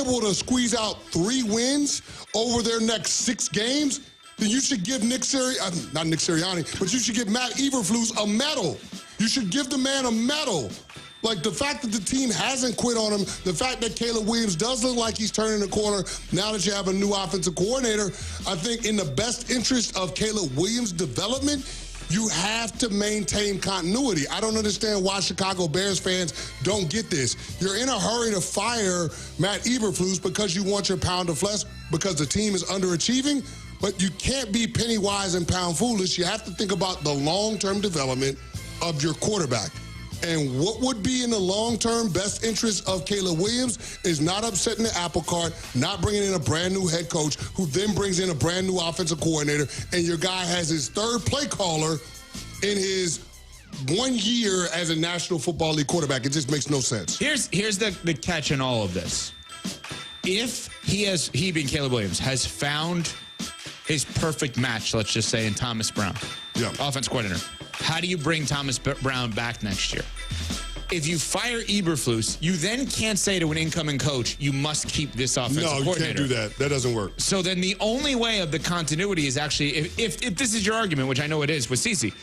able to squeeze out 3 wins over their next 6 games, then you should give not Nick Sirianni, but you should give Matt Eberflus a medal. You should give the man a medal. Like, the fact that the team hasn't quit on him, the fact that Caleb Williams does look like he's turning the corner now that you have a new offensive coordinator, I think in the best interest of Caleb Williams' development, you have to maintain continuity. I don't understand why Chicago Bears fans don't get this. You're in a hurry to fire Matt Eberflus because you want your pound of flesh because the team is underachieving, but you can't be penny wise and pound foolish. You have to think about the long-term development of your quarterback. And what would be in the long-term best interest of Caleb Williams is not upsetting the apple cart, not bringing in a brand-new head coach who then brings in a brand-new offensive coordinator, and your guy has his 3rd play caller in his 1 year as a National Football League quarterback. It just makes no sense. Here's the catch in all of this. If he being Caleb Williams, has found his perfect match, let's just say, in Thomas Brown, offense coordinator, how do you bring Thomas Brown back next year? If you fire Eberflus, you then can't say to an incoming coach, you must keep this offensive coordinator. No, you can't do that. That doesn't work. So then the only way of the continuity is actually, if this is your argument, which I know it is with Cece,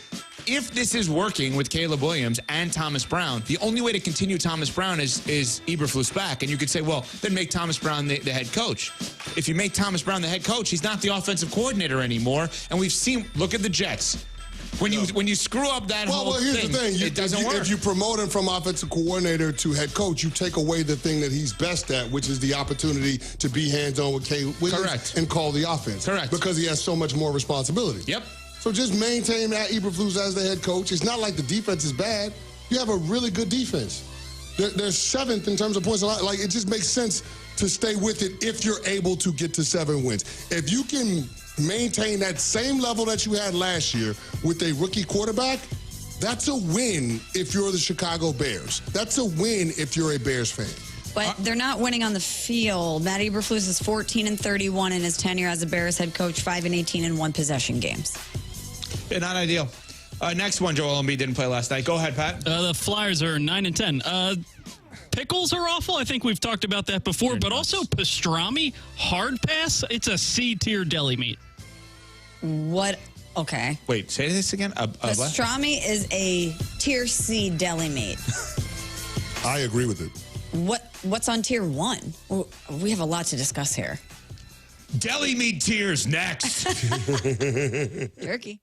if this is working with Caleb Williams and Thomas Brown, the only way to continue Thomas Brown is Eberflus back. And you could say, well, then make Thomas Brown the head coach. If you make Thomas Brown the head coach, he's not the offensive coordinator anymore. And we've seen, look at the Jets. When you screw up that whole thing, here's the thing. It doesn't work. If you promote him from offensive coordinator to head coach, you take away the thing that he's best at, which is the opportunity to be hands-on with Caleb Williams and call the offense. Correct. Because he has so much more responsibility. Yep. So just maintain Matt Eberflus as the head coach. It's not like the defense is bad. You have a really good defense. They're 7th in terms of points. Like, it just makes sense to stay with it if you're able to get to 7 wins. If you can maintain that same level that you had last year with a rookie quarterback, that's a win if you're the Chicago Bears. That's a win if you're a Bears fan. But they're not winning on the field. Matt Eberflus is 14-31 in his tenure as a Bears head coach, 5-18 in one-possession games. Yeah, not ideal. Next one, Joel Embiid didn't play last night. Go ahead, Pat. The Flyers are 9-10. Pickles are awful. I think we've talked about that before. But also pastrami, hard pass, it's a C-tier deli meat. What? Okay. Wait, say this again. Pastrami is a tier C deli meat. I agree with it. What's on tier 1? We have a lot to discuss here. Deli meat tiers next. Turkey.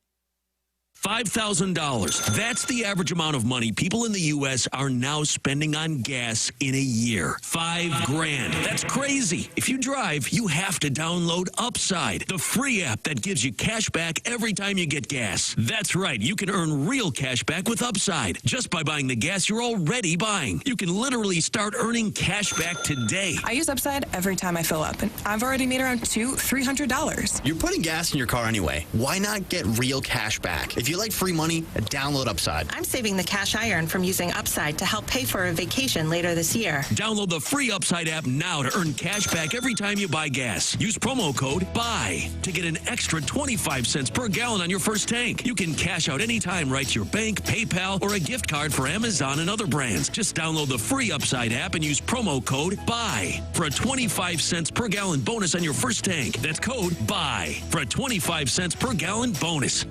$5,000. That's the average amount of money people in the U.S. are now spending on gas in a year. $5,000. That's crazy. If you drive, you have to download Upside, the free app that gives you cash back every time you get gas. That's right. You can earn real cash back with Upside just by buying the gas you're already buying. You can literally start earning cash back today. I use Upside every time I fill up, and I've already made around $200-$300. You're putting gas in your car anyway. Why not get real cash back? If you like free money, download Upside. I'm saving the cash I earn from using Upside to help pay for a vacation later this year. Download the free Upside app now to earn cash back every time you buy gas. Use promo code BUY to get an extra 25 cents per gallon on your first tank. You can cash out anytime right to your bank, PayPal, or a gift card for Amazon and other brands. Just download the free Upside app and use promo code BUY for a 25 cents per gallon bonus on your first tank. That's code BUY for a 25 cents per gallon bonus.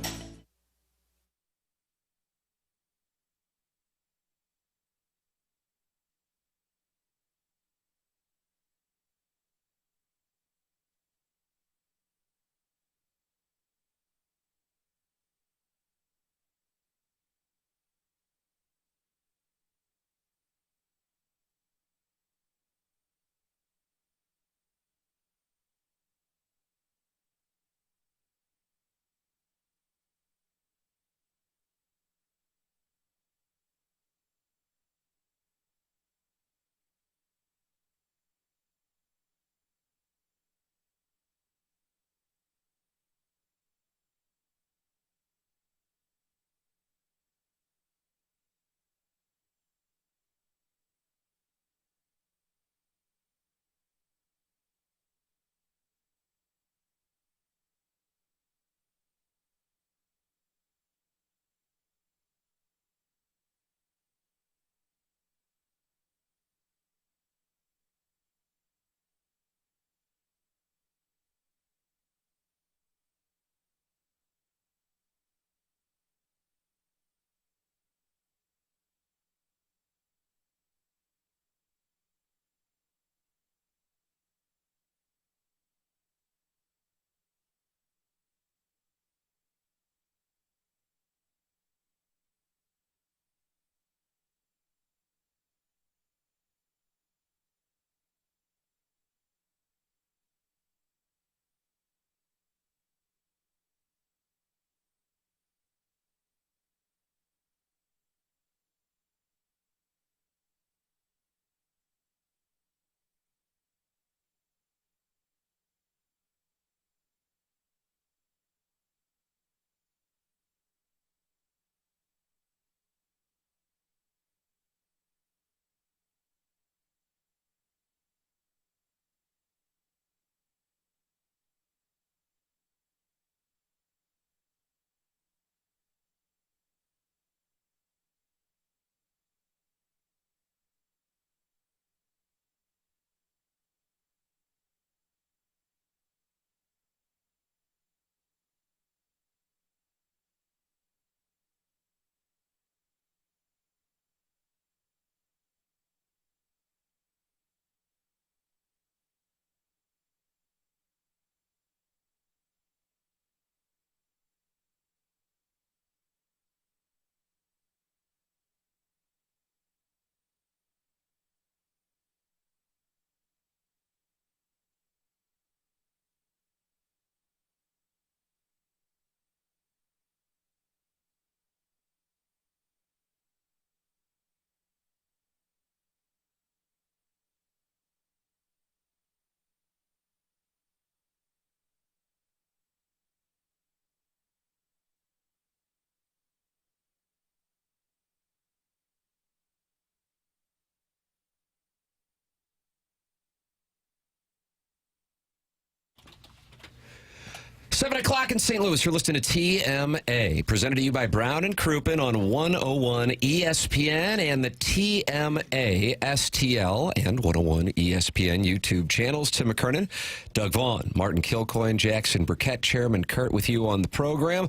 7 o'clock in St. Louis. You're listening to TMA, presented to you by Brown and Crouppen on 101 ESPN and the TMA STL and 101 ESPN YouTube channels. Tim McKernan, Doug Vaughn, Martin Kilcoyne, Jackson Burkett, Chairman Kurt with you on the program.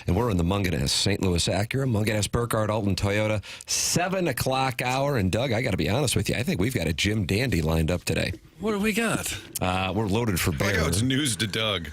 And we're in the Munganess, St. Louis Acura, Munganess, Burkhardt, Alton, Toyota, 7 o'clock hour. And Doug, I got to be honest with you, I think we've got a Jim Dandy lined up today. What do we got? We're loaded for bear. I know it's news to Doug.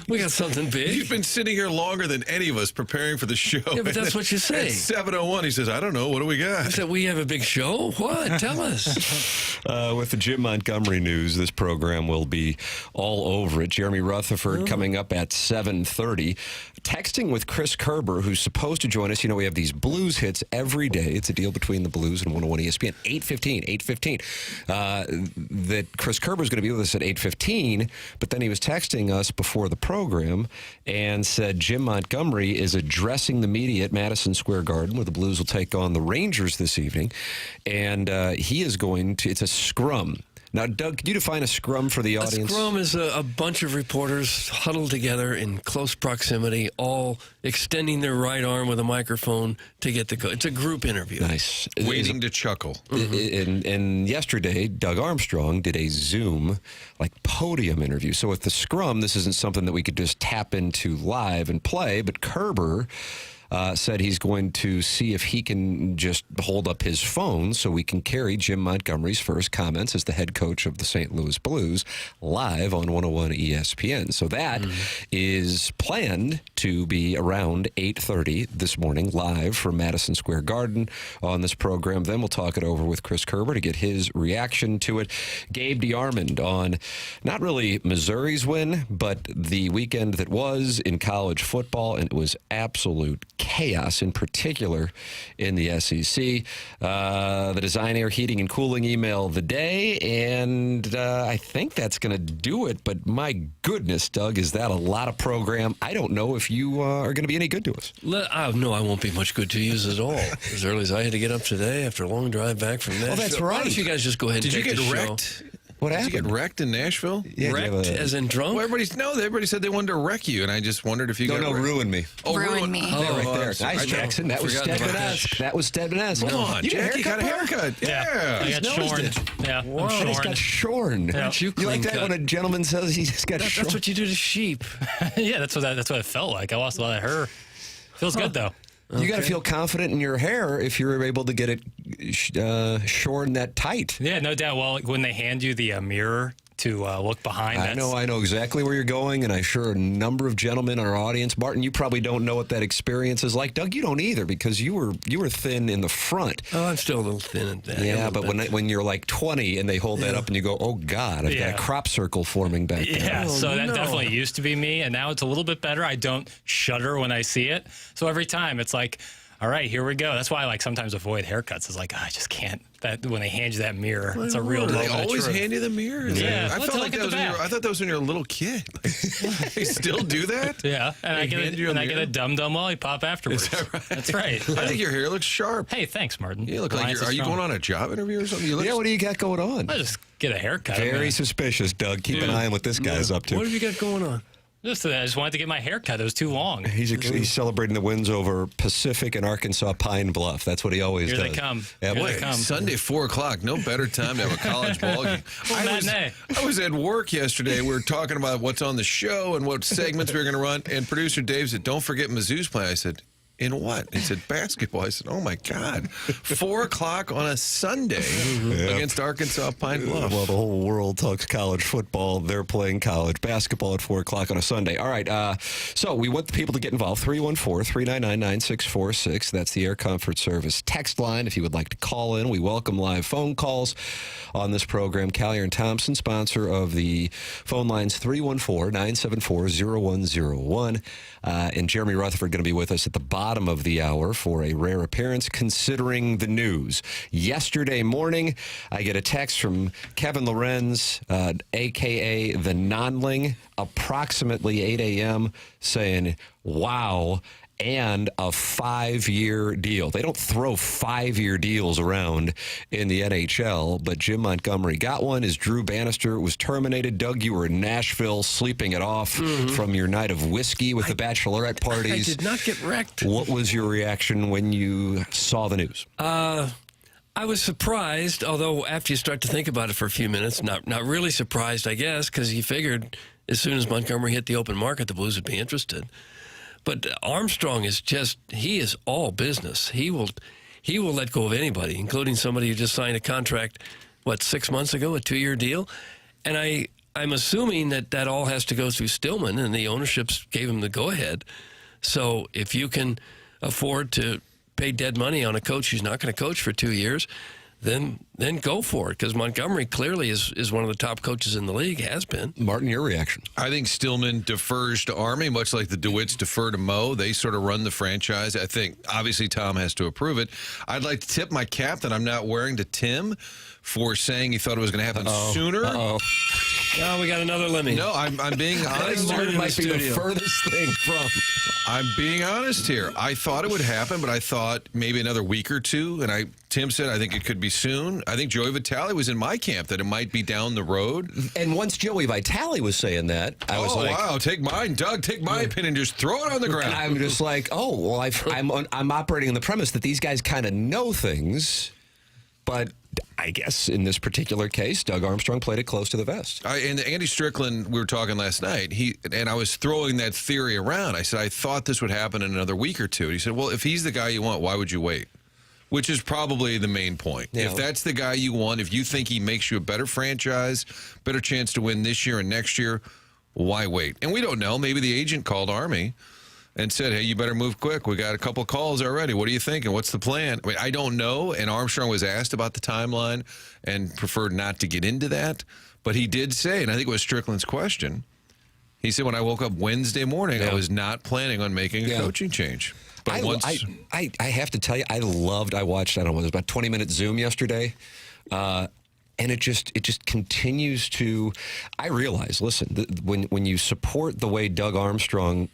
We got something big. He's been sitting here longer than any of us preparing for the show. Yeah, but that's what you say. At 7:01, he says, I don't know. What do we got? I said, we have a big show? What? Tell us. With the Jim Montgomery news, this program will be all over it. Jeremy Rutherford coming up at 7:30. Texting with Chris Kerber, who's supposed to join us. You know, we have these blues hits every day. It's a deal between the Blues and 101 ESPN. 8:15. That Chris Kerber is going to be with us at 8:15, but then he was texting us before the program and said Jim Montgomery is addressing the media at Madison Square Garden, where the Blues will take on the Rangers this evening, and he is going to, it's a scrum. Now, Doug, could you define a scrum for the audience? A scrum is a bunch of reporters huddled together in close proximity, all extending their right arm with a microphone to get the It's a group interview. Nice. Waiting to chuckle. And yesterday, Doug Armstrong did a Zoom, podium interview. So with the scrum, this isn't something that we could just tap into live and play, but Kerber said he's going to see if he can just hold up his phone so we can carry Jim Montgomery's first comments as the head coach of the St. Louis Blues live on 101 ESPN. So that is planned to be around 8:30 this morning, live from Madison Square Garden on this program. Then we'll talk it over with Chris Kerber to get his reaction to it. Gabe DeArmond on not really Missouri's win, but the weekend that was in college football, and it was absolute chaos, in particular in the SEC. The Design Air Heating and Cooling email of the day, and I think that's going to do it. But my goodness, Doug, is that a lot of program? I don't know if you are going to be any good to us. No, I won't be much good to you at all. As early as I had to get up today after a long drive back from Nashville. Oh, that's right. Why don't you guys just go ahead and take the show? Did you get wrecked? What happened? Did you get wrecked in Nashville? Yeah, wrecked as in drunk? Well, everybody said they wanted to wreck you, and I just wondered if you got wrecked. ruin me. Oh, ruin me. Oh, right there. Nice, Jackson. That was Stedman-esque. That was Stedman-esque. Come on, Jackie got a haircut. Yeah. I got shorn. Yeah, Wow. I'm He's got shorn. Yeah. You like that when a gentleman says he just got shorn? That's what you do to sheep. Yeah, that's what it felt like. I lost a lot of hair. Feels good, though. You got to feel confident in your hair if you're able to get it shorn that tight. Yeah, no doubt. Well, when they hand you the mirror to look behind. I know exactly where you're going, and I'm sure a number of gentlemen in our audience. Martin, you probably don't know what that experience is like. Doug, you don't either, because you were thin in the front. Oh, I'm still a little thin at that. Yeah, but when you're like 20 and they hold that up and you go, oh God, I've got a crop circle forming back there. Yeah, so that definitely used to be me, and now it's a little bit better. I don't shudder when I see it. So every time it's like, all right, here we go. That's why I sometimes avoid haircuts. It's like, I just can't. That when they hand you that mirror, it's a real moment. They always hand you the mirror. Yeah, I felt like that was I thought that was when you were a little kid. They still do that. Yeah, and I get a dum dum lollipop afterwards. Is that right? That's right. I think your hair looks sharp. Hey, thanks, Martin. You look like are you going on a job interview or something? What do you got going on? I just get a haircut. Very suspicious, Doug. Keep an eye on what this guy's up to. What have you got going on? I just wanted to get my hair cut. It was too long. He's celebrating the wins over Pacific and Arkansas Pine Bluff. That's what he always does. Here they come. Yeah, Here they come. Sunday, 4 o'clock. No better time to have a college ball game. I was at work yesterday. We were talking about what's on the show and what segments we were going to run. And producer Dave said, don't forget Mizzou's play. I said, in what? He said, basketball. I said, oh, my God. 4 o'clock on a Sunday against Arkansas Pine Bluff. Well, the whole world talks college football. They're playing college basketball at 4 o'clock on a Sunday. All right. So we want the people to get involved. 314-399-9646. That's the Air Comfort Service text line. If you would like to call in, we welcome live phone calls on this program. Callier and Thompson, sponsor of the phone lines, 314-974-0101. And Jeremy Rutherford going to be with us at the bottom of the hour for a rare appearance, considering the news. Yesterday morning, I get a text from Kevin Lorenz, a.k.a. the Nonling, approximately 8 a.m., saying, wow, and a 5-year deal. They don't throw 5-year deals around in the NHL, but Jim Montgomery got one as Drew Bannister was terminated. Doug, you were in Nashville sleeping it off from your night of whiskey with the bachelorette parties. I did not get wrecked. What was your reaction when you saw the news? I was surprised, although after you start to think about it for a few minutes, not really surprised, I guess, because you figured as soon as Montgomery hit the open market, the Blues would be interested. But Armstrong is he is all business. He will let go of anybody, including somebody who just signed a contract, 6 months ago, a 2-year deal? And I'm assuming that all has to go through Stillman, and the ownerships gave him the go-ahead. So if you can afford to pay dead money on a coach who's not going to coach for 2 years, then go for it, because Montgomery clearly is one of the top coaches in the league, has been. Martin, your reaction? I think Stillman defers to Army, much like the DeWitts defer to Mo. They sort of run the franchise. I think, obviously, Tom has to approve it. I'd like to tip my cap that I'm not wearing to Tim for saying he thought it was going to happen sooner. Oh, we got another Lemmy. No, I'm being honest. Martin might be the furthest thing from. I'm being honest here. I thought it would happen, but I thought maybe another week or two. And Tim said, I think it could be soon. I think Joey Vitale was in my camp that it might be down the road. And once Joey Vitale was saying that, I was like, wow, take mine, Doug. Take my opinion, just throw it on the ground. I'm just like, I'm operating on the premise that these guys kind of know things, but I guess in this particular case, Doug Armstrong played it close to the vest. And Andy Strickland, we were talking last night, and I was throwing that theory around. I said, I thought this would happen in another week or two. And he said, well, if he's the guy you want, why would you wait? Which is probably the main point. Yeah. If that's the guy you want, if you think he makes you a better franchise, better chance to win this year and next year, why wait? And we don't know. Maybe the agent called Army and said, hey, you better move quick. We got a couple calls already. What are you thinking? What's the plan? I mean, I don't know. And Armstrong was asked about the timeline and preferred not to get into that. But he did say, and I think it was Strickland's question, he said, when I woke up Wednesday morning, I was not planning on making a coaching change. But I have to tell you, I watched, I don't know, it was about 20-minute Zoom yesterday. And it just continues to, I realize, listen, when you support the way Doug Armstrong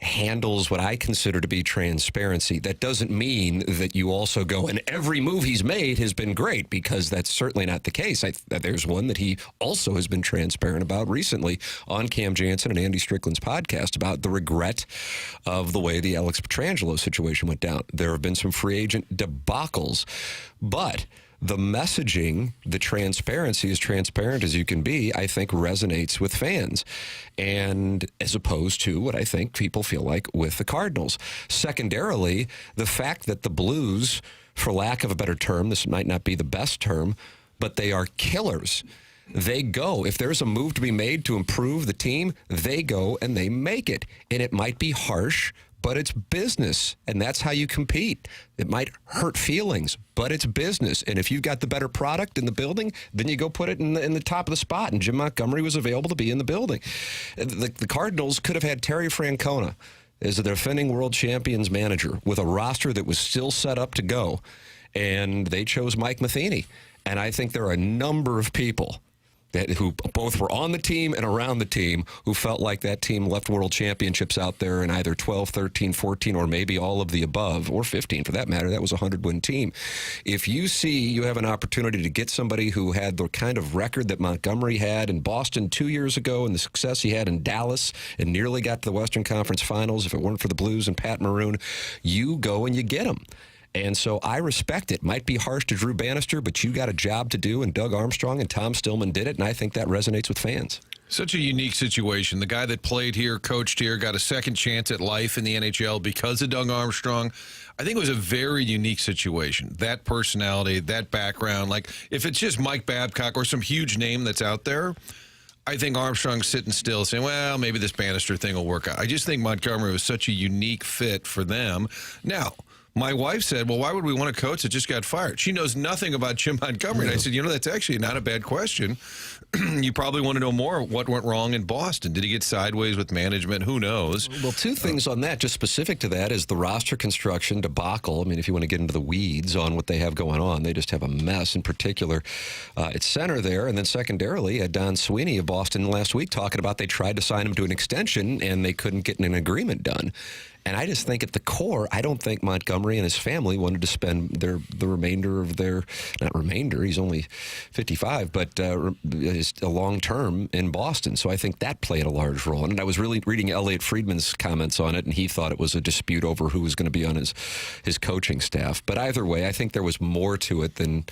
handles what I consider to be transparency, that doesn't mean that you also go, and every move he's made has been great, because that's certainly not the case. There's one that he also has been transparent about recently on Cam Jansen and Andy Strickland's podcast about the regret of the way the Alex Pietrangelo situation went down. There have been some free agent debacles, but the messaging, the transparency, as transparent as you can be, I think resonates with fans. And as opposed to what I think people feel like with the Cardinals. Secondarily, the fact that the Blues, for lack of a better term, this might not be the best term, but they are killers. They go. If there's a move to be made to improve the team, they go and they make it. And it might be harsh, but it's business, and that's how you compete. It might hurt feelings, but it's business. And if you've got the better product in the building, then you go put it in the top of the spot. And Jim Montgomery was available to be in the building. The Cardinals could have had Terry Francona as the defending world champions manager with a roster that was still set up to go. And they chose Mike Matheny. And I think there are a number of people who both were on the team and around the team who felt like that team left world championships out there in either 12, 13, 14, or maybe all of the above, or 15 for that matter. That was a 100-win team. If you see you have an opportunity to get somebody who had the kind of record that Montgomery had in Boston 2 years ago and the success he had in Dallas and nearly got to the Western Conference Finals if it weren't for the Blues and Pat Maroon, you go and you get him. And so I respect it. Might be harsh to Drew Bannister, but you got a job to do, and Doug Armstrong and Tom Stillman did it, and I think that resonates with fans. Such a unique situation. The guy that played here, coached here, got a second chance at life in the NHL because of Doug Armstrong. I think it was a very unique situation. That personality, that background. Like, if it's just Mike Babcock or some huge name that's out there, I think Armstrong's sitting still saying, well, maybe this Bannister thing will work out. I just think Montgomery was such a unique fit for them. Now, my wife said, well, why would we want a coach that just got fired? She knows nothing about Jim Montgomery. And I said, that's actually not a bad question. You probably want to know more what went wrong in Boston. Did he get sideways with management? Who knows? Well, two things on that, just specific to that, is the roster construction debacle. I mean, if you want to get into the weeds on what they have going on, they just have a mess, in particular at center there. And then secondarily, Don Sweeney of Boston last week talking about they tried to sign him to an extension and they couldn't get an agreement done. And I just think at the core, I don't think Montgomery and his family wanted to spend the remainder of their, not remainder, he's only 55, but a long term in Boston. So I think that played a large role. And I was really reading Elliot Friedman's comments on it, and he thought it was a dispute over who was going to be on his coaching staff. But either way, I think there was more to it than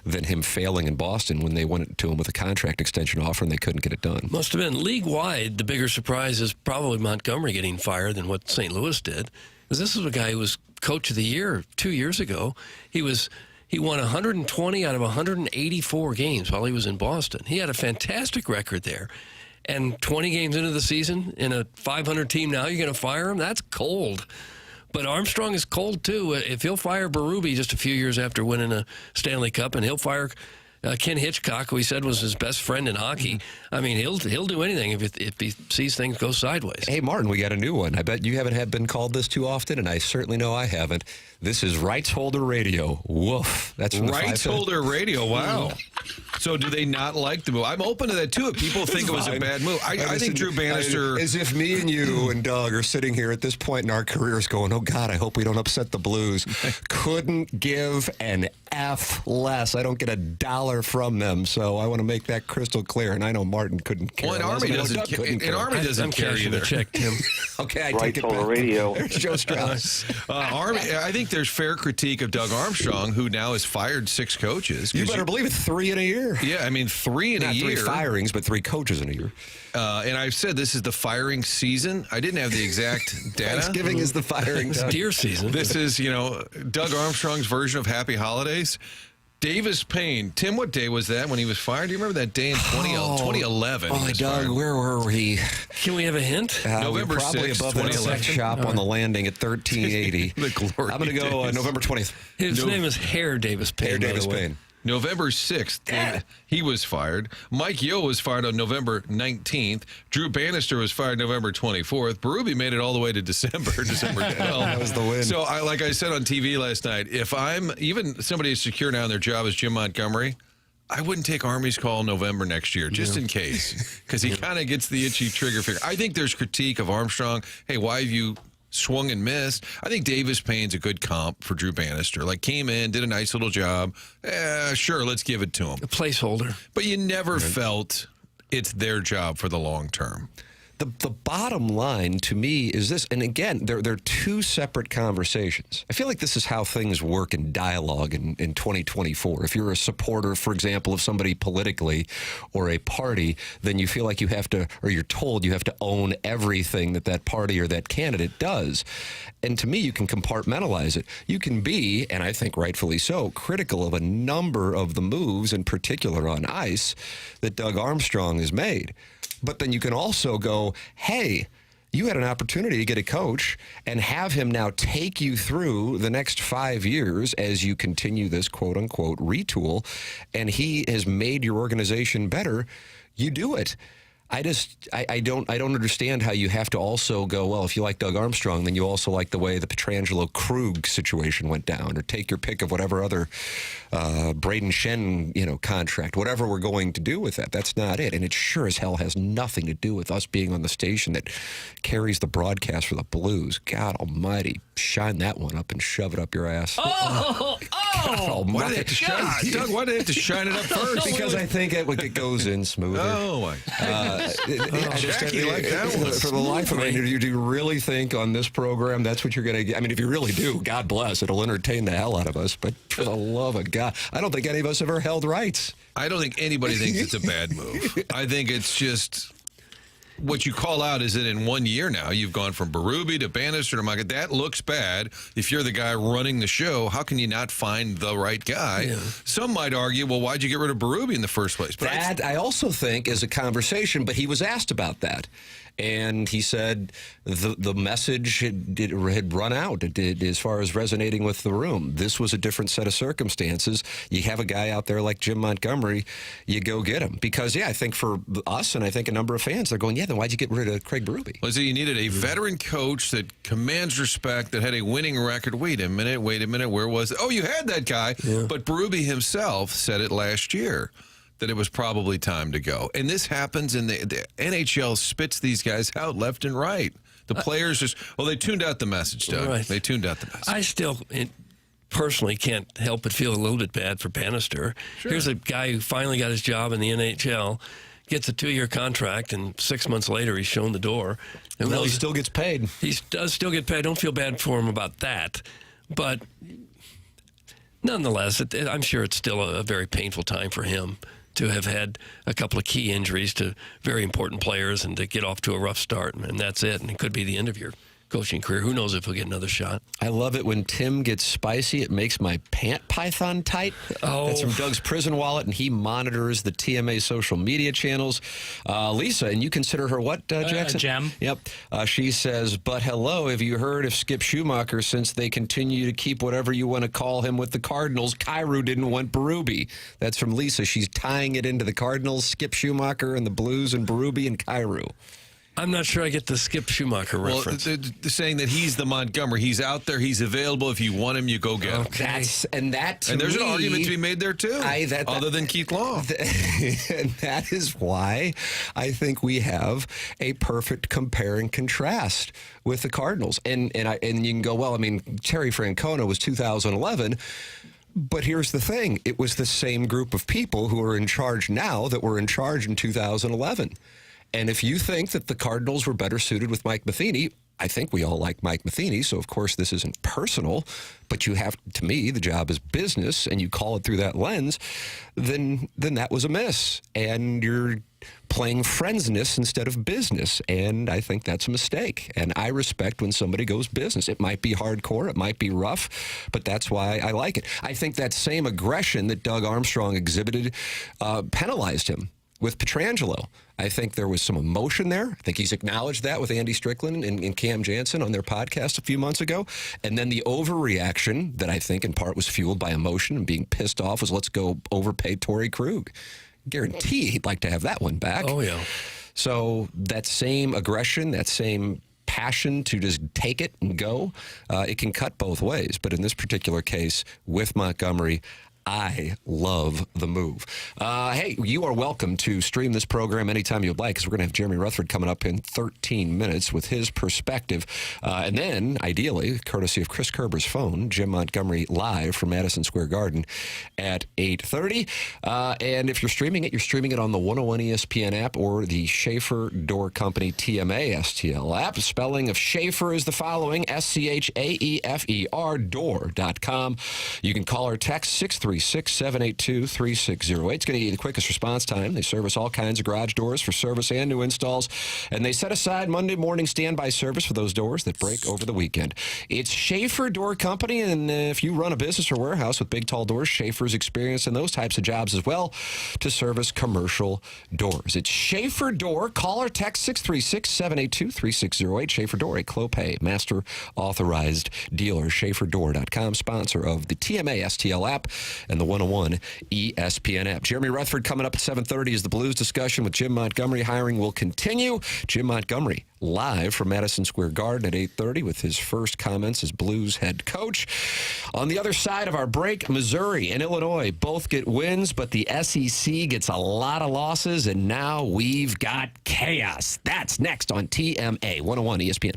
him failing in Boston when they went to him with a contract extension offer and they couldn't get it done. Must have been league-wide. The bigger surprise is probably Montgomery getting fired than what St. Louis did. Because this is a guy who was coach of the year 2 years ago. He won 120 out of 184 games while he was in Boston. He had a fantastic record there. And 20 games into the season, in a 500 team now, you're going to fire him? That's cold. But Armstrong is cold, too. If he'll fire Berube just a few years after winning a Stanley Cup, and he'll fire Ken Hitchcock, who he said was his best friend in hockey, I mean, he'll do anything if he sees things go sideways. Hey, Martin, we got a new one. I bet you haven't been called this too often, and I certainly know I haven't. This is Rights Holder Radio. Woof. That's from Rights Holder Radio. Wow. So do they not like the move? I'm open to that, too. If people think it was a bad move. I think Drew Bannister... As if me and you and Doug are sitting here at this point in our careers going, oh, God, I hope we don't upset the Blues. Couldn't give an F less. I don't get $1 from them, so I want to make that crystal clear. And I know Martin couldn't care. Well, Army doesn't care either. Check, Tim. Okay, I Rights take it Holder back. Radio. There's Joe Strauss. Army, I think there's fair critique of Doug Armstrong, who now has fired 6 coaches. You better believe it, 3 in a year. Yeah, I mean, 3 in a year. Not 3 firings, but 3 coaches in a year. And I've said this is the firing season. I didn't have the exact data. Thanksgiving is the firing time. Deer season. This is, Doug Armstrong's version of Happy Holidays. Davis Payne. Tim, what day was that when he was fired? Do you remember that day in 2011? Oh, Doug, where were we? Can we have a hint? November probably 6th, above that sex shop on the landing at 1380. I'm going to go November 20th. His name is Hare Davis Payne. Hare Davis Payne. November 6th, he was fired. Mike Yeo was fired on November 19th. Drew Bannister was fired November 24th. Berube made it all the way to December 12th. That was the win. So, like I said on TV last night, if I'm even somebody who's secure now in their job as Jim Montgomery, I wouldn't take Army's call November next year, just in case, because he kind of gets the itchy trigger finger. I think there's critique of Armstrong. Hey, why have you swung and missed? I think Davis Payne's a good comp for Drew Bannister. Like, came in, did a nice little job. Sure, let's give it to him. A placeholder. But you never felt it's their job for the long term. The bottom line to me is this, and again, they're 2 separate conversations. I feel like this is how things work in dialogue in 2024. If you're a supporter, for example, of somebody politically or a party, then you feel like you have to, or you're told you have to own everything that party or that candidate does. And to me, you can compartmentalize it. You can be, and I think rightfully so, critical of a number of the moves, in particular on ice, that Doug Armstrong has made. But then you can also go, hey, you had an opportunity to get a coach and have him now take you through the next 5 years as you continue this quote-unquote retool, and he has made your organization better. You do it. I don't understand how you have to also go, well, if you like Doug Armstrong, then you also like the way the Petrangelo Krug situation went down, or take your pick of whatever other Braden Shen, contract, whatever we're going to do with that. That's not it. And it sure as hell has nothing to do with us being on the station that carries the broadcast for the Blues. God almighty, shine that one up and shove it up your ass. Oh! Why do they have to shine, Doug, why do they have to shine it up first? Because I think it goes in smoother. Oh, my God. Jackie, like that one. For the life of me, do you really think on this program that's what you're going to get? I mean, if you really do, God bless, it'll entertain the hell out of us. But for the love of God, I don't think any of us ever held rights. I don't think anybody thinks it's a bad move. I think it's just what you call out is that in 1 year now, you've gone from Berube to Bannister to Montgomery. That looks bad. If you're the guy running the show, how can you not find the right guy? Yeah. Some might argue, well, why'd you get rid of Berube in the first place? But that, I also think, is a conversation, but he was asked about that. And he said the message had run out as far as resonating with the room. This was a different set of circumstances. You have a guy out there like Jim Montgomery, you go get him. Because, I think for us and I think a number of fans, they're going, then why'd you get rid of Craig Berube? Well, so you needed a veteran coach that commands respect, that had a winning record. Wait a minute, where was it? Oh, you had that guy. Yeah. But Berube himself said it last year, that it was probably time to go. And this happens, and the NHL spits these guys out left and right. The players just, they tuned out the message, Doug. Right. They tuned out the message. I still personally can't help but feel a little bit bad for Bannister. Sure. Here's a guy who finally got his job in the NHL, gets a 2-year contract, and 6 months later he's shown the door. And Well, he still gets paid. He does still get paid. I don't feel bad for him about that. But nonetheless, I'm sure it's still a very painful time for him to have had a couple of key injuries to very important players and to get off to a rough start. And that's it. And it could be the end of your coaching career. Who knows if he'll get another shot. I love it when Tim gets spicy. It makes my pant python tight. Oh. That's from Doug's prison wallet, and he monitors the TMA social media channels. Lisa, and you consider her what, Jackson? Gem. Yep. She says, but hello, have you heard of Skip Schumacher since they continue to keep whatever you want to call him with the Cardinals? Cairo didn't want Berube. That's from Lisa. She's tying it into the Cardinals, Skip Schumacher, and the Blues, and Berube and Cairo. I'm not sure I get the Skip Schumacher reference. They're saying that he's the Montgomery. He's out there. He's available. If you want him, you go get him. Okay. And there's an argument to be made there, too, other than Keith Law. And that is why I think we have a perfect compare and contrast with the Cardinals. And you can go, well, I mean, Terry Francona was 2011. But here's the thing. It was the same group of people who are in charge now that were in charge in 2011. And if you think that the Cardinals were better suited with Mike Matheny, I think we all like Mike Matheny, so of course this isn't personal, but you have, to me, the job is business, and you call it through that lens, then that was a miss. And you're playing friendsness instead of business, and I think that's a mistake. And I respect when somebody goes business. It might be hardcore, it might be rough, but that's why I like it. I think that same aggression that Doug Armstrong exhibited penalized him with Pietrangelo. I think there was some emotion there. I think he's acknowledged that with Andy Strickland and Cam Jansen on their podcast a few months ago. And then the overreaction that I think in part was fueled by emotion and being pissed off was, let's go overpay Torrey Krug. Guarantee he'd like to have that one back. Oh, yeah. So that same aggression, that same passion to just take it and go, it can cut both ways. But in this particular case, with Montgomery, I love the move. Hey, you are welcome to stream this program anytime you'd like, because we're going to have Jeremy Rutherford coming up in 13 minutes with his perspective. And then, ideally, courtesy of Chris Kerber's phone, Jim Montgomery live from Madison Square Garden at 8:30. And if you're streaming it on the 101 ESPN app or the Schaefer Door Company TMA STL app. Spelling of Schaefer is the following, SCHAEFER door.com. You can call or text 636-782-3608. It's going to get you the quickest response time. They service all kinds of garage doors for service and new installs, and they set aside Monday morning standby service for those doors that break over the weekend. It's Schaefer Door Company, and if you run a business or warehouse with big, tall doors, Schaefer's experienced in those types of jobs as well to service commercial doors. It's Schaefer Door. Call or text 636-782-3608. Schaefer Door, a Clopay master authorized dealer. SchaeferDoor.com, sponsor of the TMA STL app and the 101 ESPN app. Jeremy Rutherford coming up at 7:30 is the Blues discussion with Jim Montgomery. Hiring will continue. Jim Montgomery live from Madison Square Garden at 8:30 with his first comments as Blues head coach. On the other side of our break, Missouri and Illinois both get wins, but the SEC gets a lot of losses, and now we've got chaos. That's next on TMA 101 ESPN.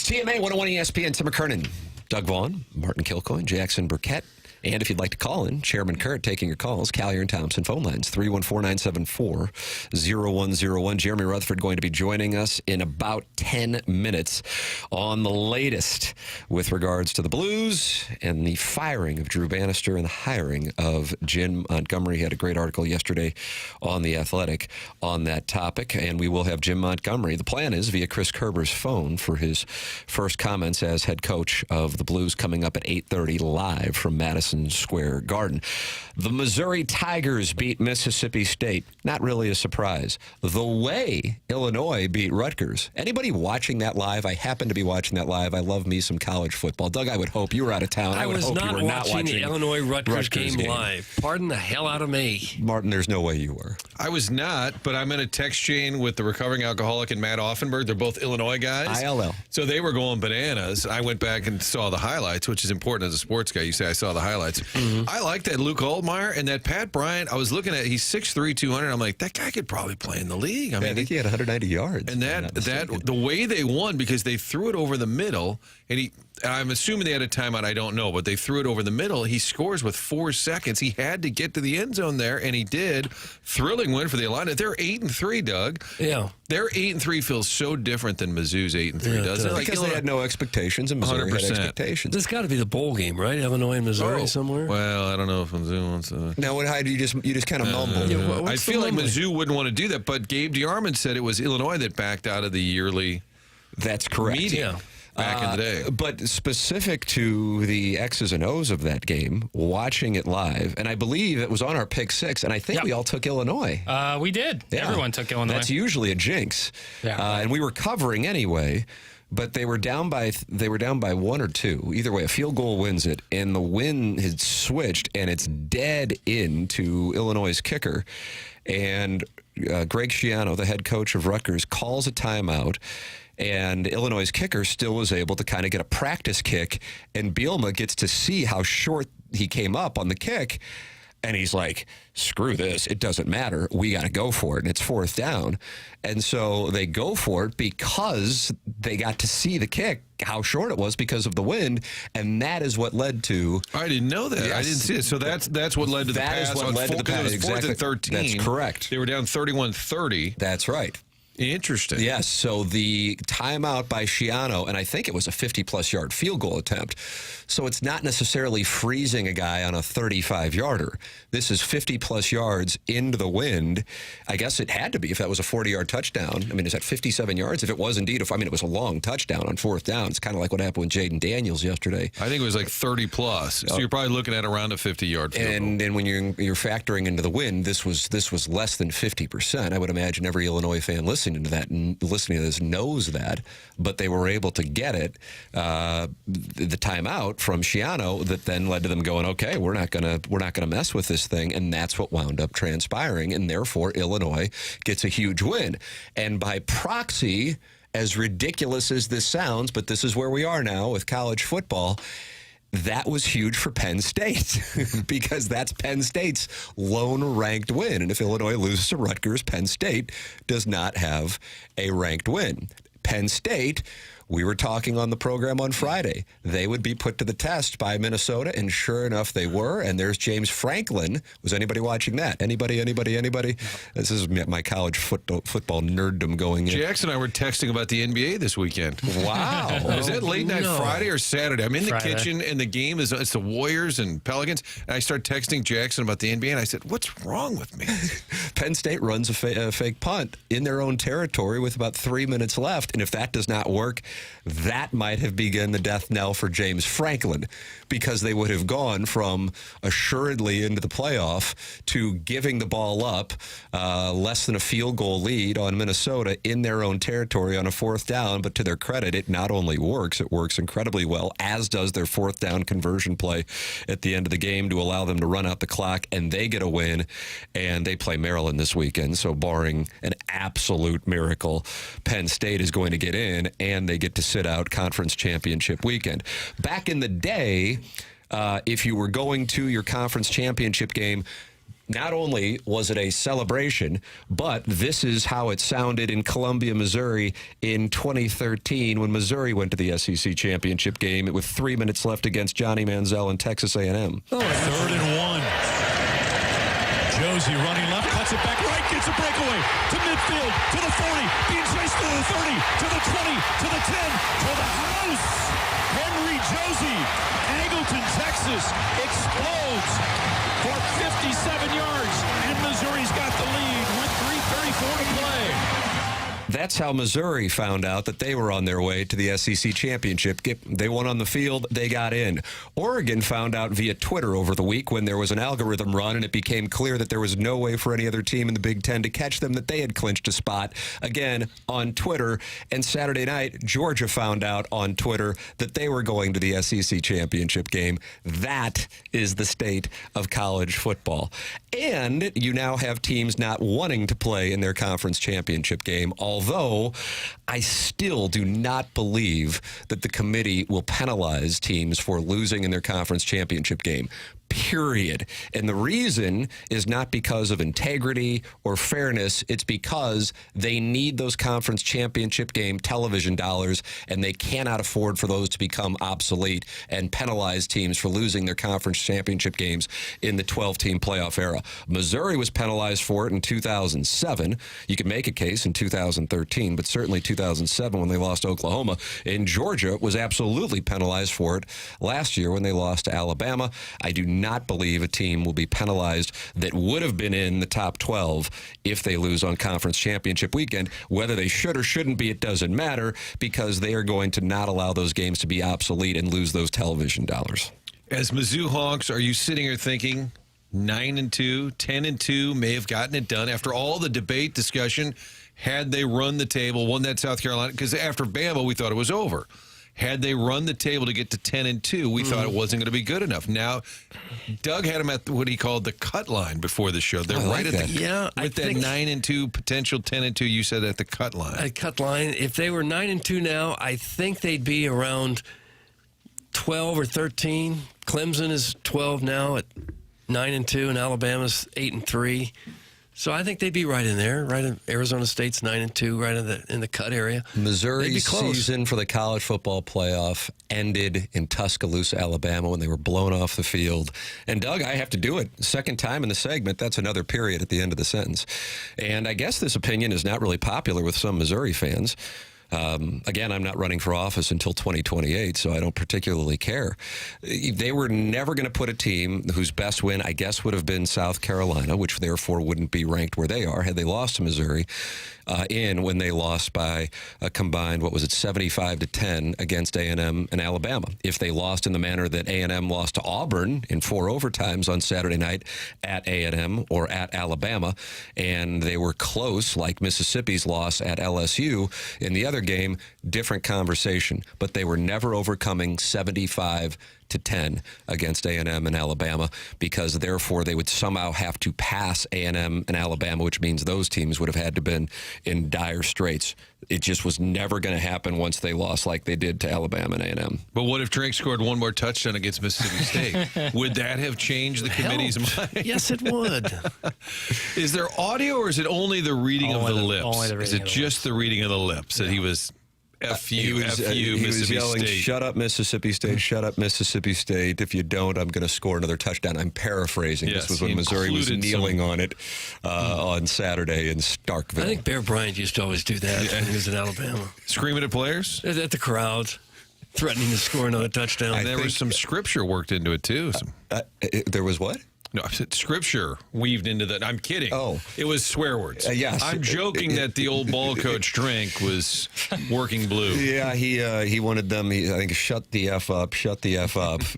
TMA 101 ESPN, Tim McKernan, Doug Vaughn, Martin Kilcoyne, Jackson Burkett. And if you'd like to call in, Chairman Kurt taking your calls, Callier and Thompson phone lines, 314-974-0101. Jeremy Rutherford going to be joining us in about 10 minutes on the latest with regards to the Blues and the firing of Drew Bannister and the hiring of Jim Montgomery. He had a great article yesterday on The Athletic on that topic, and we will have Jim Montgomery. The plan is via Chris Kerber's phone for his first comments as head coach of the Blues coming up at 8:30 live from Madison Square Garden. The Missouri Tigers beat Mississippi State. Not really a surprise. The way Illinois beat Rutgers. Anybody watching that live? I happen to be watching that live. I love me some college football. Doug, I would hope you were out of town. I was not watching the Illinois-Rutgers game live. Pardon the hell out of me. Martin, there's no way you were. I was not, but I'm in a text chain with the recovering alcoholic and Matt Offenberg. They're both Illinois guys. ILL. So they were going bananas. I went back and saw the highlights, which is important as a sports guy. You say I saw the highlights. I like that Luke Altmaier and that Pat Bryant. I was looking at, he's 6'3", 200. I'm like, that guy could probably play in the league. I think he had 190 yards. And that the way they won, because they threw it over the middle, and I'm assuming they had a timeout. I don't know, but they threw it over the middle. He scores with 4 seconds. He had to get to the end zone there, and he did. Thrilling win for the Illini. They're 8-3, Doug. Yeah. Their 8-3 feels so different than Mizzou's 8-3, doesn't it? Like because they had no expectations, and Missouri 100%. Had expectations. This got to be the bowl game, right? Illinois and Missouri somewhere. Well, I don't know if Mizzou wants to. No, how do you just kind of mumble? I feel like Mizzou wouldn't want to do that, but Gabe DeArmond said it was Illinois that backed out of the yearly. That's correct. Meeting. Yeah. Back in the day. But specific to the X's and O's of that game, watching it live, and I believe it was on our Pick 6, and I think we all took Illinois. We did. Yeah. Everyone took Illinois. That's usually a jinx. Yeah. And we were covering anyway, but they were down by 1 or 2. Either way, a field goal wins it, and the wind had switched, and it's dead into Illinois' kicker. And Greg Schiano, the head coach of Rutgers, calls a timeout. And Illinois' kicker still was able to kind of get a practice kick, and Bielema gets to see how short he came up on the kick, and he's like, screw this, it doesn't matter, we got to go for it, and it's 4th down. And so they go for it because they got to see the kick, how short it was because of the wind, and that is what led to... I didn't know that. Yes. I didn't see it. So that's what led to the pass. That is what led to the pass. It was 4th and 13. That's correct. They were down 31-30. That's right. Interesting. Yes, so the timeout by Schiano, and I think it was a 50-plus yard field goal attempt. So it's not necessarily freezing a guy on a 35-yarder. This is 50-plus yards into the wind. I guess it had to be if that was a 40-yard touchdown. I mean, is that 57 yards? If it was indeed, it was a long touchdown on 4th down. It's kind of like what happened with Jaden Daniels yesterday. I think it was like 30-plus. So you're probably looking at around a 50-yard field goal. And when you're factoring into the wind, this was less than 50%. I would imagine every Illinois fan listening to that and listening to this knows that, but they were able to get it, the timeout from Schiano that then led to them going, okay, we're not gonna mess with this thing, and that's what wound up transpiring, and therefore Illinois gets a huge win. And by proxy, as ridiculous as this sounds, but this is where we are now with college football, that was huge for Penn State because that's Penn State's lone ranked win. And if Illinois loses to Rutgers, Penn State does not have a ranked win. Penn State, we were talking on the program on Friday, they would be put to the test by Minnesota, and sure enough, they were. And there's James Franklin. Was anybody watching that? Anybody? No. This is my college football nerddom going in. Jackson and I were texting about the NBA this weekend. Wow. Is that late night Friday or Saturday? I'm in the Friday. kitchen, and the game it's the Warriors and Pelicans, and I start texting Jackson about the NBA, and I said, what's wrong with me? Penn State runs a fake punt in their own territory with about 3 minutes left, and if that does not work, that might have begun the death knell for James Franklin, because they would have gone from assuredly into the playoff to giving the ball up, less than a field goal lead on Minnesota in their own territory on a 4th down. But to their credit, it not only works, it works incredibly well, as does their 4th down conversion play at the end of the game to allow them to run out the clock, and they get a win, and they play Maryland this weekend. So barring an absolute miracle, Penn State is going to get in, and they get to sit out conference championship weekend. Back in the day, if you were going to your conference championship game, not only was it a celebration, but this is how it sounded in Columbia, Missouri in 2013 when Missouri went to the SEC championship game with 3 minutes left against Johnny Manziel and Texas A&M. 3rd and 1. Josie running left, cuts it back right, gets a breakaway to midfield, to the 40, being chased to the 30, to the 20, to the 10, to the house. Henry Josie, Angleton, Texas, explodes for 57 yards, and Missouri's got the lead with 3:34 to play. That's how Missouri found out that they were on their way to the SEC championship. They won on the field. They got in. Oregon found out via Twitter over the week when there was an algorithm run and it became clear that there was no way for any other team in the Big Ten to catch them, that they had clinched a spot, again, on Twitter. And Saturday night, Georgia found out on Twitter that they were going to the SEC championship game. That is the state of college football. And you now have teams not wanting to play in their conference championship game, although I still do not believe that the committee will penalize teams for losing in their conference championship game. Period. And the reason is not because of integrity or fairness. It's because they need those conference championship game television dollars, and they cannot afford for those to become obsolete and penalize teams for losing their conference championship games in the 12-team playoff era. Missouri was penalized for it in 2007. You could make a case in 2013, but certainly 2007 when they lost to Oklahoma. And Georgia was absolutely penalized for it last year when they lost to Alabama. I do not believe a team will be penalized that would have been in the top 12 if they lose on conference championship weekend. Whether they should or shouldn't be, it doesn't matter, because they are going to not allow those games to be obsolete and lose those television dollars. As Mizzou Hawks, are you sitting here thinking 9-2, 10-2 may have gotten it done after all the debate, discussion? Had they run the table, won that South Carolina? Because after Bama, we thought it was over. Had they run the table to get to 10-2, we thought it wasn't going to be good enough. Now, Doug had them at what he called the cut line before the show. They're right at the with that 9-2 potential 10-2. You said at the cut line. At cut line. If they were 9-2 now, I think they'd be around 12 or 13. Clemson is 12 now at 9-2, and Alabama's 8-3. So I think they'd be right in there, right in Arizona State's 9-2, right in the cut area. Missouri's season for the college football playoff ended in Tuscaloosa, Alabama, when they were blown off the field. And Doug, I have to do it. Second time in the segment, that's another period at the end of the sentence. And I guess this opinion is not really popular with some Missouri fans. Again, I'm not running for office until 2028, so I don't particularly care. They were never going to put a team whose best win, I guess, would have been South Carolina, which therefore wouldn't be ranked where they are had they lost to Missouri, in when they lost by a combined, 75-10 against A&M and Alabama. If they lost in the manner that A&M lost to Auburn in 4 overtimes on Saturday night at A&M or at Alabama, and they were close like Mississippi's loss at LSU in the other game, different conversation. But they were never overcoming 75-10 against A&M and Alabama, because therefore they would somehow have to pass A&M and Alabama, which means those teams would have had to been in dire straits. It just was never going to happen once they lost like they did to Alabama and A&M. But what if Drake scored one more touchdown against Mississippi State? Would that have changed the committee's mind? Yes, it would. Is there audio, or is it only the reading of the lips? Only the reading is it of the just the reading of the lips that he was... F you, he was yelling, State. "Shut up, Mississippi State, shut up, Mississippi State. If you don't, I'm going to score another touchdown." I'm paraphrasing. Yes, this was when Missouri was kneeling on it on Saturday in Starkville. I think Bear Bryant used to always do that when he was in Alabama. Screaming at players? At the crowd, threatening to score another touchdown. There was some scripture worked into it, too. There was what? No, I said scripture weaved into that. I'm kidding. Oh. It was swear words. Yes. I'm joking that the old ball coach drink was working blue. Yeah, he wanted them, I think, shut the F up,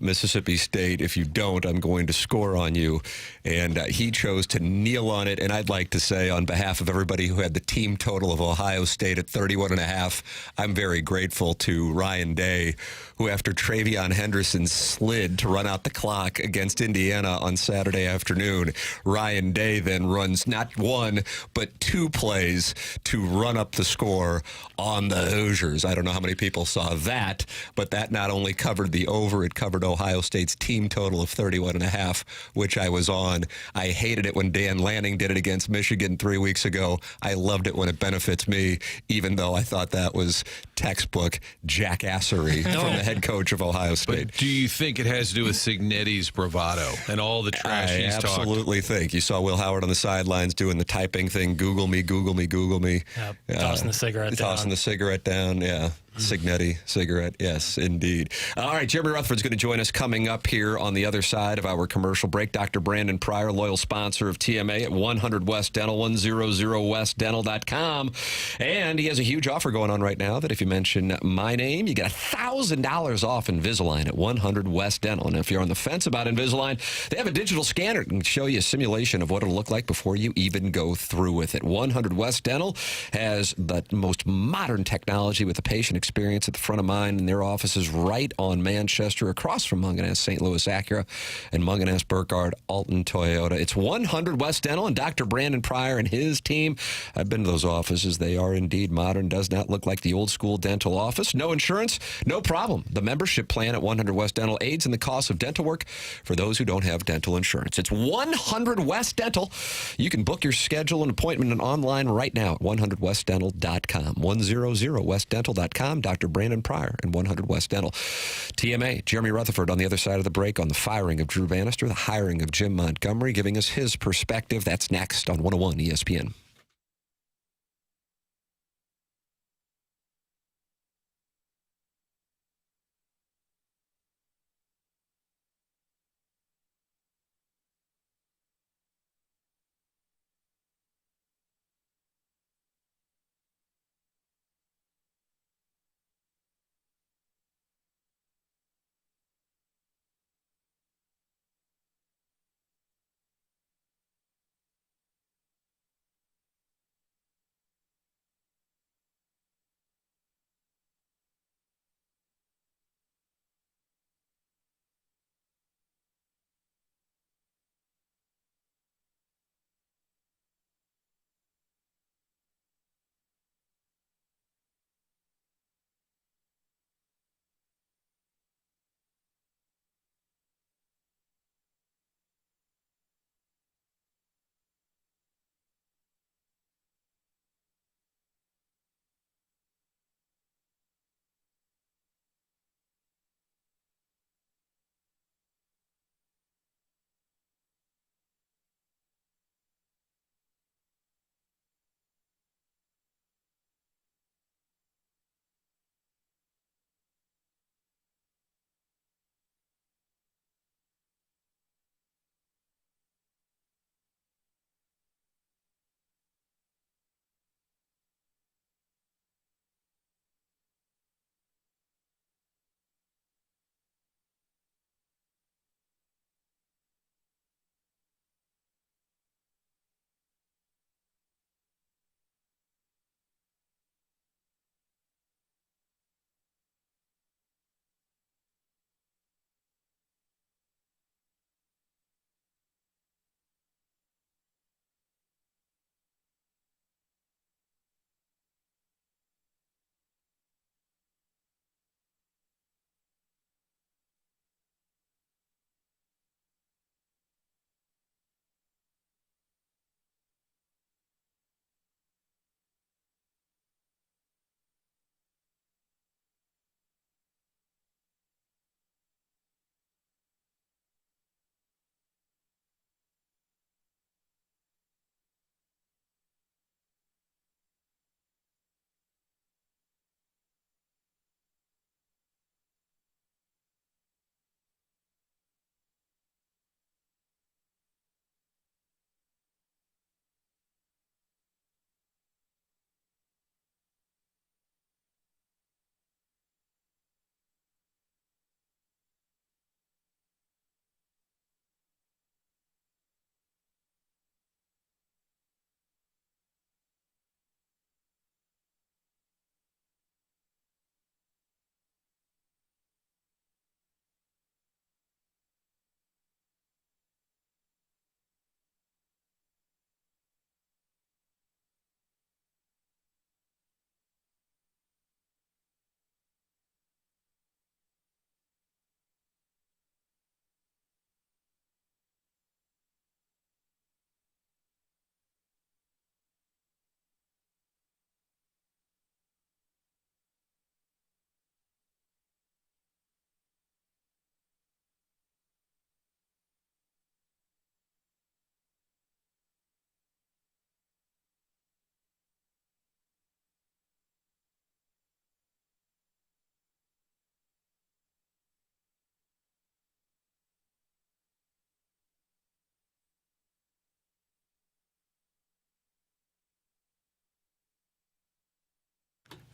Mississippi State. If you don't, I'm going to score on you. And he chose to kneel on it. And I'd like to say, on behalf of everybody who had the team total of Ohio State at 31.5, I'm very grateful to Ryan Day, who after Travion Henderson slid to run out the clock against Indiana on Saturday Saturday afternoon. Ryan Day then runs not one, but 2 plays to run up the score on the Hoosiers. I don't know how many people saw that, but that not only covered the over, it covered Ohio State's team total of 31.5, which I was on. I hated it when Dan Lanning did it against Michigan 3 weeks ago. I loved it when it benefits me, even though I thought that was textbook jackassery from the head coach of Ohio State. But do you think it has to do with Cignetti's bravado and all the trash he's talked? I absolutely think. You saw Will Howard on the sidelines doing the typing thing, Google me, Google me, Google me. Tossing the cigarette down. Tossing the cigarette down, yeah. Signetti cigarette, yes, indeed. All right, Jeremy Rutherford's going to join us coming up here on the other side of our commercial break. Dr. Brandon Pryor, loyal sponsor of TMA at 100 West Dental, 100westdental.com. And he has a huge offer going on right now that if you mention my name, you get $1,000 off Invisalign at 100 West Dental. And if you're on the fence about Invisalign, they have a digital scanner that can show you a simulation of what it'll look like before you even go through with it. 100 West Dental has the most modern technology with the patient experience at the front of mind, and their office is right on Manchester, across from Munganess St. Louis Acura and Munganess Burkhardt Alton Toyota. It's 100 West Dental, and Dr. Brandon Pryor and his team. I've been to those offices. They are indeed modern. Does not look like the old school dental office. No insurance, no problem. The membership plan at 100 West Dental aids in the cost of dental work for those who don't have dental insurance. It's 100 West Dental. You can book your schedule and appointment online right now at 100westdental.com. 100westdental.com. Dr. Brandon Pryor and 100 West Dental. TMA, Jeremy Rutherford on the other side of the break on the firing of Drew Bannister, the hiring of Jim Montgomery, giving us his perspective. That's next on 101 ESPN.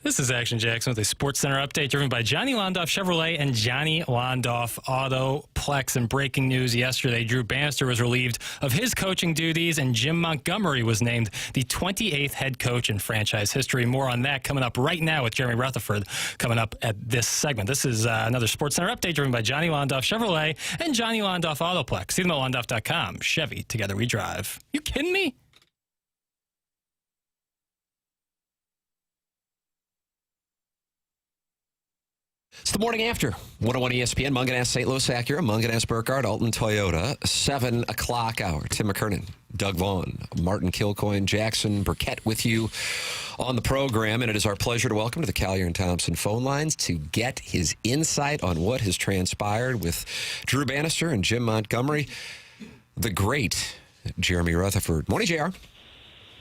This is Action Jackson with a Sports Center update driven by Johnny Londoff Chevrolet and Johnny Londoff Autoplex. And breaking news yesterday, Drew Bannister was relieved of his coaching duties and Jim Montgomery was named the 28th head coach in franchise history. More on that coming up right now with Jeremy Rutherford coming up at this segment. This is another Sports Center update driven by Johnny Londoff Chevrolet and Johnny Londoff Autoplex. See them at Londoff.com. Chevy, together we drive. You kidding me? It's the morning after. 101 ESPN, Munganess, St. Louis Acura, Munganess, Burkhardt, Alton Toyota, 7 o'clock hour. Tim McKernan, Doug Vaughn, Martin Kilcoyne, Jackson Burkett with you on the program. And it is our pleasure to welcome to the Collier and Thompson phone lines to get his insight on what has transpired with Drew Bannister and Jim Montgomery, the great Jeremy Rutherford. Morning, JR.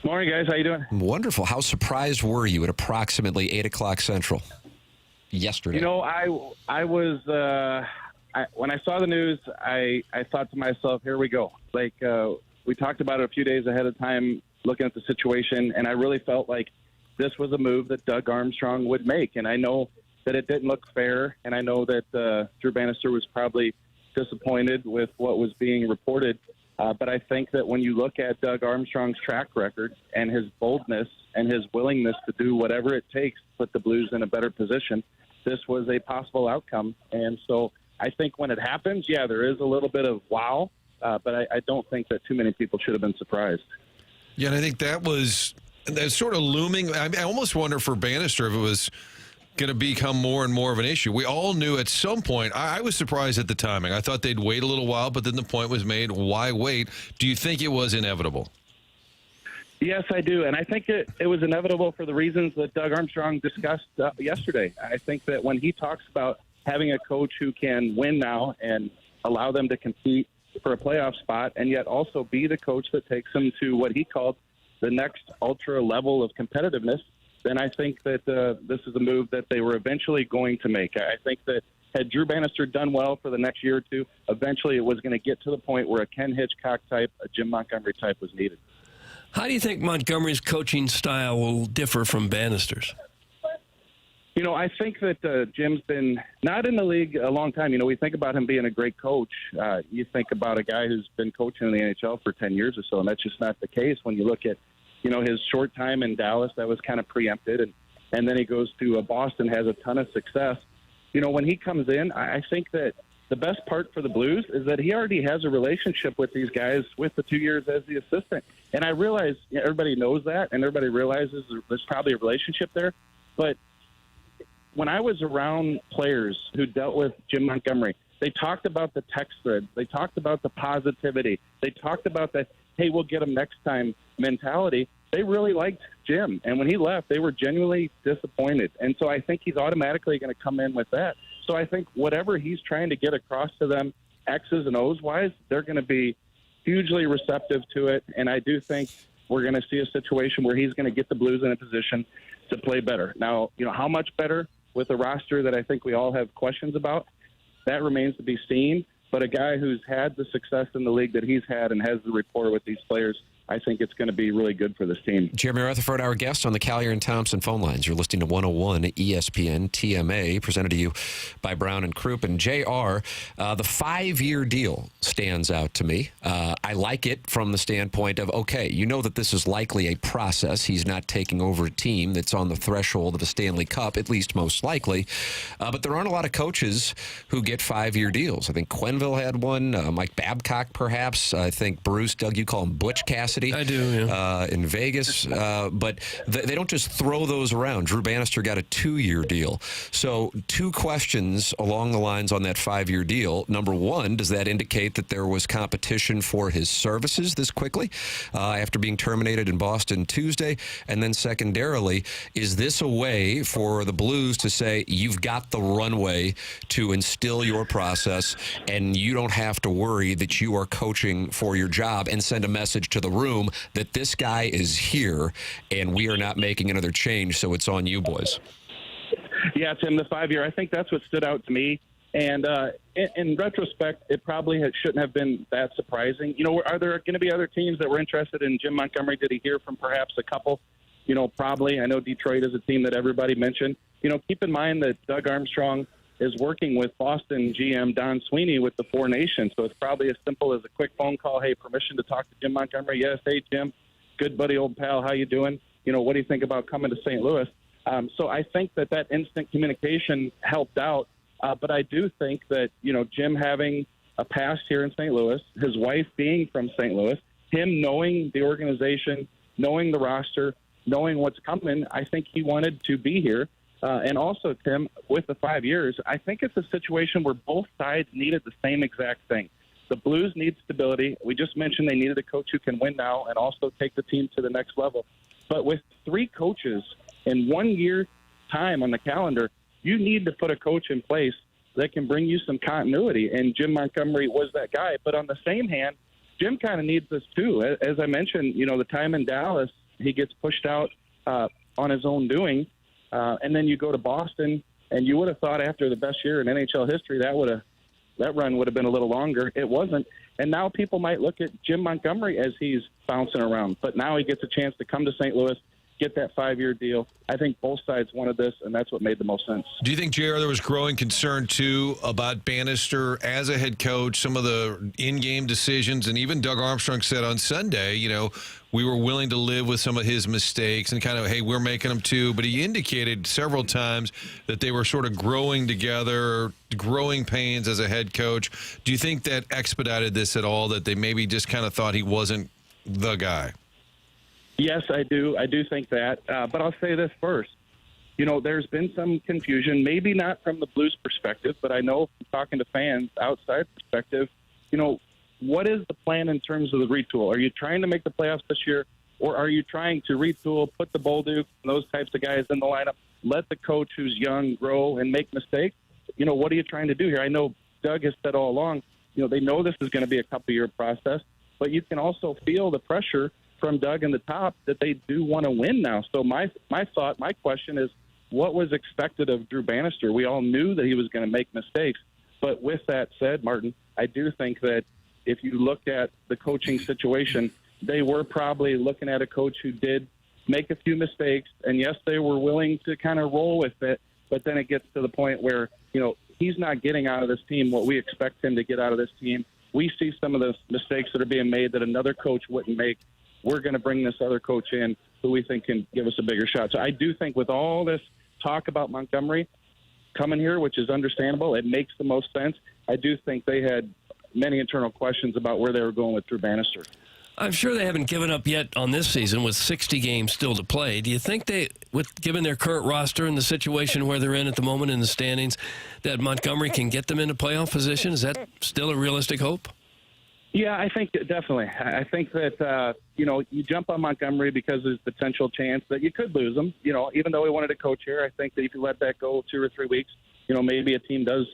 Morning, guys. How you doing? Wonderful. How surprised were you at approximately 8 o'clock Central yesterday? You know, I was when I saw the news, I thought to myself, here we go. Like we talked about it a few days ahead of time, looking at the situation, and I really felt like this was a move that Doug Armstrong would make. And I know that it didn't look fair, and I know that Drew Bannister was probably disappointed with what was being reported. But I think that when you look at Doug Armstrong's track record and his boldness and his willingness to do whatever it takes to put the Blues in a better position, this was a possible outcome. And so I think when it happens, yeah, there is a little bit of wow, but I don't think that too many people should have been surprised. Yeah, and I think that's sort of looming. I almost wonder for Bannister if it was going to become more and more of an issue. We all knew at some point. I was surprised at the timing. I thought they'd wait a little while, but then the point was made, why wait? Do you think it was inevitable? Yes, I do. And I think it was inevitable for the reasons that Doug Armstrong discussed yesterday. I think that when he talks about having a coach who can win now and allow them to compete for a playoff spot and yet also be the coach that takes them to what he called the next ultra level of competitiveness, then I think that this is a move that they were eventually going to make. I think that had Drew Bannister done well for the next year or two, eventually it was going to get to the point where a Ken Hitchcock type, a Jim Montgomery type was needed. How do you think Montgomery's coaching style will differ from Bannister's? You know, I think that Jim's been not in the league a long time. You know, we think about him being a great coach. You think about a guy who's been coaching in the NHL for 10 years or so, and that's just not the case when you look at, you know, his short time in Dallas. That was kind of preempted, and then he goes to Boston, has a ton of success. You know, when he comes in, I think that the best part for the Blues is that he already has a relationship with these guys with the 2 years as the assistant. And I realize everybody knows that, and everybody realizes there's probably a relationship there. But when I was around players who dealt with Jim Montgomery, they talked about the text thread. They talked about the positivity. They talked about that, hey, we'll get him next time mentality. They really liked Jim. And when he left, they were genuinely disappointed. And so I think he's automatically going to come in with that. So I think whatever he's trying to get across to them, X's and O's wise, they're going to be hugely receptive to it. And I do think we're going to see a situation where he's going to get the Blues in a position to play better. Now, you know, how much better with a roster that I think we all have questions about, that remains to be seen. But a guy who's had the success in the league that he's had and has the rapport with these players, I think it's going to be really good for this team. Jeremy Rutherford, our guest on the Collier and Thompson phone lines. You're listening to 101 ESPN TMA, presented to you by Brown and Croup. And JR, the 5-year deal stands out to me. I like it from the standpoint of, okay, you know that this is likely a process. He's not taking over a team that's on the threshold of a Stanley Cup, at least most likely. But there aren't a lot of coaches who get 5-year deals. I think Quenneville had one, Mike Babcock perhaps. I think Bruce, Doug, you call him Butch Cassidy. I do, yeah. In Vegas. But they don't just throw those around. Drew Bannister got a 2-year deal. So 2 questions along the lines on that 5-year deal. Number one, does that indicate that there was competition for his services this quickly after being terminated in Boston Tuesday? And then secondarily, is this a way for the Blues to say, you've got the runway to instill your process and you don't have to worry that you are coaching for your job, and send a message to the room that this guy is here and we are not making another change, so it's on you boys? Yeah, Tim, the 5-year, I think that's what stood out to me. And in retrospect, it probably shouldn't have been that surprising. You know, are there going to be other teams that were interested in Jim Montgomery? Did he hear from perhaps a couple? probably. I know Detroit is a team that everybody mentioned. Keep in mind that Doug Armstrong is working with Boston GM Don Sweeney with the Four Nations. So it's probably as simple as a quick phone call. Hey, permission to talk to Jim Montgomery? Yes. Hey, Jim, good buddy, old pal. How you doing? What do you think about coming to St. Louis? So I think that instant communication helped out. But I do think that, Jim having a past here in St. Louis, his wife being from St. Louis, him knowing the organization, knowing the roster, knowing what's coming, I think he wanted to be here. And also, Tim, with the 5 years, I think it's a situation where both sides needed the same exact thing. The Blues need stability. We just mentioned they needed a coach who can win now and also take the team to the next level. But with 3 coaches in 1 year time on the calendar, you need to put a coach in place that can bring you some continuity. And Jim Montgomery was that guy. But on the same hand, Jim kind of needs this too. As I mentioned, the time in Dallas, he gets pushed out on his own doing. And then you go to Boston, and you would have thought after the best year in NHL history that run would have been a little longer. It wasn't. And now people might look at Jim Montgomery as he's bouncing around. But now he gets a chance to come to St. Louis, get that 5-year deal. I think both sides wanted this, and that's what made the most sense. Do you think, JR, there was growing concern, too, about Bannister as a head coach, some of the in-game decisions, and even Doug Armstrong said on Sunday, we were willing to live with some of his mistakes and kind of, hey, we're making them too. But he indicated several times that they were sort of growing together, growing pains as a head coach. Do you think that expedited this at all, that they maybe just kind of thought he wasn't the guy? Yes, I do. I do think that. But I'll say this first. There's been some confusion, maybe not from the Blues perspective, but I know from talking to fans outside perspective, what is the plan in terms of the retool? Are you trying to make the playoffs this year, or are you trying to retool, put the Bolduc and those types of guys in the lineup, let the coach who's young grow and make mistakes? What are you trying to do here? I know Doug has said all along, they know this is going to be a couple-year process, but you can also feel the pressure from Doug and the top that they do want to win now. So my question is, what was expected of Drew Bannister? We all knew that he was going to make mistakes. But with that said, Martin, I do think that if you looked at the coaching situation, they were probably looking at a coach who did make a few mistakes. And yes, they were willing to kind of roll with it. But then it gets to the point where, he's not getting out of this team what we expect him to get out of this team. We see some of the mistakes that are being made that another coach wouldn't make. We're going to bring this other coach in who we think can give us a bigger shot. So I do think with all this talk about Montgomery coming here, which is understandable, it makes the most sense. I do think they had many internal questions about where they were going with Drew Bannister. I'm sure they haven't given up yet on this season with 60 games still to play. Do you think given their current roster and the situation where they're in at the moment in the standings, that Montgomery can get them into playoff position? Is that still a realistic hope? Yeah, I think definitely. I think that, you jump on Montgomery because there's potential chance that you could lose him. Even though he wanted to coach here, I think that if you let that go 2 or 3 weeks, maybe a team does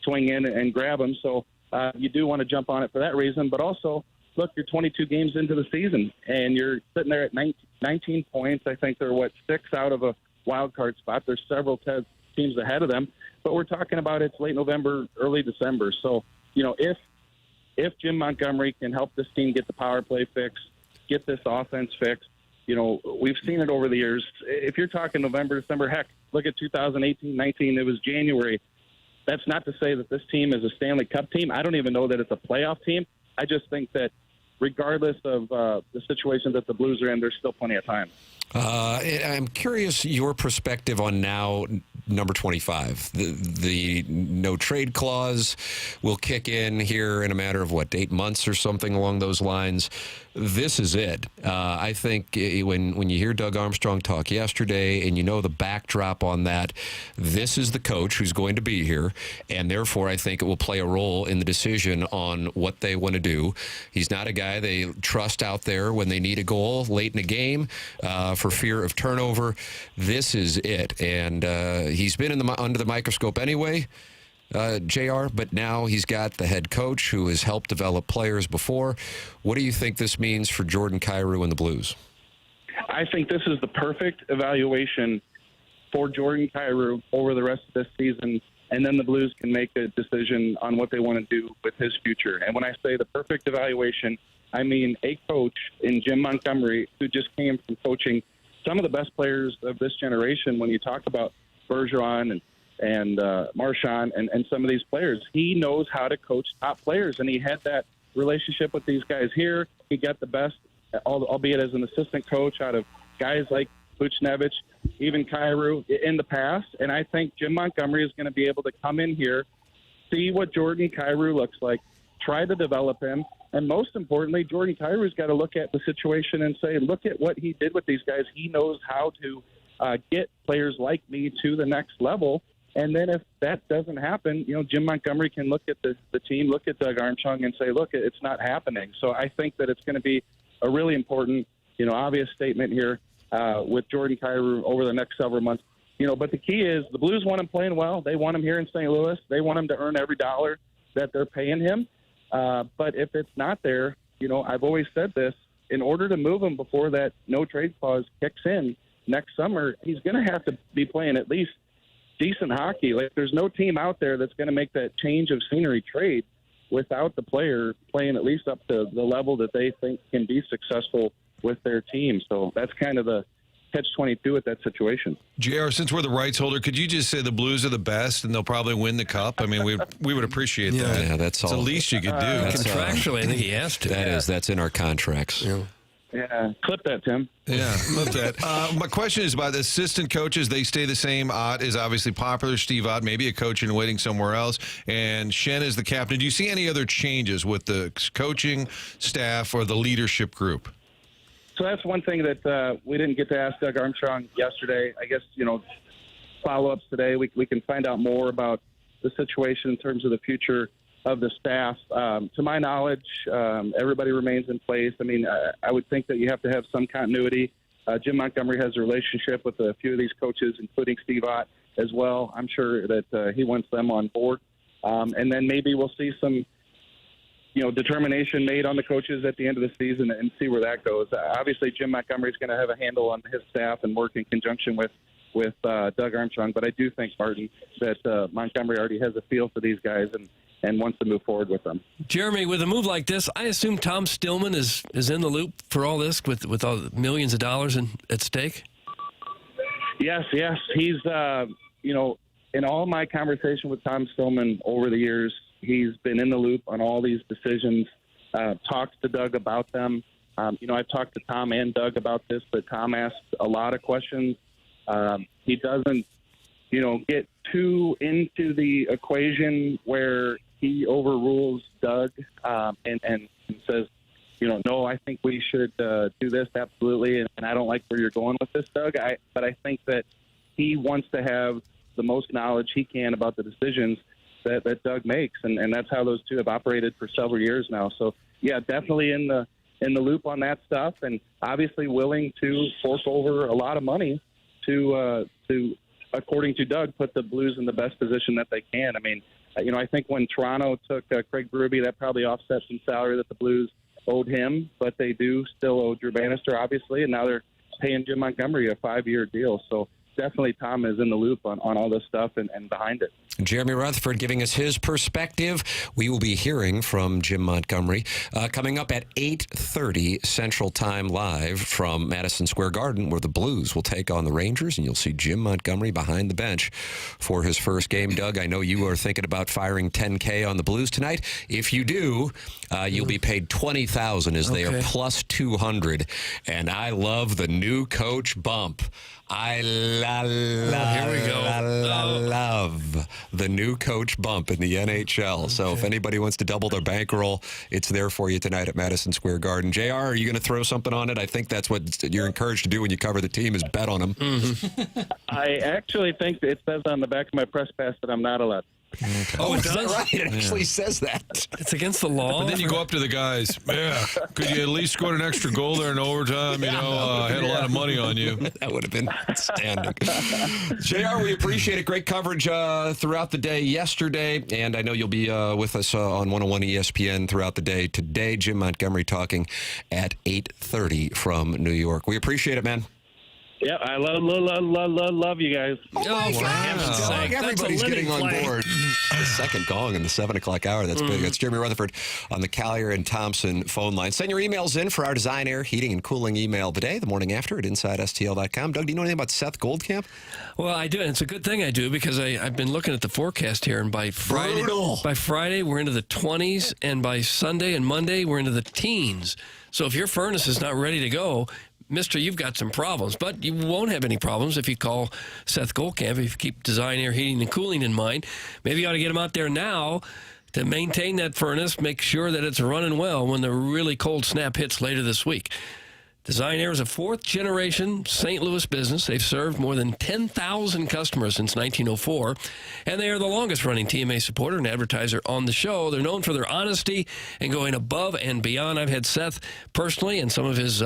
swing in and grab him. So you do want to jump on it for that reason. But also, look, you're 22 games into the season, and you're sitting there at 19 points. I think they're, 6 out of a wild card spot. There's several teams ahead of them. But we're talking about it's late November, early December. So, if Jim Montgomery can help this team get the power play fixed, get this offense fixed, we've seen it over the years. If you're talking November, December, heck, look at 2018-19, it was January. That's not to say that this team is a Stanley Cup team. I don't even know that it's a playoff team. I just think that regardless of the situation that the Blues are in, there's still plenty of time. I'm curious your perspective on now number 25. The no trade clause will kick in here in a matter of 8 months or something along those lines. This is it. I think when you hear Doug Armstrong talk yesterday and the backdrop on that, this is the coach who's going to be here, and therefore I think it will play a role in the decision on what they want to do. He's not a guy they trust out there when they need a goal late in a game for fear of turnover. This is it, and he's been under the microscope anyway, JR, but now he's got the head coach who has helped develop players before. What do you think this means for Jordan Kyrou and the Blues? I think this is the perfect evaluation for Jordan Kyrou over the rest of this season, and then the Blues can make a decision on what they want to do with his future. And when I say the perfect evaluation, I mean a coach in Jim Montgomery who just came from coaching some of the best players of this generation, when you talk about Bergeron and Marchand and some of these players, he knows how to coach top players, and he had that relationship with these guys here. He got the best, albeit as an assistant coach, out of guys like Buchnevich, even Kyrou in the past. And I think Jim Montgomery is going to be able to come in here, see what Jordan Kyrou looks like, try to develop him. And most importantly, Jordan Kyrou's got to look at the situation and say, look at what he did with these guys. He knows how to get players like me to the next level. And then if that doesn't happen, Jim Montgomery can look at the team, look at Doug Armstrong and say, look, it's not happening. So I think that it's going to be a really important, obvious statement here with Jordan Kyrou over the next several months. But the key is the Blues want him playing well. They want him here in St. Louis. They want him to earn every dollar that they're paying him. But if it's not there, I've always said this, in order to move him before that no trade clause kicks in next summer, he's going to have to be playing at least decent hockey. Like, there's no team out there that's going to make that change of scenery trade without the player playing at least up to the level that they think can be successful with their team. So that's kind of the catch-22 at that situation. JR, since we're the rights holder, could you just say the Blues are the best and they'll probably win the cup? I mean, we would appreciate that. Yeah, that's all. It's the least you could do. Contractually, I think he has to. That's in our contracts. Yeah, clip that, Tim. Yeah, clip that. My question is about the assistant coaches. They stay the same. Ott is obviously popular. Steve Ott, maybe a coach in waiting somewhere else. And Shen is the captain. Do you see any other changes with the coaching staff or the leadership group? So that's one thing that we didn't get to ask Doug Armstrong yesterday. I guess, follow-ups today, we can find out more about the situation in terms of the future of the staff. To my knowledge, everybody remains in place. I mean, I would think that you have to have some continuity. Jim Montgomery has a relationship with a few of these coaches, including Steve Ott as well. I'm sure that he wants them on board. And then maybe we'll see some determination made on the coaches at the end of the season and see where that goes. Obviously, Jim Montgomery is going to have a handle on his staff and work in conjunction with Doug Armstrong. But I do think, Martin, that Montgomery already has a feel for these guys and wants to move forward with them. Jeremy, with a move like this, I assume Tom Stillman is in the loop for all this with all the millions of dollars at stake? Yes. He's, in all my conversation with Tom Stillman over the years, he's been in the loop on all these decisions, talked to Doug about them. I've talked to Tom and Doug about this, but Tom asks a lot of questions. He doesn't, get too into the equation where he overrules Doug and says, no, I think we should do this, absolutely, and I don't like where you're going with this, Doug. But I think that he wants to have the most knowledge he can about the decisions that Doug makes, and that's how those two have operated for several years now. So, yeah, definitely in the loop on that stuff, and obviously willing to fork over a lot of money to according to Doug, put the Blues in the best position that they can. I mean, I think when Toronto took Craig Berube, that probably offset some salary that the Blues owed him, but they do still owe Drew Bannister, obviously, and now they're paying Jim Montgomery a 5-year deal. So definitely Tom is in the loop on all this stuff and behind it. Jeremy Rutherford giving us his perspective. We will be hearing from Jim Montgomery coming up at 8:30 Central Time live from Madison Square Garden, where the Blues will take on the Rangers, and you'll see Jim Montgomery behind the bench for his first game. Doug, I know you are thinking about firing $10K on the Blues tonight. If you do, you'll be paid $20,000 as they are plus 200. And I love the new coach bump. I love the new coach bump in the NHL. So if anybody wants to double their bankroll, it's there for you tonight at Madison Square Garden. JR, are you going to throw something on it? I think that's what you're encouraged to do when you cover the team is bet on them. I actually think it says on the back of my press pass that I'm not allowed. Okay. Oh, it does? Right. It actually says that. It's against the law. But then you go up to the guys. Yeah, could you at least score an extra goal there in overtime? I had a lot of money on you. That would have been outstanding. JR, we appreciate it. Great coverage throughout the day yesterday, and I know you'll be with us on 101 ESPN throughout the day. Today, Jim Montgomery talking at 8:30 from New York. We appreciate it, man. Yeah, I love you guys. Oh, for heaven's sake. Everybody's getting on board. The second gong in the 7 o'clock hour. That's big. That's Jeremy Rutherford on the Collier and Thompson phone line. Send your emails in for our Design Air Heating and Cooling email today, the morning after at InsideSTL.com. Doug, do you know anything about Seth Goldcamp? Well, I do. And it's a good thing I do because I've been looking at the forecast here, and by Friday we're into the 20s, and by Sunday and Monday we're into the teens. So if your furnace is not ready to go, Mister, you've got some problems, but you won't have any problems if you call Seth Goldcamp. If you keep Design Air Heating and Cooling in mind, maybe you ought to get him out there now to maintain that furnace, make sure that it's running well when the really cold snap hits later this week. Design Air is a fourth-generation St. Louis business. They've served more than 10,000 customers since 1904, and they are the longest-running TMA supporter and advertiser on the show. They're known for their honesty and going above and beyond. I've had Seth personally and some of his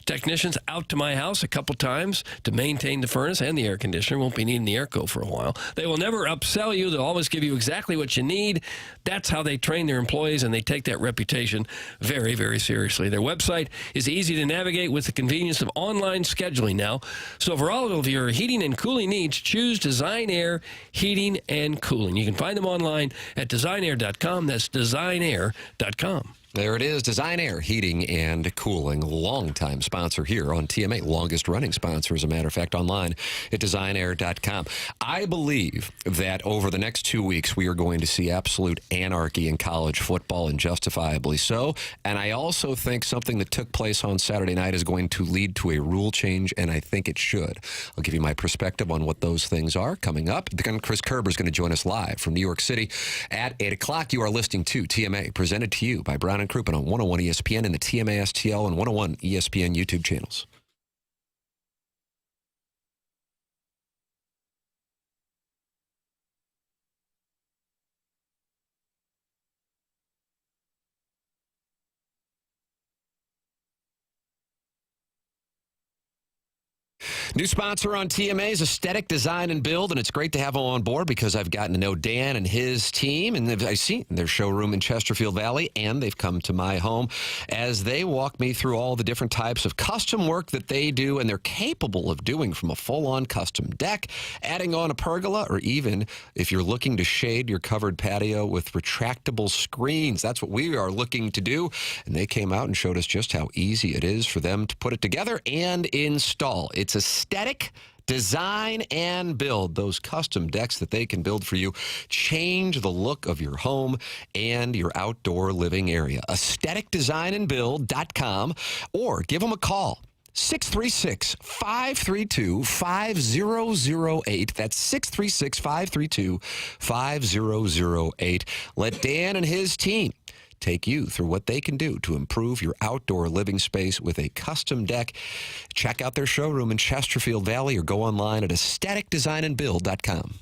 technicians out to my house a couple times to maintain the furnace and the air conditioner. Won't be needing the air co for a while. They will never upsell you. They'll always give you exactly what you need. That's how they train their employees, and they take that reputation very, very seriously. Their website is easy to navigate with the convenience of online scheduling now. So for all of your heating and cooling needs, choose Design Air Heating and Cooling. You can find them online at designair.com. That's designair.com. There it is, Design Air Heating and Cooling, longtime sponsor here on TMA, longest running sponsor, as a matter of fact, online at designair.com. I believe that over the next 2 weeks, we are going to see absolute anarchy in college football, and justifiably so. And I also think something that took place on Saturday night is going to lead to a rule change, and I think it should. I'll give you my perspective on what those things are coming up. Chris Kerber is going to join us live from New York City at 8 o'clock. You are listening to TMA, presented to you by Brown and Crouppen on 101 ESPN and the TMA STL and 101 ESPN YouTube channels. New sponsor on TMA is Aesthetic Design and Build, and it's great to have them on board because I've gotten to know Dan and his team, and I've seen their showroom in Chesterfield Valley, and they've come to my home as they walk me through all the different types of custom work that they do, and they're capable of doing, from a full-on custom deck, adding on a pergola, or even if you're looking to shade your covered patio with retractable screens. That's what we are looking to do, and they came out and showed us just how easy it is for them to put it together and install. It's Aesthetic Design and Build, those custom decks that they can build for you. Change the look of your home and your outdoor living area. AestheticDesignandBuild.com, or give them a call. 636-532-5008. That's 636-532-5008. Let Dan and his team take you through what they can do to improve your outdoor living space with a custom deck. Check out their showroom in Chesterfield Valley or go online at aestheticdesignandbuild.com.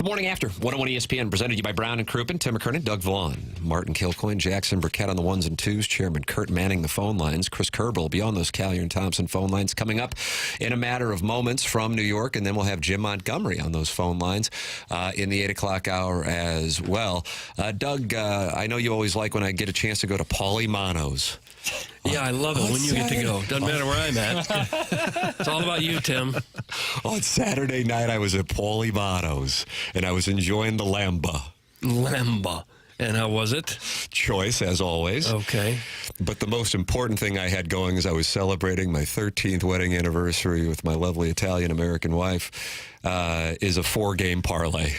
The Morning After, 101 ESPN, presented to you by Brown and Crouppen, Tim McKernan, Doug Vaughn, Martin Kilcoyne, Jackson Burkett on the ones and twos, Chairman Kurt manning the phone lines. Chris Kerber will be on those Callier and Thompson phone lines coming up in a matter of moments from New York, and then we'll have Jim Montgomery on those phone lines in the 8 o'clock hour as well. Doug, I know you always like when I get a chance to go to Paulie Mano's. Yeah, I love it when you get to go. Doesn't matter where I'm at. It's all about you, Tim. On Saturday night, I was at Paulie Mano's, and I was enjoying the lamba. Lamba. And how was it? Choice, as always. Okay. But the most important thing I had going is I was celebrating my 13th wedding anniversary with my lovely Italian-American wife, is a 4-game parlay.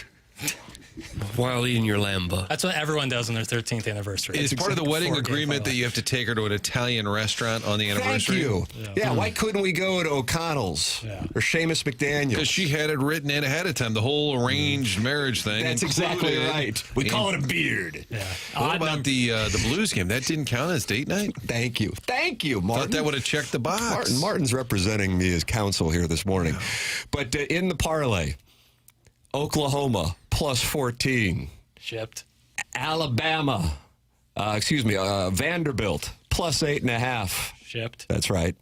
While eating your lamba. That's what everyone does on their 13th anniversary. It's part of the wedding agreement that you have to take her to an Italian restaurant on the anniversary. Thank you. Yeah, why couldn't we go to O'Connell's or Seamus McDaniel's? Because she had it written in ahead of time, the whole arranged marriage thing. That's exactly right. We call it a beard. Yeah. What about the Blues game? That didn't count as date night? Thank you, Martin. Thought that would have checked the box. Martin's representing me as counsel here this morning. But in the parlay, Oklahoma plus 14. Shipped. Alabama, Vanderbilt plus 8.5. Shipped. That's right.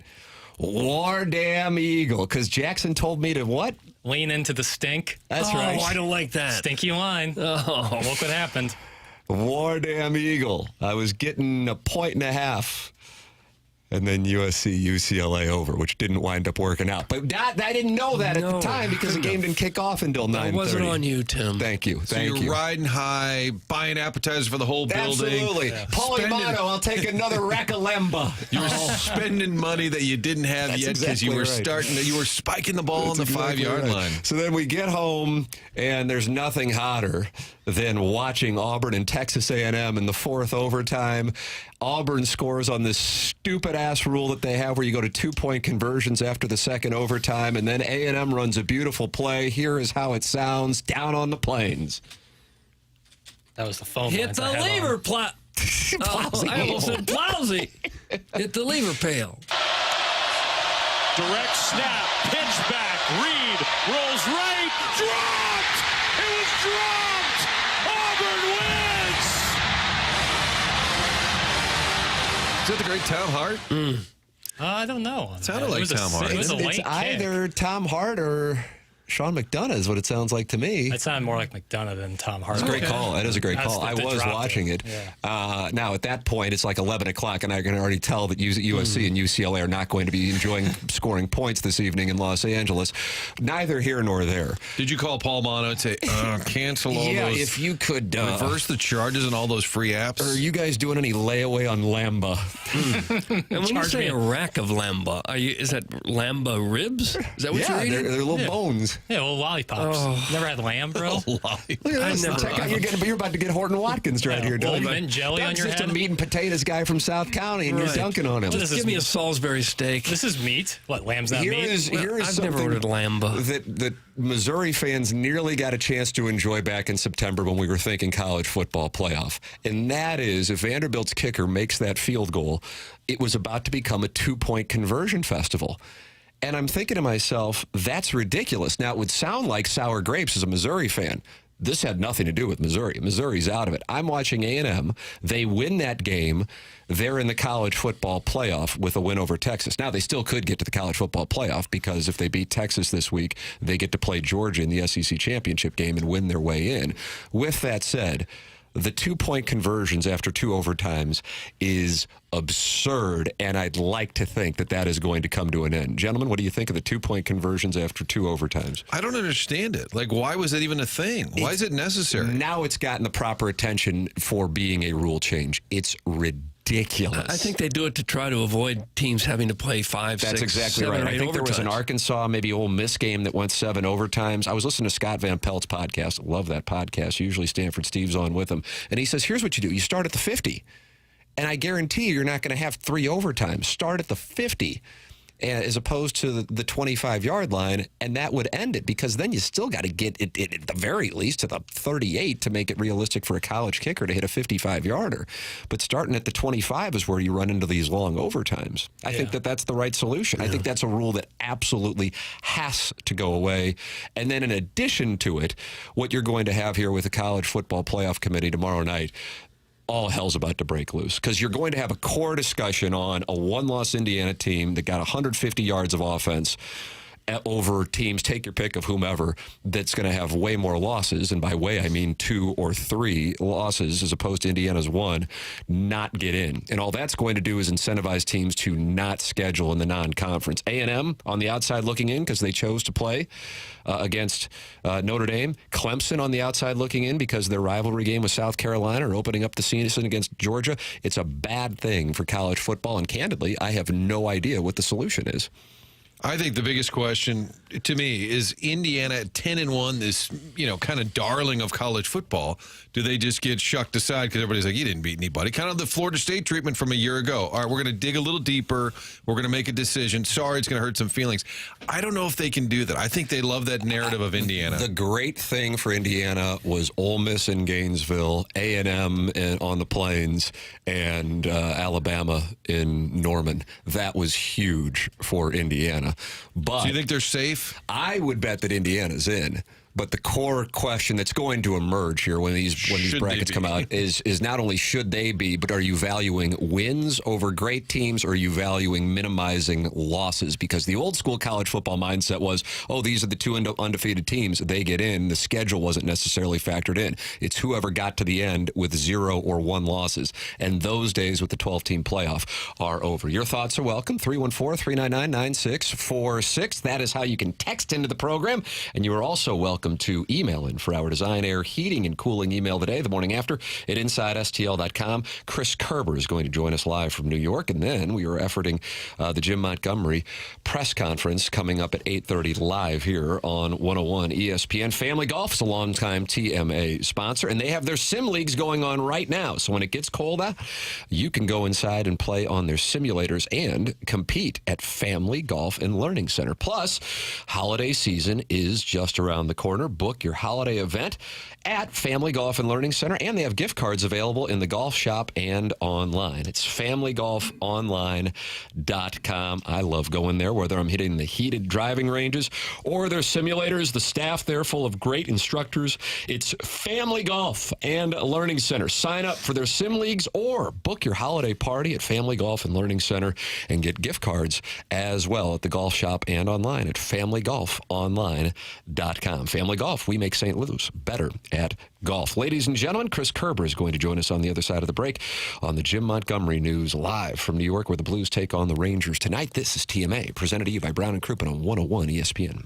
War damn Eagle, because Jackson told me to what? Lean into the stink. That's right. Oh, I don't like that. Stinky line. Oh, look what happened. War damn Eagle. I was getting 1.5. And then USC, UCLA over, which didn't wind up working out. But I didn't know that at the time because the game didn't kick off until 9:30. That wasn't on you, Tim. Thank you. So you're riding high, buying appetizers for the whole building. Absolutely. Yeah. Paulie Mano, I'll take another rack of Lemba. You were spending money that you didn't have yet because you were you were spiking the ball on the 5-yard line. So then we get home, and there's nothing hotter than watching Auburn and Texas A&M in the 4th overtime. Auburn scores on this stupid-ass rule that they have where you go to 2-point conversions after the 2nd overtime, and then A&M runs a beautiful play. Here is how it sounds down on the plains. That was the phone. Hit the lever, I almost said Plowsy. Hit the lever pail. Direct snap, pitch back, Reed rolls right, dropped! It was dropped! Auburn wins! Is that the great Tom Hart? I don't know. It sounded like Tom Hart. It was a late It's kick. either Tom Hart or Sean McDonough is what it sounds like to me. It sounded more like McDonough than Tom Hart. It's a great call. It is a great call. I was watching it. Yeah. Now, at that point, it's like 11 o'clock, and I can already tell that USC and UCLA are not going to be enjoying scoring points this evening in Los Angeles. Neither here nor there. Did you call Paul Mano and say, cancel all those? Yeah, if you could reverse the charges and all those free apps. Are you guys doing any layaway on Lamba? And when you say a rack of Lamba, is that Lamba ribs? Is that what you're eating? They're little bones. Yeah, little lollipops. Never had lamb, bro. Look at this. You're about to get Horton Watkins right here, Doug. Mint jelly on your just head. A meat and potatoes guy from South County, and you're dunking on him. Just give me a Salisbury steak. This is meat. What, lamb's not meat? I've never ordered Lamba. That Missouri fans nearly got a chance to enjoy back in September when we were thinking college football playoff. And that is, if Vanderbilt's kicker makes that field goal, it was about to become a 2-point conversion festival. And I'm thinking to myself, that's ridiculous. Now, it would sound like sour grapes as a Missouri fan. This had nothing to do with Missouri. Missouri's out of it. I'm watching A&M. They win that game. They're in the college football playoff with a win over Texas. Now, they still could get to the college football playoff because if they beat Texas this week, they get to play Georgia in the SEC championship game and win their way in. With that said, the 2-point conversions after 2 overtimes is absurd, and I'd like to think that that is going to come to an end. Gentlemen, what do you think of the 2-point conversions after 2 overtimes? I don't understand it. Like, why was it even a thing? Why is it necessary? Now it's gotten the proper attention for being a rule change. It's ridiculous. I think they do it to try to avoid teams having to play 5, That's 6, exactly 7, right. or 8 I think there was an overtimes. Arkansas, maybe Ole Miss game that went 7 overtimes. I was listening to Scott Van Pelt's podcast. Love that podcast. Usually Stanford Steve's on with him. And he says, here's what you do. You start at the 50. And I guarantee you're not going to have 3 overtimes. Start at the 50. as opposed to the 25-yard line, and that would end it, because then you still got to get it at the very least to the 38 to make it realistic for a college kicker to hit a 55-yarder. But starting at the 25 is where you run into these long overtimes. I think that's the right solution. I think that's a rule that absolutely has to go away. And then in addition to it, what you're going to have here with the College Football Playoff Committee tomorrow night, all hell's about to break loose, because you're going to have a core discussion on a one-loss Indiana team that got 150 yards of offense over teams, take your pick of whomever, that's going to have way more losses, and by way I mean 2 or 3 losses as opposed to Indiana's 1, not get in. And all that's going to do is incentivize teams to not schedule in the non-conference. A&M on the outside looking in because they chose to play against Notre Dame. Clemson on the outside looking in because their rivalry game with South Carolina are opening up the season against Georgia. It's a bad thing for college football, and candidly, I have no idea what the solution is. I think the biggest question to me is Indiana at 10-1, this kind of darling of college football. Do they just get shucked aside because everybody's like, you didn't beat anybody? Kind of the Florida State treatment from a year ago. All right, we're going to dig a little deeper. We're going to make a decision. Sorry, it's going to hurt some feelings. I don't know if they can do that. I think they love that narrative of Indiana. The great thing for Indiana was Ole Miss in Gainesville, A&M on the Plains, and Alabama in Norman. That was huge for Indiana. But so you think they're safe? I would bet that Indiana's in. But the core question that's going to emerge here when these brackets come out is not only should they be, but are you valuing wins over great teams, or are you valuing minimizing losses? Because the old school college football mindset was, oh, these are the 2 undefeated teams. They get in. The schedule wasn't necessarily factored in. It's whoever got to the end with 0 or 1 losses. And those days with the 12-team playoff are over. Your thoughts are welcome. 314-399-9646. That is how you can text into the program. And you are also welcome to email in for our Design, Air, Heating, and Cooling email today, the morning after, at InsideSTL.com. Chris Kerber is going to join us live from New York, and then we are efforting the Jim Montgomery press conference coming up at 8:30 live here on 101 ESPN. Family Golf is a longtime TMA sponsor, and they have their sim leagues going on right now. So when it gets cold out, you can go inside and play on their simulators and compete at Family Golf and Learning Center. Plus, holiday season is just around the corner. Book your holiday event at Family Golf and Learning Center, and they have gift cards available in the golf shop and online. It's familygolfonline.com. I love going there, whether I'm hitting the heated driving ranges or their simulators. The staff there full of great instructors. It's Family Golf and Learning Center. Sign up for their sim leagues or book your holiday party at Family Golf and Learning Center and get gift cards as well at the golf shop and online at familygolfonline.com. Family Golf, we make St. Louis better at golf. Ladies and gentlemen, Chris Kerber is going to join us on the other side of the break on the Jim Montgomery News live from New York, where the Blues take on the Rangers tonight. This is TMA, presented to you by Brown & Crouppen on 101 ESPN.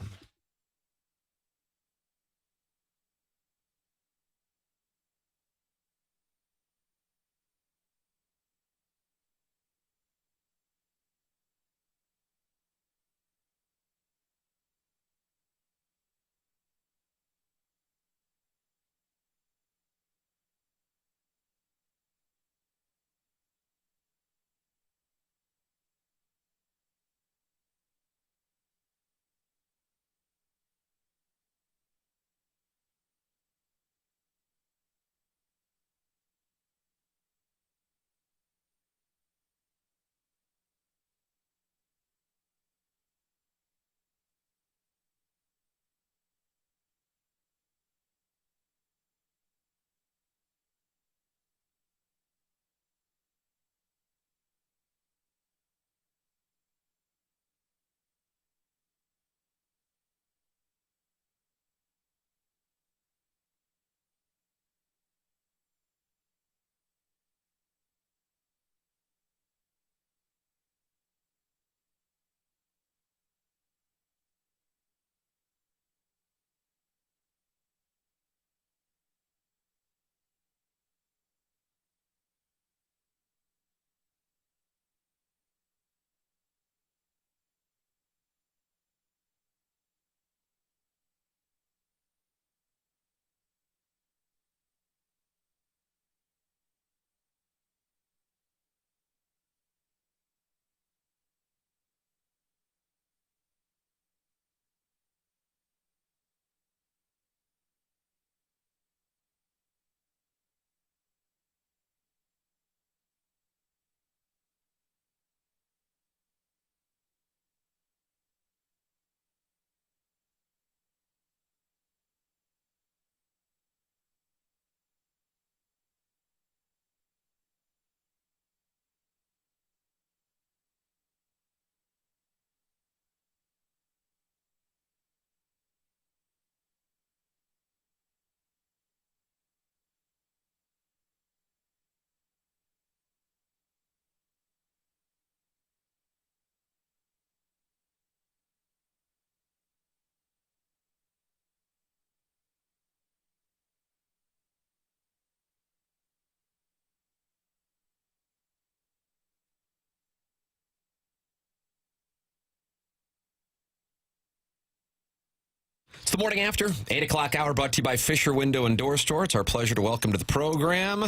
The morning after, 8 o'clock hour, brought to you by Fisher Window and Door Store. It's our pleasure to welcome to the program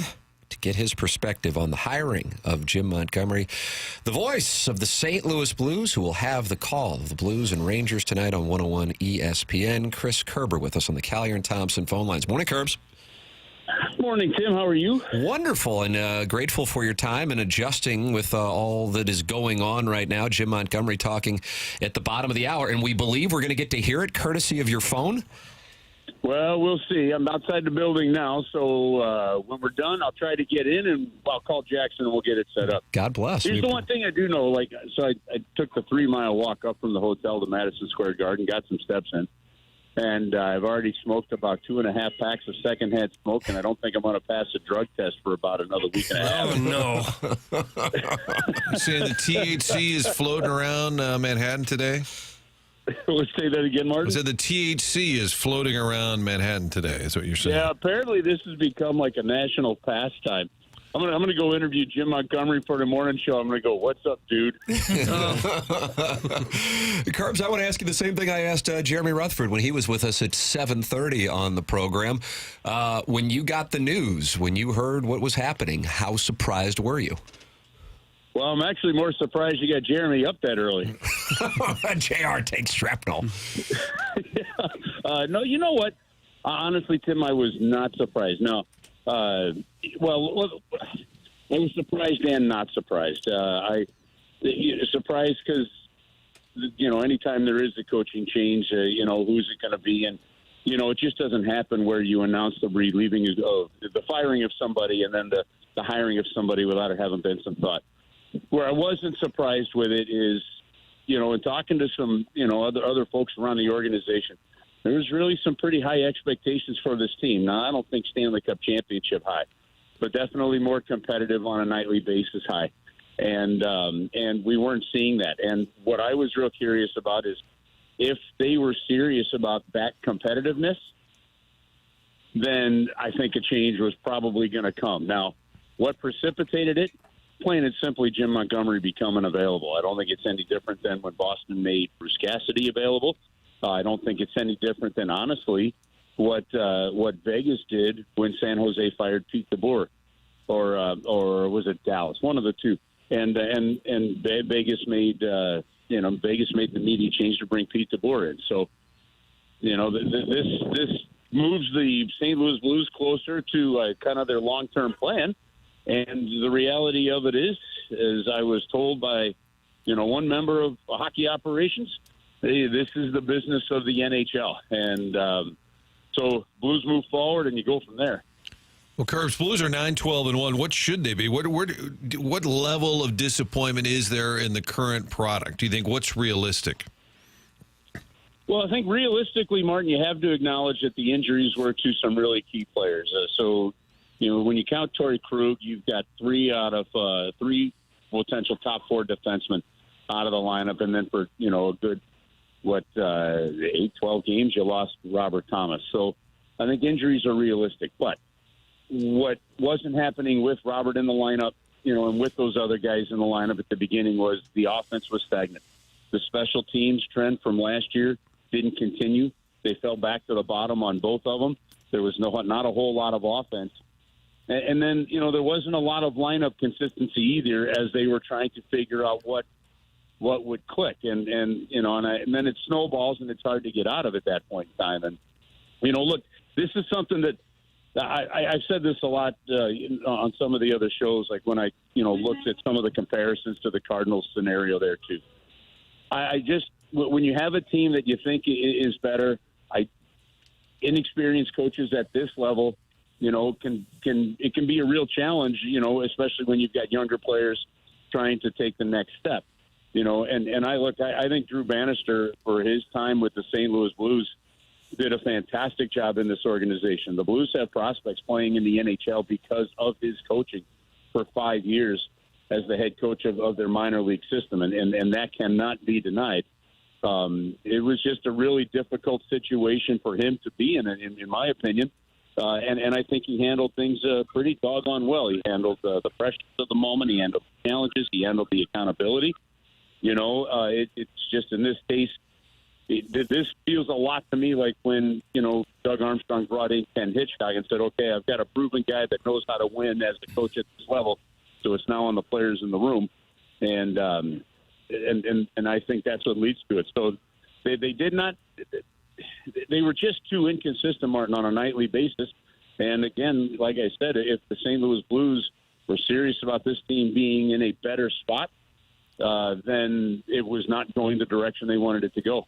to get his perspective on the hiring of Jim Montgomery, the voice of the St. Louis Blues, who will have the call of the Blues and Rangers tonight on 101 ESPN. Chris Kerber with us on the Callier and Thompson phone lines. Morning, Kerbs. Morning, Tim. How are you? Wonderful, and grateful for your time and adjusting with all that is going on right now. Jim Montgomery talking at the bottom of the hour, and we believe we're going to get to hear it courtesy of your phone. Well, we'll see. I'm outside the building now, so when we're done, I'll try to get in, and I'll call Jackson, and we'll get it set up. God bless. Here's the one thing I do know. I took the 3-mile walk up from the hotel to Madison Square Garden, got some steps in. And I've already smoked about 2.5 packs of secondhand smoke, and I don't think I'm going to pass a drug test for about another week and a half. Oh, no. You're saying the THC is floating around Manhattan today? Let's say that again, Martin. I said the THC is floating around Manhattan today, is what you're saying. Yeah, apparently this has become like a national pastime. I'm gonna go interview Jim Montgomery for the morning show. I'm gonna go, "What's up, dude?" Kerbs, I want to ask you the same thing I asked Jeremy Rutherford when he was with us at 7:30 on the program. When you got the news, when you heard what was happening, how surprised were you? Well, I'm actually more surprised you got Jeremy up that early. JR takes shrapnel. Yeah. No, you know what? Honestly, Tim, I was not surprised. No. I was surprised and not surprised. Surprised because, anytime there is a coaching change, who's it going to be? And, it just doesn't happen where you announce the relieving of the firing of somebody and then the hiring of somebody without it having been some thought. Where I wasn't surprised with it is, in talking to some, other folks around the organization, there was really some pretty high expectations for this team. Now, I don't think Stanley Cup championship high, but definitely more competitive on a nightly basis high. And we weren't seeing that. And what I was real curious about is if they were serious about that competitiveness, then I think a change was probably going to come. Now, what precipitated it? Plain and simply, Jim Montgomery becoming available. I don't think it's any different than when Boston made Bruce Cassidy available. I don't think it's any different than, honestly, what Vegas did when San Jose fired Pete DeBoer, or was it Dallas? One of the two. And Vegas made Vegas made the media change to bring Pete DeBoer in. So, this moves the St. Louis Blues closer to kind of their long-term plan. And the reality of it is, as I was told by, one member of hockey operations, hey, this is the business of the NHL. And so Blues move forward, and you go from there. Well, Kerbs, Blues are 9-12-1. What should they be? What level of disappointment is there in the current product? Do you think what's realistic? Well, I think realistically, Martin, you have to acknowledge that the injuries were to some really key players. When you count Torrey Krug, you've got 3 out of 3 potential top 4 defensemen out of the lineup. And then for, a good, 8-12 games, you lost Robert Thomas. So I think injuries are realistic. But what wasn't happening with Robert in the lineup, and with those other guys in the lineup at the beginning was the offense was stagnant. The special teams trend from last year didn't continue. They fell back to the bottom on both of them. There was not a whole lot of offense. And then, there wasn't a lot of lineup consistency either as they were trying to figure out what would click. And then it snowballs and it's hard to get out of at that point in time. And, look, this is something that I've said this a lot on some of the other shows, like when I, looked at some of the comparisons to the Cardinals scenario there too. When you have a team that you think is better, inexperienced coaches at this level, it can be a real challenge, especially when you've got younger players trying to take the next step, and I think Drew Bannister, for his time with the St. Louis Blues, did a fantastic job in this organization. The Blues have prospects playing in the NHL because of his coaching for 5 years as the head coach of their minor league system, and that cannot be denied. It was just a really difficult situation for him to be in my opinion. And I think he handled things pretty doggone well. He handled the pressures of the moment. He handled the challenges. He handled the accountability. It's just in this case, This feels a lot to me like when, Doug Armstrong brought in Ken Hitchcock and said, okay, I've got a proven guy that knows how to win as a coach at this level, so it's now on the players in the room. And I think that's what leads to it. So they did not – they were just too inconsistent, Martin, on a nightly basis. And, again, like I said, if the St. Louis Blues were serious about this team being in a better spot, then it was not going the direction they wanted it to go.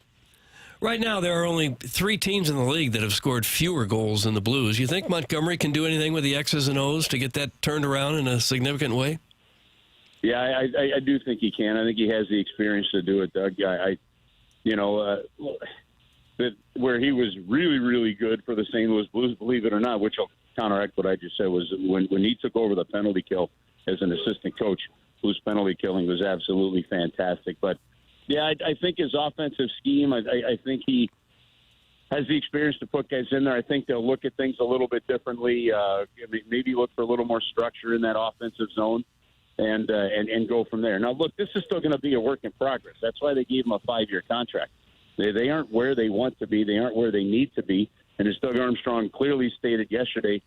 Right now, there are only 3 teams in the league that have scored fewer goals than the Blues. You think Montgomery can do anything with the X's and O's to get that turned around in a significant way? Yeah, I do think he can. I think he has the experience to do it, Doug. Where he was really, really good for the St. Louis Blues, believe it or not, which will counteract what I just said, was when he took over the penalty kill as an assistant coach, whose penalty killing was absolutely fantastic. But, yeah, I think his offensive scheme, I think he has the experience to put guys in there. I think they'll look at things a little bit differently, maybe look for a little more structure in that offensive zone and go from there. Now, look, this is still going to be a work in progress. That's why they gave him a 5-year contract. They aren't where they want to be. They aren't where they need to be. And as Doug Armstrong clearly stated yesterday,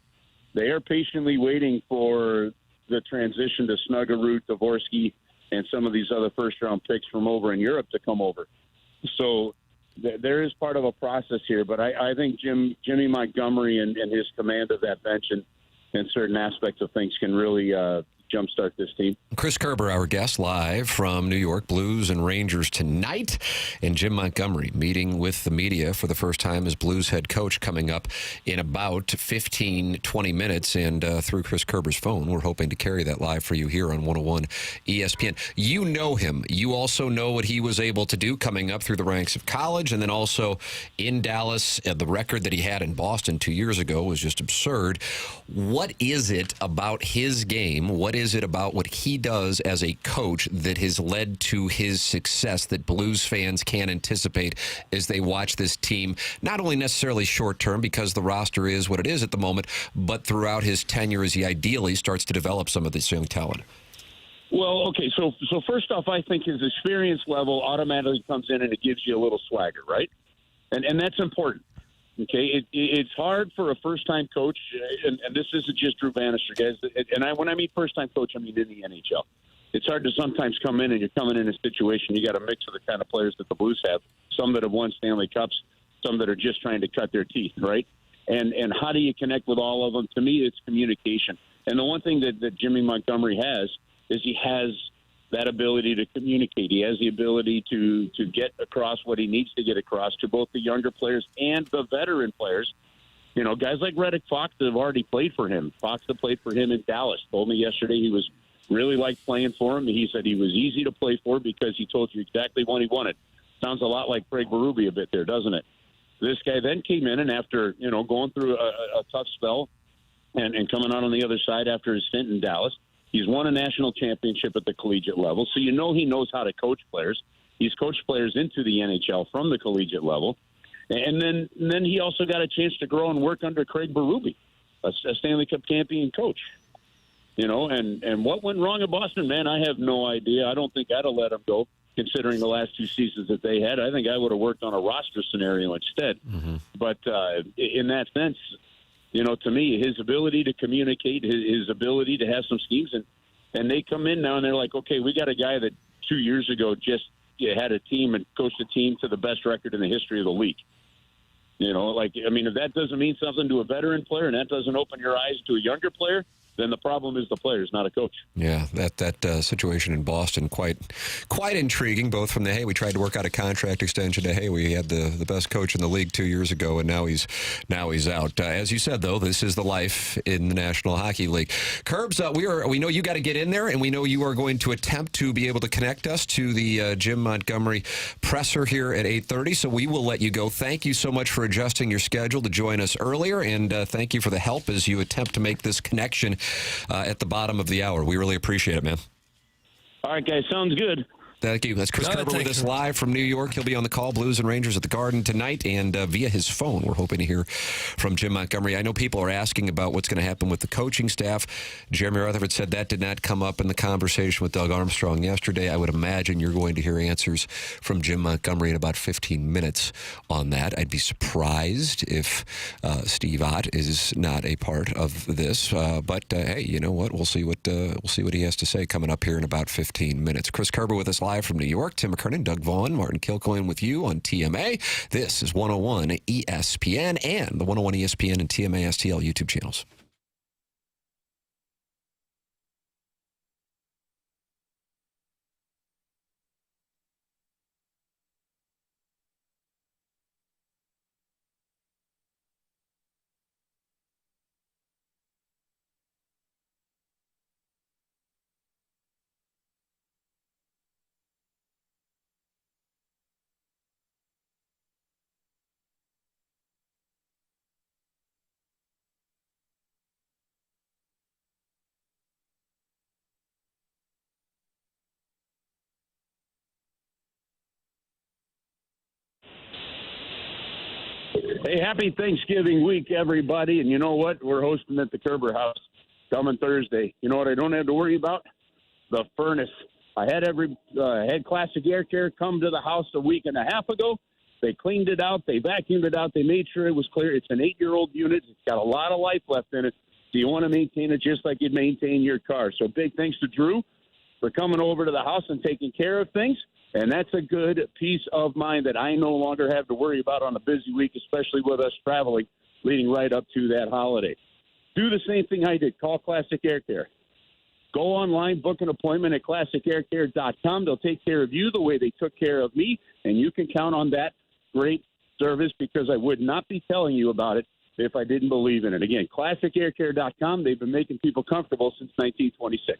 they are patiently waiting for the transition to Snuggerud, Dvorsky, and some of these other first-round picks from over in Europe to come over. So there is part of a process here, but I think Jimmy Montgomery and his command of that bench and certain aspects of things can really jumpstart this team. Chris Kerber, our guest, live from New York. Blues and Rangers tonight. And Jim Montgomery meeting with the media for the first time as Blues head coach, coming up in about 15, 20 minutes. And through Chris Kerber's phone, we're hoping to carry that live for you here on 101 ESPN. You know him. You also know what he was able to do coming up through the ranks of college, and then also in Dallas. The record that he had in Boston 2 years ago was just absurd. What is it about his game? What is it about what he does as a coach that has led to his success that Blues fans can anticipate as they watch this team, not only necessarily short term because the roster is what it is at the moment, but throughout his tenure as he ideally starts to develop some of this young talent? Well, okay, so first off, I think his experience level automatically comes in and it gives you a little swagger, right? And that's important. Okay, it's hard for a first-time coach, and this isn't just Drew Bannister, guys. And when I mean first-time coach, I mean in the NHL. It's hard to sometimes come in and you're coming in a situation. You got a mix of the kind of players that the Blues have. Some that have won Stanley Cups, some that are just trying to cut their teeth, right? And how do you connect with all of them? To me, it's communication. And the one thing that Jimmy Montgomery has is he has that ability to communicate. He has the ability to get across what he needs to get across to both the younger players and the veteran players. You know, guys like Reddick Fox that have already played for him. Fox that played for him in Dallas told me yesterday he was really liked playing for him. He said he was easy to play for because he told you exactly what he wanted. Sounds a lot like Craig Berube a bit there, doesn't it? This guy then came in, and after, going through a tough spell and coming out on the other side after his stint in Dallas, he's won a national championship at the collegiate level, so he knows how to coach players. He's coached players into the NHL from the collegiate level. And then he also got a chance to grow and work under Craig Berube, a Stanley Cup champion coach. And what went wrong in Boston, man, I have no idea. I don't think I'd have let him go, considering the last 2 seasons that they had. I think I would have worked on a roster scenario instead. Mm-hmm. But in that sense, to me, his ability to communicate, his ability to have some schemes, and they come in now and they're like, okay, we got a guy that 2 years ago just had a team and coached a team to the best record in the history of the league. If that doesn't mean something to a veteran player and that doesn't open your eyes to a younger player, then the problem is the players, not a coach. Yeah, that situation in Boston, quite intriguing, both from we tried to work out a contract extension to, we had the best coach in the league 2 years ago, and now he's out. As you said, though, this is the life in the National Hockey League. Kerbs, we know you got to get in there, and we know you are going to attempt to be able to connect us to the Jim Montgomery presser here at 8:30, so we will let you go. Thank you so much for adjusting your schedule to join us earlier, and thank you for the help as you attempt to make this connection at the bottom of the hour. We really appreciate it, man. All right, guys. Sounds good. Thank you. That's Chris Kerber with us live from New York. He'll be on the call, Blues and Rangers at the Garden tonight, and via his phone, we're hoping to hear from Jim Montgomery. I know people are asking about what's going to happen with the coaching staff. Jeremy Rutherford said that did not come up in the conversation with Doug Armstrong yesterday. I would imagine you're going to hear answers from Jim Montgomery in about 15 minutes on that. I'd be surprised if Steve Ott is not a part of this, but hey, you know what? We'll see what he has to say coming up here in about 15 minutes. Chris Kerber with us live from New York. Tim McKernan, Doug Vaughn, Martin Kilcoyne with you on TMA. This is 101 ESPN and the 101 ESPN and TMA STL YouTube channels. Hey, happy Thanksgiving week, everybody. And you know what? We're hosting at the Kerber house coming Thursday. You know what I don't have to worry about? The furnace. I had had Classic Air Care come to the house a week and a half ago. They cleaned it out. They vacuumed it out. They made sure it was clear. It's an 8-year-old unit. It's got a lot of life left in it. So you want to maintain it just like you'd maintain your car. So big thanks to Drew for coming over to the house and taking care of things. And that's a good peace of mind that I no longer have to worry about on a busy week, especially with us traveling leading right up to that holiday. Do the same thing I did. Call Classic Air Care. Go online, book an appointment at classicaircare.com. They'll take care of you the way they took care of me, and you can count on that great service because I would not be telling you about it if I didn't believe in it. Again, classicaircare.com. They've been making people comfortable since 1926.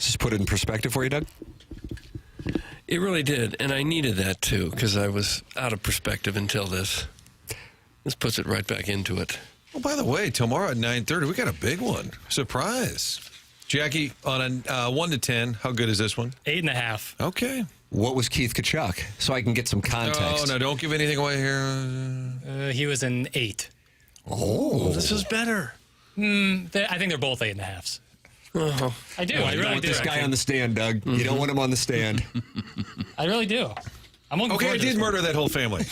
Just put it in perspective for you, Doug? It really did, and I needed that too because I was out of perspective until this. This puts it right back into it. Oh, by the way, tomorrow at 9:30, we got a big one. Surprise. Jackie, on a 1 to 10, how good is this one? 8.5. Okay. What was Keith Kachuk? So I can get some context. No, don't give anything away here. He was an 8. Oh, this is better. I think they're both 8.5s. Oh. I do. Well, I you don't really want do. this guy on the stand, Doug. You don't want him on the stand. I really do. I'm looking Okay, I forward to did this murder that whole family.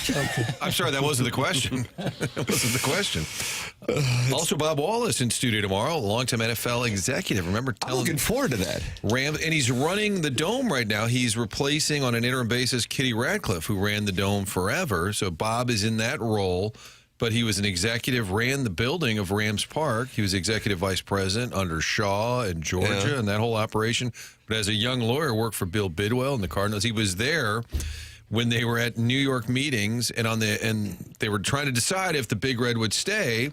I'm sorry, that wasn't the question. That wasn't the question. Also, Bob Wallace in studio tomorrow, longtime NFL executive. Remember, I'm looking forward to that. And he's running the Dome right now. He's replacing on an interim basis Kitty Radcliffe, who ran the Dome forever. So Bob is in that role, but he was an executive, ran the building of Rams Park. He was executive vice president under Shaw and Georgia and that whole operation. But as a young lawyer, worked for Bill Bidwell and the Cardinals. He was there when they were at New York meetings and they were trying to decide if the Big Red would stay.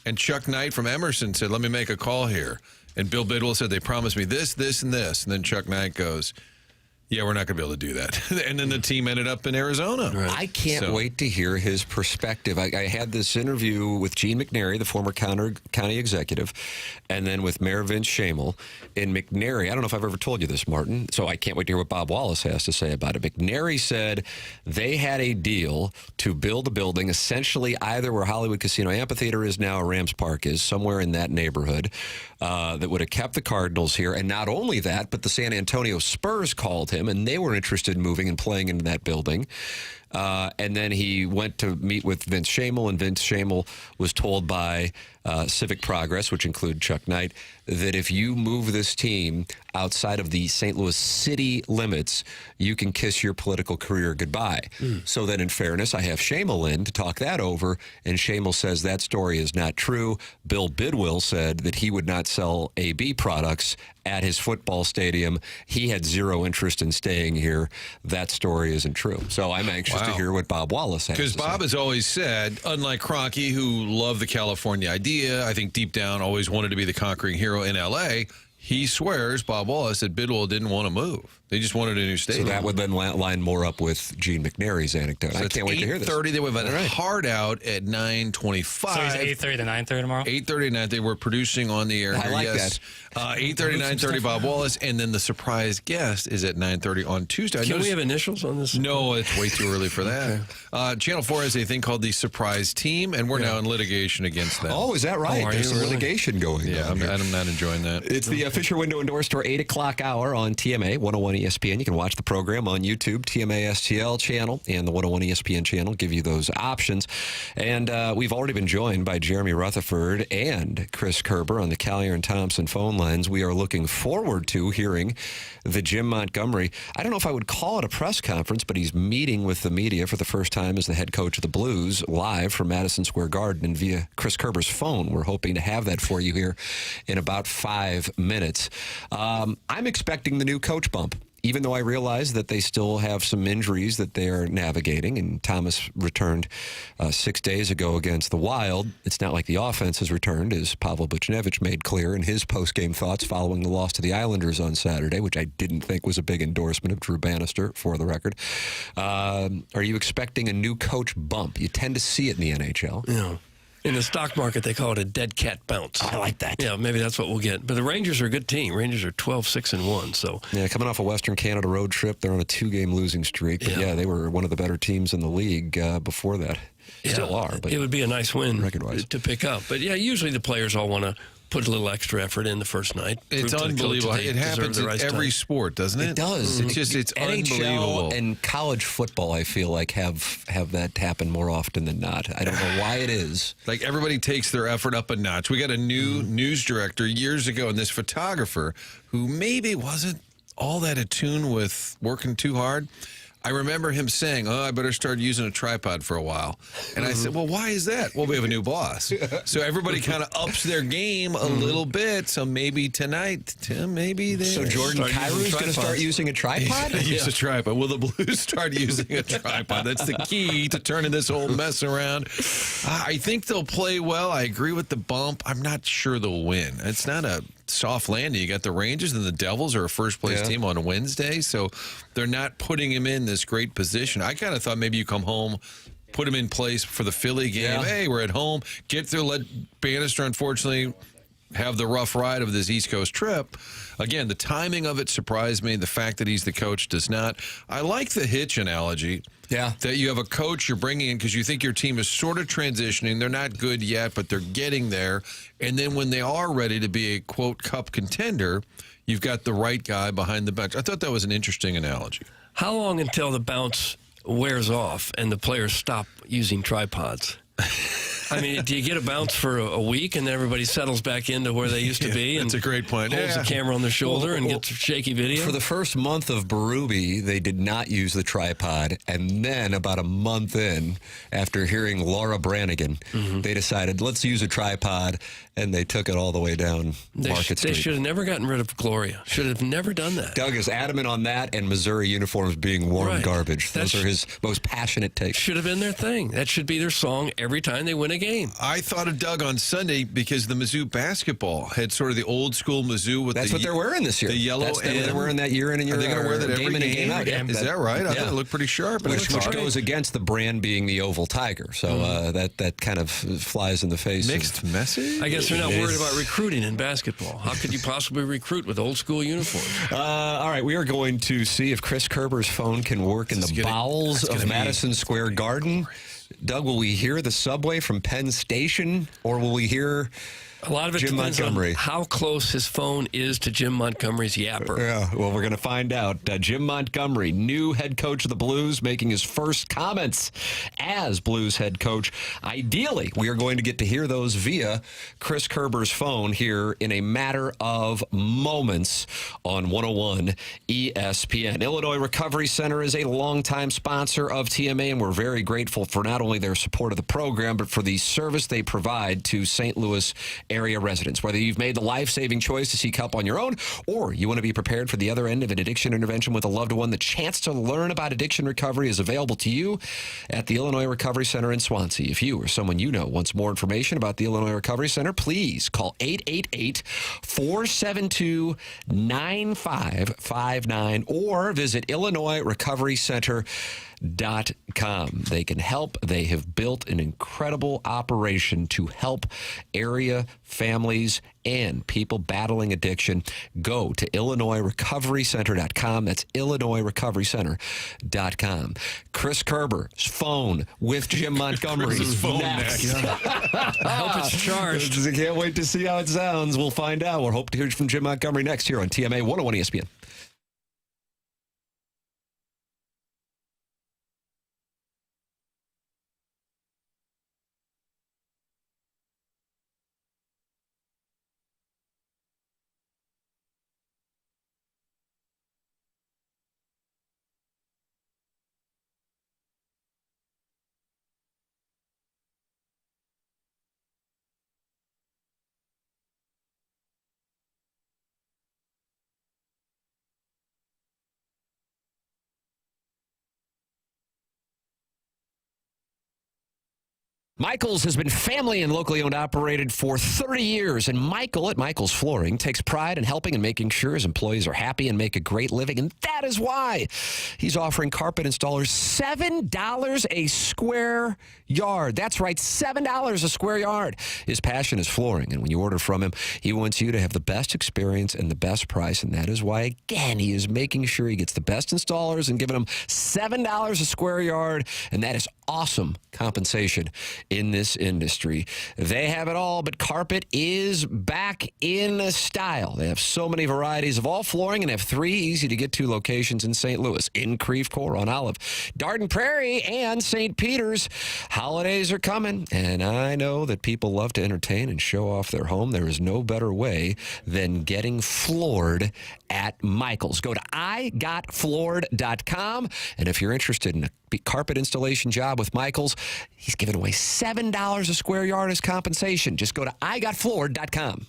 And Chuck Knight from Emerson said, "Let me make a call here." And Bill Bidwell said, "They promised me this, this, and this." And then Chuck Knight goes, "Yeah, we're not going to be able to do that." And then the team ended up in Arizona. Right. I can't wait to hear his perspective. I had this interview with Gene McNary, the former county executive, and then with Mayor Vince Schamel. And McNary, I don't know if I've ever told you this, Martin, so I can't wait to hear what Bob Wallace has to say about it. McNary said they had a deal to build a building essentially either where Hollywood Casino Amphitheater is now or Rams Park is, somewhere in that neighborhood, that would have kept the Cardinals here. And not only that, but the San Antonio Spurs called him, and they were interested in moving and playing in that building. And then he went to meet with Vince Schamel, and Vince Schamel was told by Civic Progress, which include Chuck Knight, that if you move this team outside of the St. Louis city limits, you can kiss your political career goodbye. So then, in fairness, I have Schamel in to talk that over, and Schamel says that story is not true. Bill Bidwell said that he would not sell AB products at his football stadium. He had zero interest in staying here. That story isn't true. So I'm anxious to hear what Bob Wallace has to say. Because Bob has always said, unlike Kroenke, who loved the California idea, I think deep down always wanted to be the conquering hero in L.A., he swears, Bob Wallace, that Bidwell didn't want to move. They just wanted a new stadium. So that would then line more up with Gene McNary's anecdote. So I can't wait to hear this. 8:30, they would have a hard out at 9:25. So is it 8:30 to 9:30 tomorrow? 8:30 to 9:30. They were producing on the air. I like that. 8:30 to 9:30, Bob Wallace. And then the surprise guest is at 9:30 on Tuesday. Can we have initials on this? No, it's way too early for that. Channel 4 has a thing called the Surprise Team, and we're now in litigation against them. Oh, is that right? There's some litigation going on. Yeah, I'm not enjoying that. It's the Fisher Window and Door Store 8 o'clock hour on TMA 101 ESPN. You can watch the program on YouTube, TMA STL channel, and the 101 ESPN channel. Give you those options. And we've already been joined by Jeremy Rutherford and Chris Kerber on the Collier and Thompson phone lines. We are looking forward to hearing the Jim Montgomery. I don't know if I would call it a press conference, but he's meeting with the media for the first time as the head coach of the Blues live from Madison Square Garden and via Chris Kerber's phone. We're hoping to have that for you here in about 5 minutes. I'm expecting the new coach bump, even though I realize that they still have some injuries that they are navigating, and Thomas returned 6 days ago against the Wild. It's not like the offense has returned, as Pavel Buchnevich made clear in his post-game thoughts following the loss to the Islanders on Saturday, which I didn't think was a big endorsement of Drew Bannister, for the record. Are you expecting a new coach bump? You tend to see it in the NHL. Yeah. In the stock market, they call it a dead cat bounce. I like that. Yeah, maybe that's what we'll get. But the Rangers are a good team. Rangers are 12-6-1. So yeah, coming off a Western Canada road trip, they're on a 2-game losing streak. But yeah, they were one of the better teams in the league before that. Still are. But it would be a nice win record-wise to pick up. But yeah, usually the players all want to put a little extra effort in the first night. It's unbelievable. It happens in every sport, doesn't it? It does. It's unbelievable. NHL and college football, I feel like, have that happen more often than not. I don't know why it is. Like, everybody takes their effort up a notch. We got a new news director years ago, and this photographer who maybe wasn't all that attuned with working too hard. I remember him saying, I better start using a tripod for a while. And I said, well, why is that? Well, we have a new boss. So everybody kind of ups their game a little bit. So maybe tonight, Tim, maybe they... So Jordan Kyrou's going to start using a tripod? Use a tripod. Will the Blues start using a tripod? That's the key to turning this whole mess around. I think they'll play well. I agree with the bump. I'm not sure they'll win. It's not a soft landing. You got the Rangers and the Devils are a first-place team on Wednesday, so they're not putting him in this great position. I kind of thought maybe you come home, put him in place for the Philly game. Yeah. Hey, we're at home. Get through. Let Bannister, unfortunately, have the rough ride of this East Coast trip. Again, the timing of it surprised me. The fact that he's the coach does not. I like the hitch analogy. Yeah. That you have a coach you're bringing in because you think your team is sort of transitioning. They're not good yet, but they're getting there. And then when they are ready to be a, quote, cup contender, you've got the right guy behind the bench. I thought that was an interesting analogy. how long until the bounce wears off and the players stop using tripods? I mean, do you get a bounce for a week and then everybody settles back into where they used to be? That's a great point. Holds the camera on their shoulder and gets shaky video? For the first month of Berube, they did not use the tripod. And then about a month in, after hearing Laura Branigan, they decided, let's use a tripod. And they took it all the way down Market Street. They should have never gotten rid of Gloria. Should have never done that. Doug is adamant on that and Missouri uniforms being worn garbage. Those are his most passionate takes. Should have been their thing. That should be their song every time they win a game. I thought of Doug on Sunday because the Mizzou basketball had sort of the old school Mizzou with That's what they're wearing this year. The yellow That's what they're wearing that year in and year out. Are they going to wear that every game in and game? game out? Yeah. Is that right? I thought it looked pretty sharp. Which goes against the brand being the oval tiger. So that kind of flies in the face. Mixed message? I guess they're not worried about recruiting in basketball. How could you possibly recruit with old school uniforms? All right, we are going to see if Chris Kerber's phone can work in the bowels of Madison Square Garden. Doug, will we hear the subway from Penn Station, or will we hear a lot of it Jim depends Montgomery? On how close his phone is to Jim Montgomery's yapper. Yeah, well, we're going to find out. Jim Montgomery, new head coach of the Blues, making his first comments as Blues head coach. Ideally, we are going to get to hear those via Chris Kerber's phone here in a matter of moments on 101 ESPN. Illinois Recovery Center is a longtime sponsor of TMA, and we're very grateful for not only their support of the program, but for the service they provide to St. Louis area residents. Whether you've made the life-saving choice to seek help on your own, or you want to be prepared for the other end of an addiction intervention with a loved one, the chance to learn about addiction recovery is available to you at the Illinois Recovery Center in Swansea. If you or someone you know wants more information about the Illinois Recovery Center, please call 888-472-9559 or visit IllinoisRecoveryCenter.com. They can help. They have built an incredible operation to help area families and people battling addiction. Go to IllinoisRecoveryCenter.com. That's IllinoisRecoveryCenter.com. Chris Kerber's phone with Jim Montgomery. Chris's phone next. I hope it's charged. I can't wait to see how it sounds. We'll find out. We'll hope to hear from Jim Montgomery next here on TMA 101 ESPN. Michael's has been family and locally owned operated for 30 years, and Michael at Michael's Flooring takes pride in helping and making sure his employees are happy and make a great living, and that is why he's offering carpet installers $7 a square yard. That's right, $7 a square yard. His passion is flooring, and when you order from him, he wants you to have the best experience and the best price, and that is why, again, he is making sure he gets the best installers and giving them $7 a square yard, and that is awesome compensation in this industry. They have it all, but carpet is back in style. They have so many varieties of all flooring and have 3 easy-to-get-to locations in St. Louis, in Creve Coeur on Olive, Darden Prairie, and St. Peter's. Holidays are coming, and I know that people love to entertain and show off their home. There is no better way than getting floored at Michael's. Go to igotfloored.com, and if you're interested in a carpet installation job with Michael's, he's giving away $7 a square yard as compensation. Just go to igotfloored.com.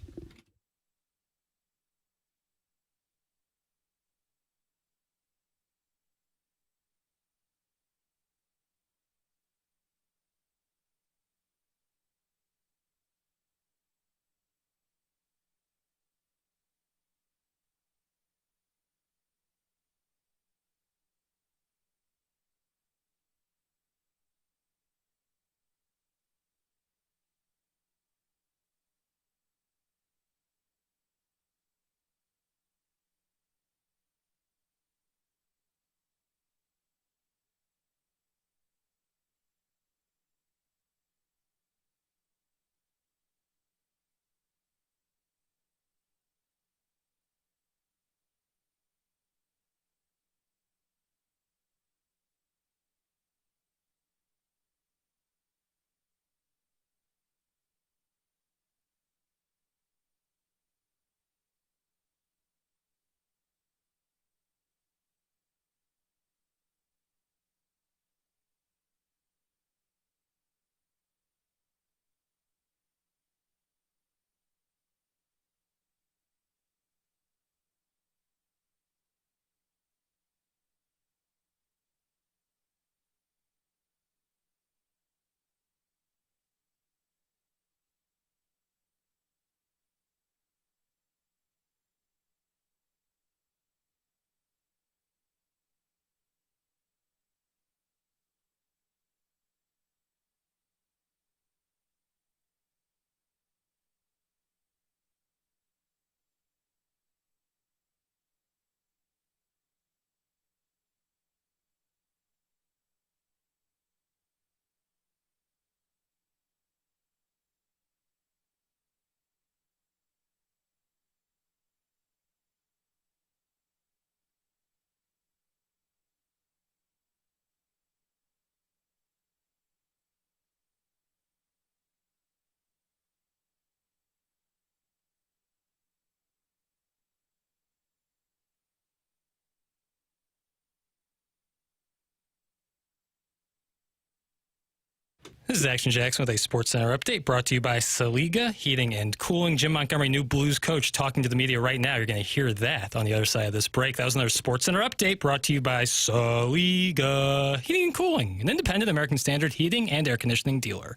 This is Action Jackson with a Sports Center update brought to you by Saliga Heating and Cooling. Jim Montgomery, new Blues coach, talking to the media right now. You're going to hear that on the other side of this break. That was another Sports Center update brought to you by Saliga Heating and Cooling, an independent American Standard heating and air conditioning dealer.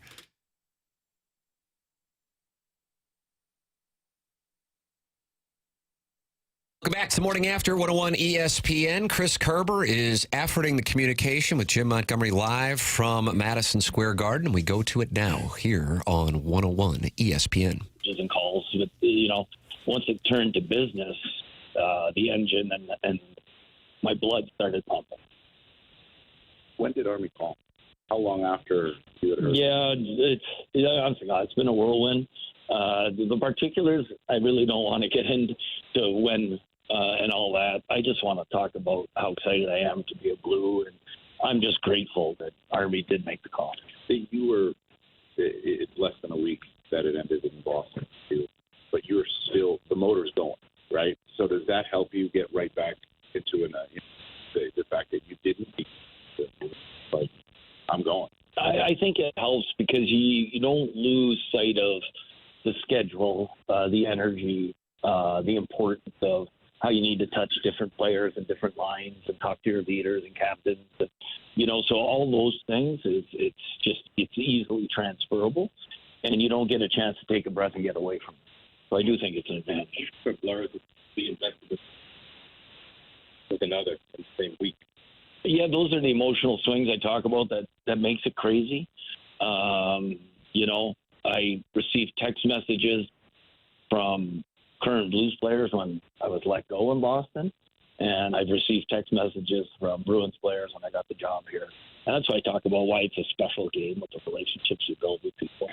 Welcome back to Morning After 101 ESPN. Chris Kerber is efforting the communication with Jim Montgomery live from Madison Square Garden. We go to it now here on 101 ESPN. And calls, but once it turned to business, the engine and my blood started pumping. When did Army call? How long after you had heard? Yeah, honestly, it's been a whirlwind. The particulars, I really don't want to get into when and all that. I just want to talk about how excited I am to be a Blue, and I'm just grateful that Army did make the call. You were, it's less than a week that it ended in Boston, but you're still, the motor's going, right? So does that help you get right back into the fact that you didn't, but I'm going? I think it helps because you don't lose sight of the schedule, the energy, the importance of how you need to touch different players and different lines and talk to your leaders and captains. And, so all those things, it's easily transferable, and you don't get a chance to take a breath and get away from it. So I do think it's an advantage. For players to be invested with another in the same week. Yeah, those are the emotional swings I talk about that makes it crazy. I received text messages from current Blues players when I was let go in Boston, and I've received text messages from Bruins players when I got the job here. And that's why I talk about why it's a special game with the relationships you build with people.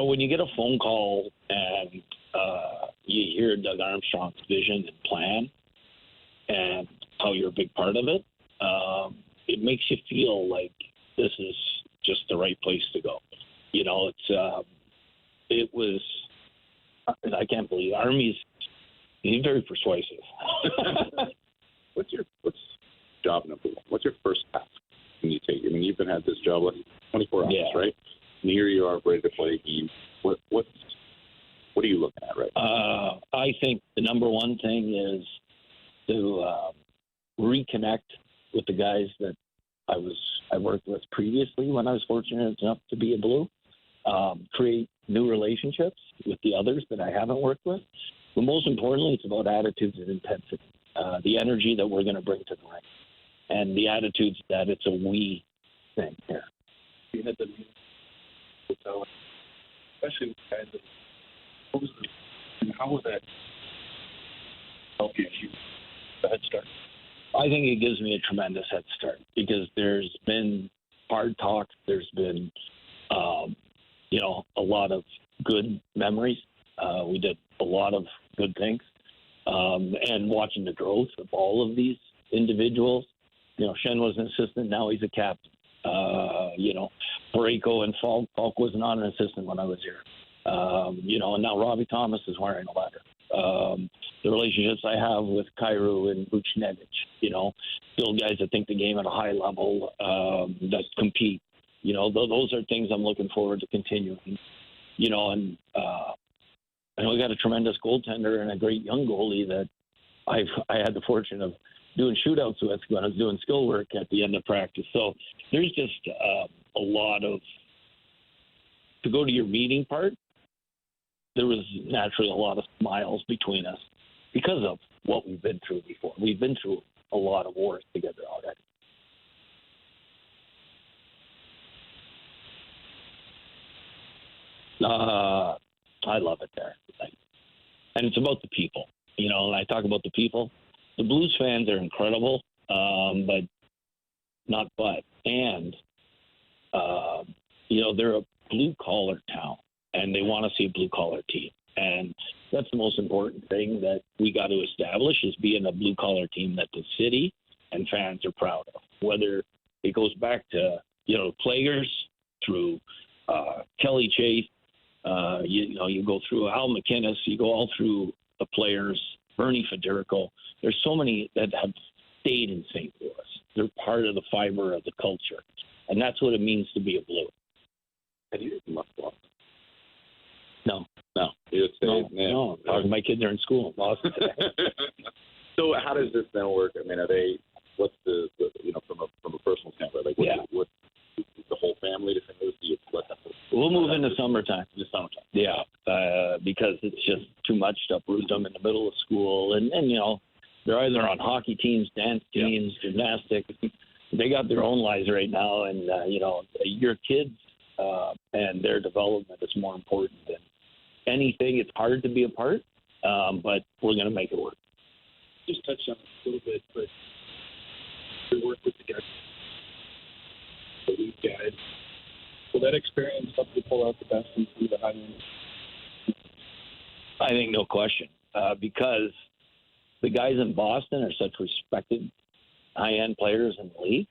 When you get a phone call and you hear Doug Armstrong's vision and plan and how you're a big part of it, it makes you feel like this is just the right place to go. I can't believe he's very persuasive. What's job number one? What's your first task when you take? You've been at this job like 24 hours, right? And here you are ready to play a game. What are you looking at right now? I think the number one thing is to reconnect with the guys that I worked with previously when I was fortunate enough to be a Blue. Create new relationships with the others that I haven't worked with. But most importantly, it's about attitudes and intensity, the energy that we're going to bring to the ring, and the attitudes that it's a we thing here. You had the hotel, especially with guys that. How was that help you achieve the head start? I think it gives me a tremendous head start because there's been hard talk. There's been, a lot of good memories. We did a lot of good things. And watching the growth of all of these individuals, Shen was an assistant. Now he's a captain. Borrego and Falk was not an assistant when I was here. And now Robbie Thomas is wearing a letter. The relationships I have with Kairu and Vucinovic, still guys that think the game at a high level, that compete. Those are things I'm looking forward to continuing. And we got a tremendous goaltender and a great young goalie that I had the fortune of doing shootouts with when I was doing skill work at the end of practice. So there's just a lot of, to go to your meeting part, there was naturally a lot of smiles between us because of what we've been through before. We've been through a lot of wars together already. I love it there. And it's about the people. And I talk about the people. The Blues fans are incredible, they're a blue-collar town, and they want to see a blue-collar team. And that's the most important thing that we got to establish is being a blue-collar team that the city and fans are proud of, whether it goes back to, players through Kelly Chase, You go through Al McInnes, you go all through the players, Bernie Federico. There's so many that have stayed in St. Louis. They're part of the fiber of the culture. And that's what it means to be a Blue. Have you left Boston? No. No. My kids are in school in Boston today. So how does this then work? I mean, what's the from a personal standpoint, like what the whole family to St. Louis? Do you let them? We'll move in the summertime. Yeah, because it's just too much to uproot them in the middle of school. And they're either on hockey teams, dance teams, gymnastics. They got their own lives right now. And, your kids and their development is more important than anything. It's hard to be a part, but we're going to make it work. Just touch on it a little bit, but we work with the guys, the lead guys. Will that experience help you pull out the best in some of the high end? I think no question, because the guys in Boston are such respected high-end players in the league,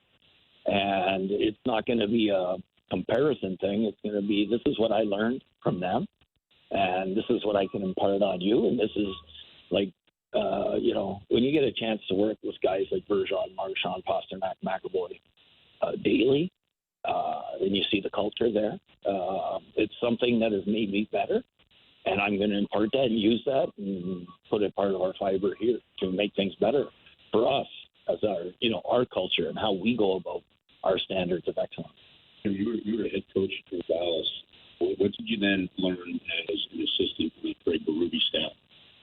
and it's not going to be a comparison thing. It's going to be, this is what I learned from them, and this is what I can impart on you, and this is like, when you get a chance to work with guys like Bergeron, Marchand, Pasternak, McAvoy, Deli, then you see the culture there. It's something that has made me better, and I'm going to impart that and use that and put it part of our fiber here to make things better for us as our culture and how we go about our standards of excellence. You were a head coach for Dallas. What did you then learn as an assistant for the Craig Berube staff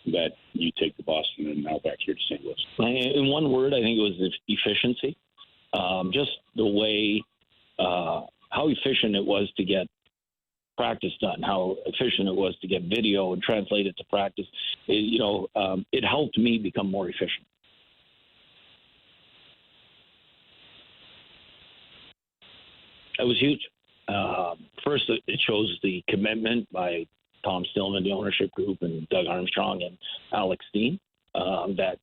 that you take to Boston and now back here to St. Louis? In one word, I think it was efficiency. Just the way how efficient it was to get practice done, how efficient it was to get video and translate it to practice. It helped me become more efficient. It was huge. First, it shows the commitment by Tom Stillman, the ownership group, and Doug Armstrong and Alex Steen that,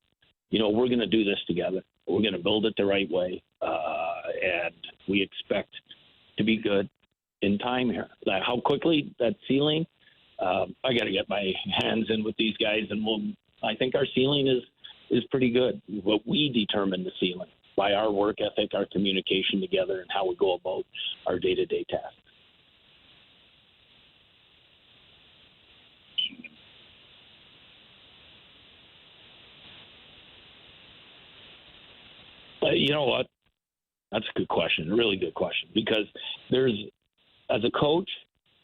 we're going to do this together. We're going to build it the right way, and we expect to be good in time here. How quickly that ceiling, I got to get my hands in with these guys, and I think our ceiling is pretty good. What we determine the ceiling by our work ethic, our communication together, and how we go about our day-to-day tasks. You know what? That's a good question, a really good question, because as a coach,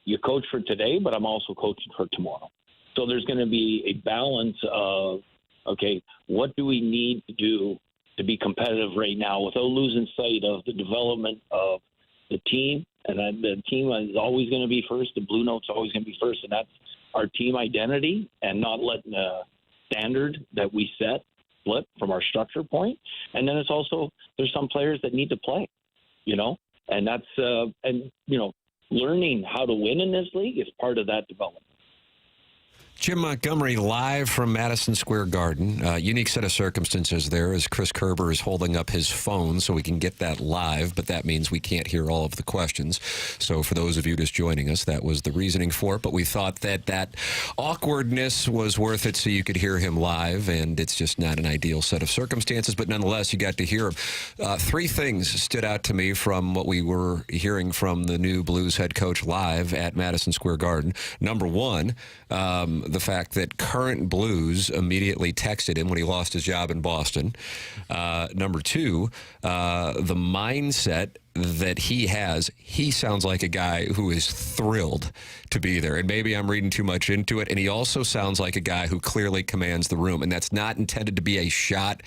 you coach for today, but I'm also coaching for tomorrow. So there's going to be a balance of, okay, what do we need to do to be competitive right now without losing sight of the development of the team? And the team is always going to be first. The Blue Note's always going to be first, and that's our team identity, and not letting the standard that we set flip from our structure point. And then it's also, there's some players that need to play, and that's, learning how to win in this league is part of that development. Jim Montgomery live from Madison Square Garden. Unique set of circumstances there as Chris Kerber is holding up his phone so we can get that live, but that means we can't hear all of the questions. So for those of you just joining us, that was the reasoning for it, but we thought that awkwardness was worth it so you could hear him live, and it's just not an ideal set of circumstances, but nonetheless, you got to hear him. Three things stood out to me from what we were hearing from the new Blues head coach live at Madison Square Garden. Number one, the fact that current Blues immediately texted him when he lost his job in Boston. Number two, the mindset that he has, he sounds like a guy who is thrilled to be there. And maybe I'm reading too much into it. And he also sounds like a guy who clearly commands the room. And that's not intended to be a shot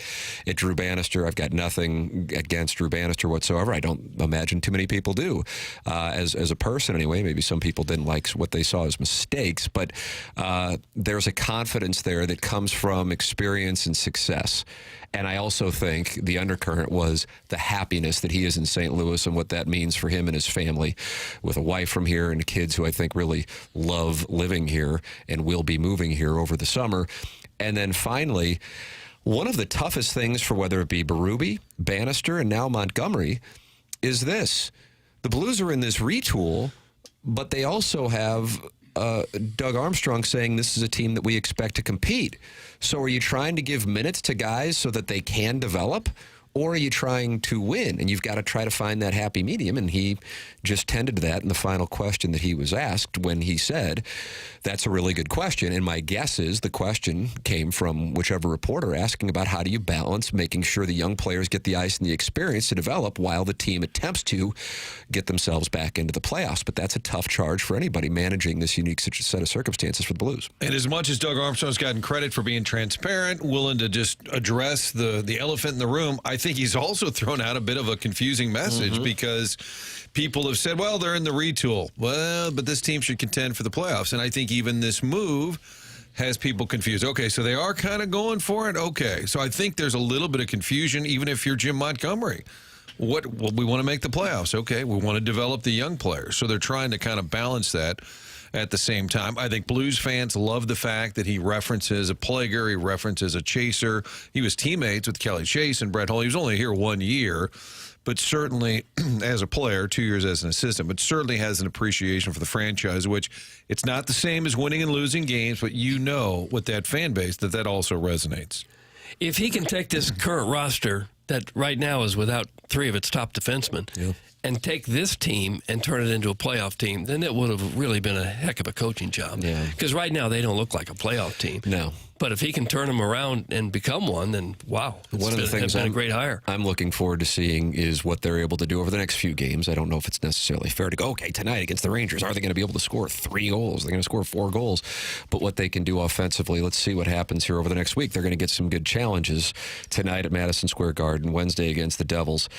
at Drew Bannister. I've got nothing against Drew Bannister whatsoever. I don't imagine too many people do. As a person anyway, maybe some people didn't like what they saw as mistakes. But there's a confidence there that comes from experience and success. And I also think the undercurrent was the happiness that he is in St. Louis and what that means for him and his family, with a wife from here and kids who I think really love living here and will be moving here over the summer. And then finally, one of the toughest things for whether it be Berube, Bannister, and now Montgomery is this. The Blues are in this retool, but they also have Doug Armstrong saying this is a team that we expect to compete. So are you trying to give minutes to guys so that they can develop? Or are you trying to win? And you've got to try to find that happy medium. And he just tended to that in the final question that he was asked when he said, that's a really good question. And my guess is the question came from whichever reporter asking about how do you balance making sure the young players get the ice and the experience to develop while the team attempts to get themselves back into the playoffs. But that's a tough charge for anybody managing this unique set of circumstances for the Blues. And as much as Doug Armstrong's gotten credit for being transparent, willing to just address the elephant in the room, I think he's also thrown out a bit of a confusing message because people have said, well, they're in the retool. Well, but this team should contend for the playoffs. And I think even this move has people confused. Okay, so they are kind of going for it? Okay. So I think there's a little bit of confusion, even if you're Jim Montgomery. Well, we want to make the playoffs. Okay, we want to develop the young players. So they're trying to kind of balance that at the same time. I think Blues fans love the fact that he references a player, he references a chaser. He was teammates with Kelly Chase and Brett Hull. He was only here 1 year, but certainly as a player, 2 years as an assistant, but certainly has an appreciation for the franchise, which it's not the same as winning and losing games, but you know with that fan base that also resonates. If he can take this current roster that right now is without 3 of its top defensemen and take this team and turn it into a playoff team, then it would have really been a heck of a coaching job. Because right now they don't look like a playoff team. No. But if he can turn them around and become one, then wow. One of the things a great hire. I'm looking forward to seeing is what they're able to do over the next few games. I don't know if it's necessarily fair to go, okay, tonight against the Rangers, are they going to be able to score 3 goals? They're going to score 4 goals. But what they can do offensively, let's see what happens here over the next week. They're going to get some good challenges tonight at Madison Square Garden, Wednesday against the Devils,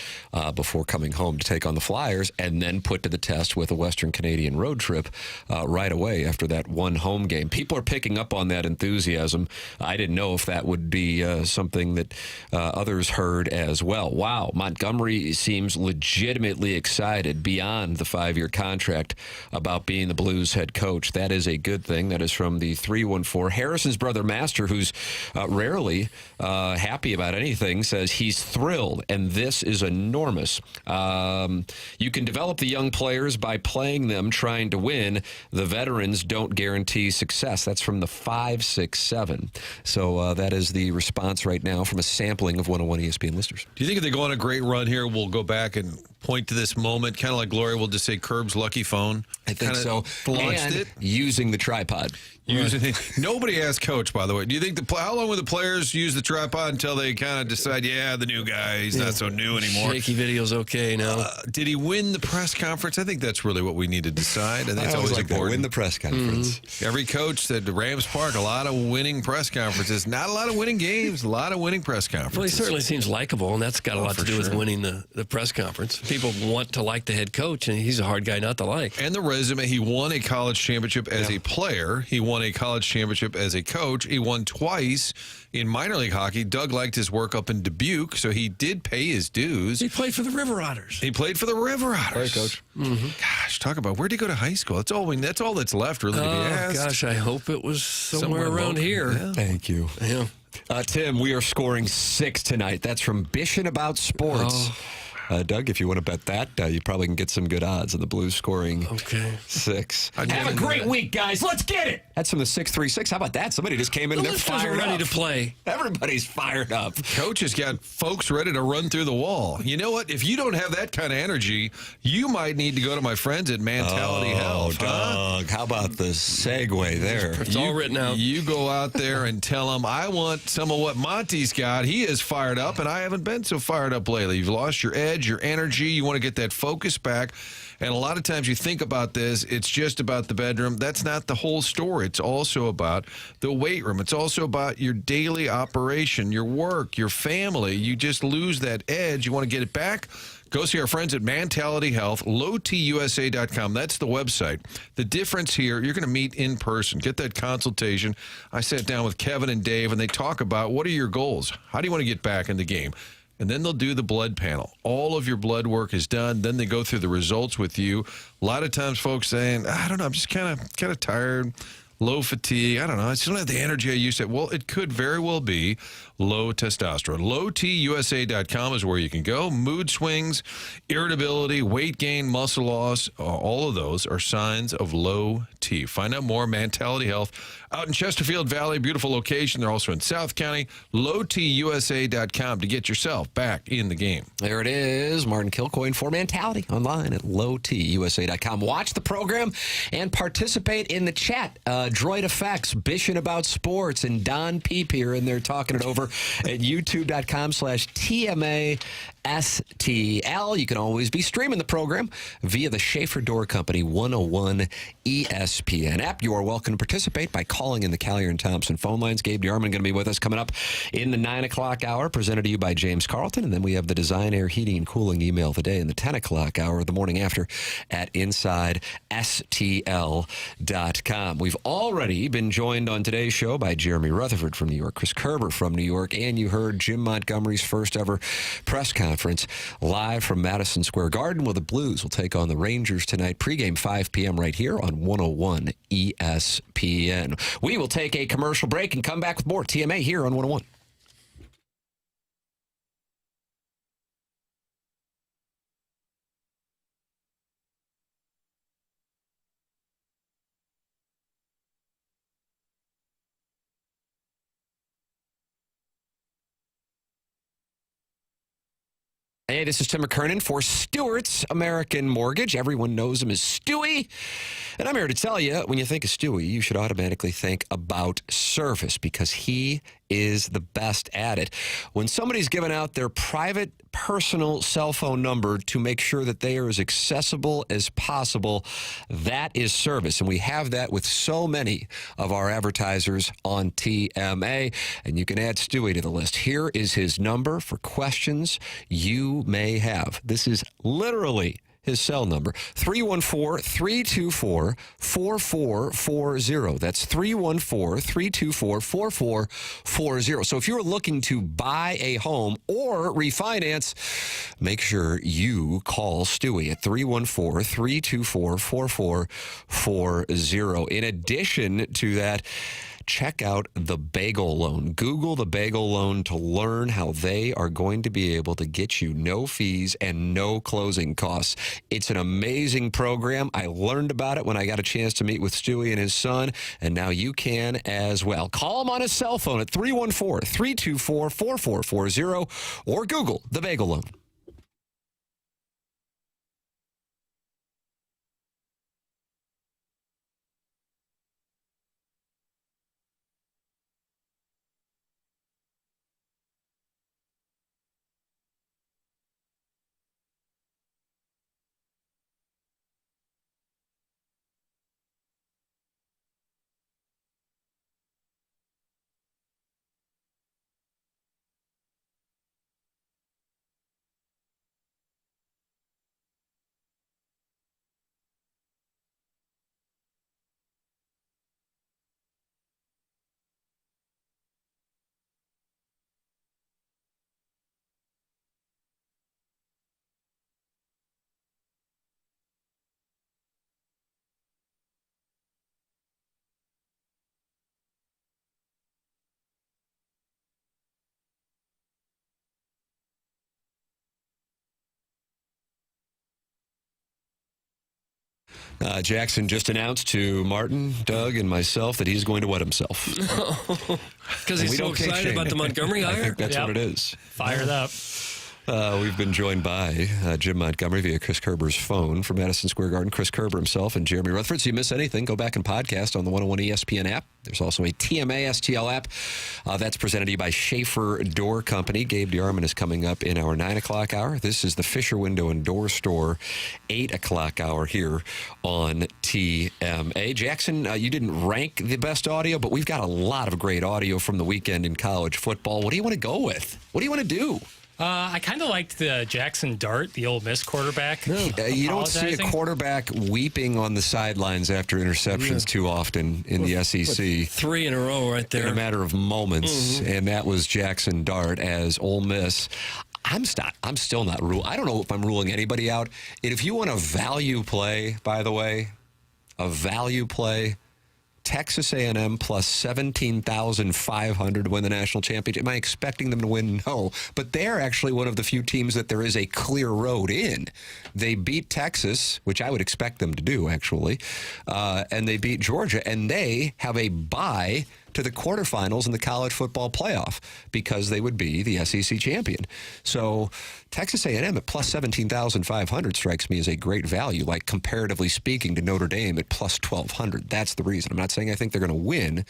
before coming home to take on the Flyers, and then put to the test with a Western Canadian road trip right away after that one home game. People are picking up on that enthusiasm. I didn't know if that would be something that others heard as well. Wow, Montgomery seems legitimately excited beyond the 5-year contract about being the Blues head coach. That is a good thing. That is from the 314. Harrison's brother Master, who's rarely happy about anything, says he's thrilled, and this is enormous. You can develop the young players by playing them trying to win. The veterans don't guarantee success. That's from the 567. So that is the response right now from a sampling of 101 ESPN listeners. Do you think if they go on a great run here, we'll go back and point to this moment, kind of like Gloria will just say Kerb's lucky phone? I think so. Launched and it. Using the tripod. Nobody asked Coach, by the way. Do you think how long will the players use the tripod until they kind of decide, the new guy, he's not so new anymore? Shaky video's okay now. Did he win the press conference? I think that's really what we need to decide. I think it's always important. Win the press conference. Every coach said to Rams Park, a lot of winning press conferences. Not a lot of winning games, a lot of winning press conferences. Well, he certainly seems likable, and that's got a lot to do with winning the press conference. People want to like the head coach, and he's a hard guy not to like. And the resume, he won a college championship as a player. He won a college championship as a coach. He won twice in minor league hockey. Doug liked his work up in Dubuque, so he did pay his dues. He played for the River Otters. He played for the River Otters. Right, Coach. Gosh, talk about where'd he go to high school? That's all that's left, really, to be asked. Gosh, I hope it was somewhere around here. Yeah. Thank you. Yeah. Tim, we are scoring 6 tonight. That's from Bishin About Sports. Doug, if you want to bet that, you probably can get some good odds on the Blues scoring 6. Have a great week, guys. Let's get it. That's from the 636. How about that? Somebody just came in and they're fired ready up. to play. Everybody's fired up. Coach has got folks ready to run through the wall. You know what? If you don't have that kind of energy, you might need to go to my friends at Mentality Health. Doug, how about the segue there? It's all written out. You go out there and tell them, I want some of what Monty's got. He is fired up, and I haven't been so fired up lately. You've lost your edge, your energy. You want to get that focus back. And a lot of times you think about this, it's just about the bedroom. That's not the whole story. It's also about the weight room. It's also about your daily operation, your work, your family. You just lose that edge. You want to get it back? Go see our friends at Mentality Health, lowtusa.com. That's the website. The difference here, you're going to meet in person. Get that consultation. I sat down with Kevin and Dave, and they talk about what are your goals? How do you want to get back in the game? And then they'll do the blood panel. All of your blood work is done. Then they go through the results with you. A lot of times folks saying, I don't know, I'm just kind of tired. low fatigue. I don't know. I still don't have the energy I used to. Well, it could very well be low testosterone. LowTUSA.com is where you can go. Mood swings, irritability, weight gain, muscle loss, all of those are signs of low T. Find out more. Mentality Health out in Chesterfield Valley, beautiful location. They're also in South County. LowTUSA.com to get yourself back in the game. There it is. Martin Kilcoyne for Mentality online at LowTUSA.com. Watch the program and participate in the chat. Droid Effects, bishing about sports, and Don Peep here, and they're talking it over at youtube.com/TMASTL. You can always be streaming the program via the Schaefer Door Company 101 ESPN app. You are welcome to participate by calling in the Callier and Thompson phone lines. Gabe DeArmond going to be with us coming up in the 9 o'clock hour, presented to you by James Carlton. And then we have the Design, Air, Heating, and Cooling email of the day in the 10 o'clock hour, the morning after, at InsideSTL.com. We've already been joined on today's show by Jeremy Rutherford from New York, Chris Kerber from New York, and you heard Jim Montgomery's first ever press conference live from Madison Square Garden, where the Blues will take on the Rangers tonight. Pregame 5 p.m. right here on 101 ESPN. We will take a commercial break and come back with more TMA here on 101. Hey, this is Tim McKernan for Stewart's American Mortgage. Everyone knows him as Stewie. And I'm here to tell you, when you think of Stewie, you should automatically think about service, because he is the best at it. When somebody's given out their private personal cell phone number to make sure that they are as accessible as possible, that is service. And we have that with so many of our advertisers on TMA. And you can add Stewie to the list. Here is his number for questions you may have. This is literally his cell number, 314-324-4440. That's 314-324-4440. So if you're looking to buy a home or refinance, make sure you call Stewie at 314-324-4440. In addition to that, check out the Bagel Loan. Google the Bagel Loan to learn how they are going to be able to get you no fees and no closing costs. It's an amazing program. I learned about it when I got a chance to meet with Stewie and his son, and now you can as well. Call him on his cell phone at 314-324-4440 or Google the Bagel Loan. Jackson just announced to Martin, Doug, and myself that he's going to wet himself. Because he's so excited about the Montgomery hire? I think that's what it is. Fired up. We've been joined by Jim Montgomery via Chris Kerber's phone from Madison Square Garden. Chris Kerber himself and Jeremy Rutherford. So you miss anything, go back and podcast on the 101 ESPN app. There's also a TMA STL app that's presented to you by Schaefer Door Company. Gabe DeArmond is coming up in our 9 o'clock hour. This is the Fisher Window and Door Store 8 o'clock hour here on TMA. Jackson, you didn't rank the best audio, but we've got a lot of great audio from the weekend in college football. What do you want to go with? What do you want to do? I kind of liked the Jackson Dart, the Ole Miss quarterback. You don't see a quarterback weeping on the sidelines after interceptions too often in the SEC. 3 in a row right there. In a matter of moments, and that was Jackson Dart as Ole Miss. I'm still not ruling. I don't know if I'm ruling anybody out. And if you want a value play, by the way, a value play, Texas A&M plus 17,500 to win the national championship. Am I expecting them to win? No. But they're actually one of the few teams that there is a clear road in. They beat Texas, which I would expect them to do, actually, and they beat Georgia, and they have a bye to the quarterfinals in the college football playoff because they would be the SEC champion. So Texas A&M at plus 17,500 strikes me as a great value, like comparatively speaking to Notre Dame at plus 1,200. That's the reason. I'm not saying I think they're going to win,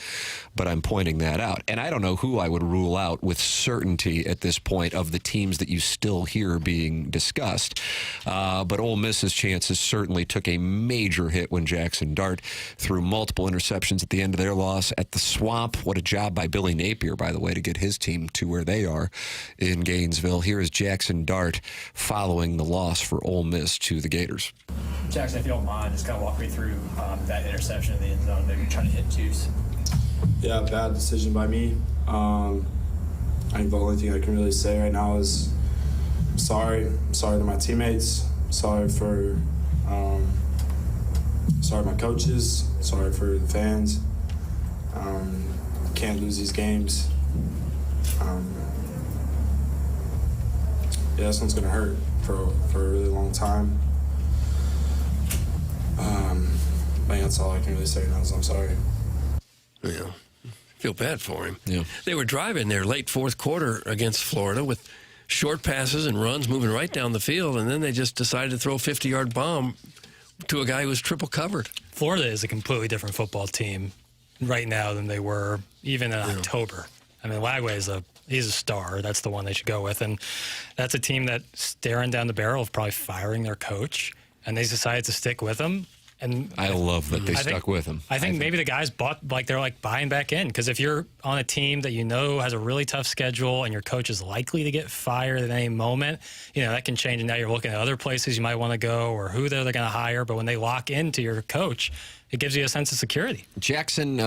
but I'm pointing that out. And I don't know who I would rule out with certainty at this point of the teams that you still hear being discussed. But Ole Miss's chances certainly took a major hit when Jackson Dart threw multiple interceptions at the end of their loss at the Swamp. What a job by Billy Napier, by the way, to get his team to where they are in Gainesville. Here is Jackson Dart following the loss for Ole Miss to the Gators. Jackson, if you don't mind, just kind of walk me through that interception in the end zone, maybe trying to hit juice. Yeah, bad decision by me. I think the only thing I can really say right now is I'm sorry. I'm sorry to my teammates. Sorry for my coaches. Sorry for the fans. Can't lose these games. This one's gonna hurt for a really long time. I think that's all I can really say now is I'm sorry. Yeah, feel bad for him. Yeah. They were driving their late fourth quarter against Florida with short passes and runs moving right down the field, and then they just decided to throw a 50-yard bomb to a guy who was triple covered. Florida is a completely different football team right now than they were even in October. I mean, Lagway he's a star. That's the one they should go with. And that's a team that's staring down the barrel of probably firing their coach, and they decided to stick with him. And I love that they stuck with him. I think maybe the guys they're buying back in, because if you're on a team that you know has a really tough schedule and your coach is likely to get fired at any moment, that can change. And now you're looking at other places you might want to go or who they're going to hire. But when they lock into your coach, it gives you a sense of security. Jackson,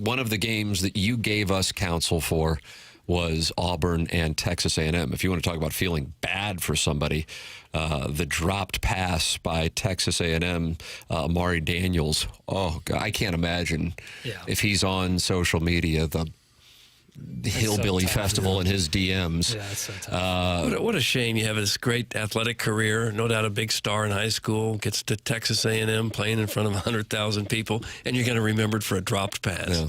one of the games that you gave us counsel for was Auburn and Texas A&M. If you want to talk about feeling bad for somebody, the dropped pass by Texas A&M, Amari Daniels. Oh, God, I can't imagine if he's on social media, the Hillbilly Festival in his DMs. Yeah, it's so tough. What a shame. You have this great athletic career, no doubt a big star in high school, gets to Texas A&M playing in front of 100,000 people, and you're going to remember it for a dropped pass. Yeah.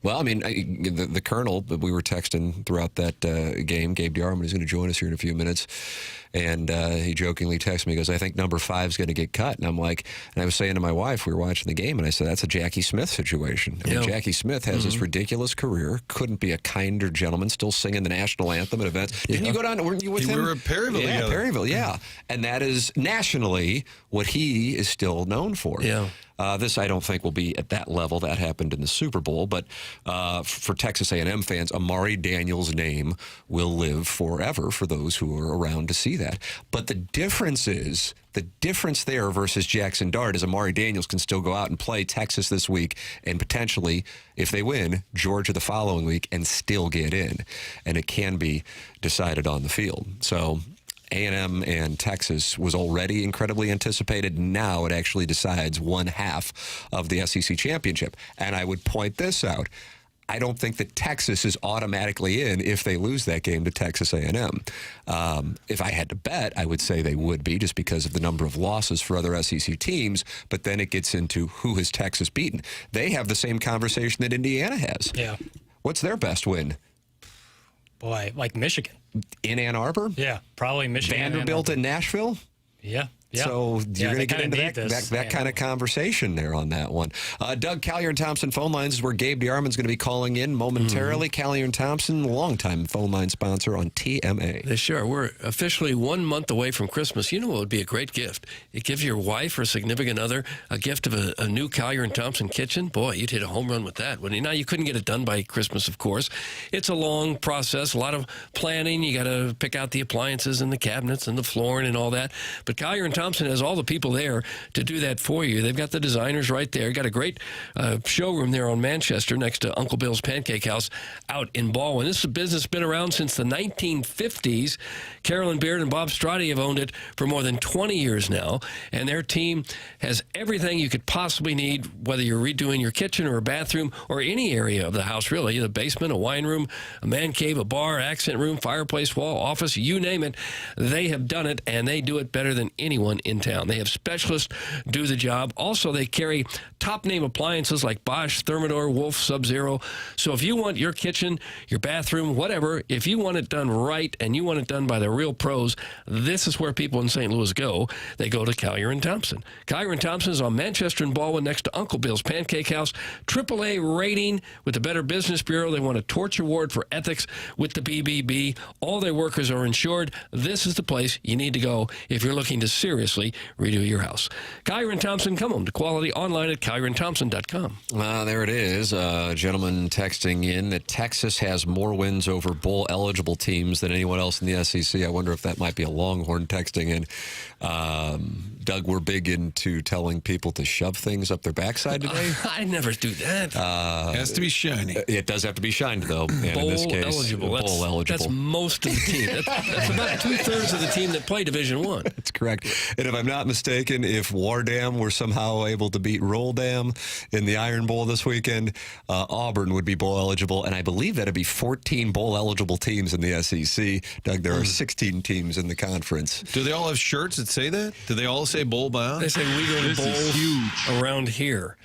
Well, I mean, the Colonel, we were texting throughout that game, Gabe DeArmond, is going to join us here in a few minutes, and he jokingly texted me, he goes, I think number 5 is going to get cut. And I'm like, and I was saying to my wife, we were watching the game, and I said, that's a Jackie Smith situation. I mean, Jackie Smith has this ridiculous career, couldn't be a kinder gentleman, still singing the national anthem at events. Didn't you go down, weren't you with him? We were at Perryville together. Perryville, yeah. And that is nationally what he is still known for. Yeah. This, I don't think, will be at that level. That happened in the Super Bowl. But for Texas A&M fans, Amari Daniels' name will live forever for those who are around to see that. But the difference there versus Jackson Dart is Amari Daniels can still go out and play Texas this week and potentially, if they win, Georgia the following week and still get in. And it can be decided on the field. So A&M and Texas was already incredibly anticipated. Now it actually decides one half of the SEC championship. And I would point this out. I don't think that Texas is automatically in if they lose that game to Texas A&M. If I had to bet, I would say they would be just because of the number of losses for other SEC teams. But then it gets into who has Texas beaten. They have the same conversation that Indiana has. Yeah. What's their best win? Boy, like Michigan. In Ann Arbor? Yeah, probably Michigan. Vanderbilt in Nashville? Yeah. Yeah. So you're going to get into that kind of conversation conversation there on that one. Doug, Callier and Thompson phone lines is where Gabe DeArmond's going to be calling in momentarily. Callier and Thompson, longtime phone line sponsor on TMA. They sure. We're officially 1 month away from Christmas. You know what would be a great gift? It gives your wife or significant other a gift of a new Callier and Thompson kitchen. Boy, you'd hit a home run with that, wouldn't you? Now, you couldn't get it done by Christmas, of course. It's a long process, a lot of planning. You got to pick out the appliances and the cabinets and the flooring and all that. But Callier and Thompson has all the people there to do that for you. They've got the designers right there. Got a great showroom there on Manchester next to Uncle Bill's Pancake House out in Baldwin. This is a business been around since the 1950s. Carolyn Beard and Bob Strati have owned it for more than 20 years now, and their team has everything you could possibly need, whether you're redoing your kitchen or a bathroom or any area of the house, really. The basement, a wine room, a man cave, a bar, accent room, fireplace, wall, office, you name it. They have done it, and they do it better than anyone in town. They have specialists do the job. Also, they carry top-name appliances like Bosch, Thermador, Wolf, Sub-Zero. So if you want your kitchen, your bathroom, whatever, if you want it done right and you want it done by the real pros, this is where people in St. Louis go. They go to Collier & Thompson. Collier & Thompson is on Manchester and Baldwin next to Uncle Bill's Pancake House. AAA rating with the Better Business Bureau. They won a Torch Award for ethics with the BBB. All their workers are insured. This is the place you need to go if you're looking to seriously redo your house. Collier & Thompson, come home to quality online at collierandthompson.com. There it is. A gentleman texting in that Texas has more wins over bowl-eligible teams than anyone else in the SEC. I wonder if that might be a Longhorn texting in. Doug, we're big into telling people to shove things up their backside today. I never do that. Has to be shiny. It does have to be shined, though. And Bowl in this case, eligible. Bowl eligible. That's most of the team. That's about 2/3 of the team that play Division I. That's correct. And if I'm not mistaken, if Wardam were somehow able to beat Rolldam in the Iron Bowl this weekend, Auburn would be bowl eligible, and I believe that'd be 14 bowl eligible teams in the SEC. Doug, there are 16 teams in the conference. Do they all have shirts that say that? Do they all say bowl bound? They say we go to bowls around here.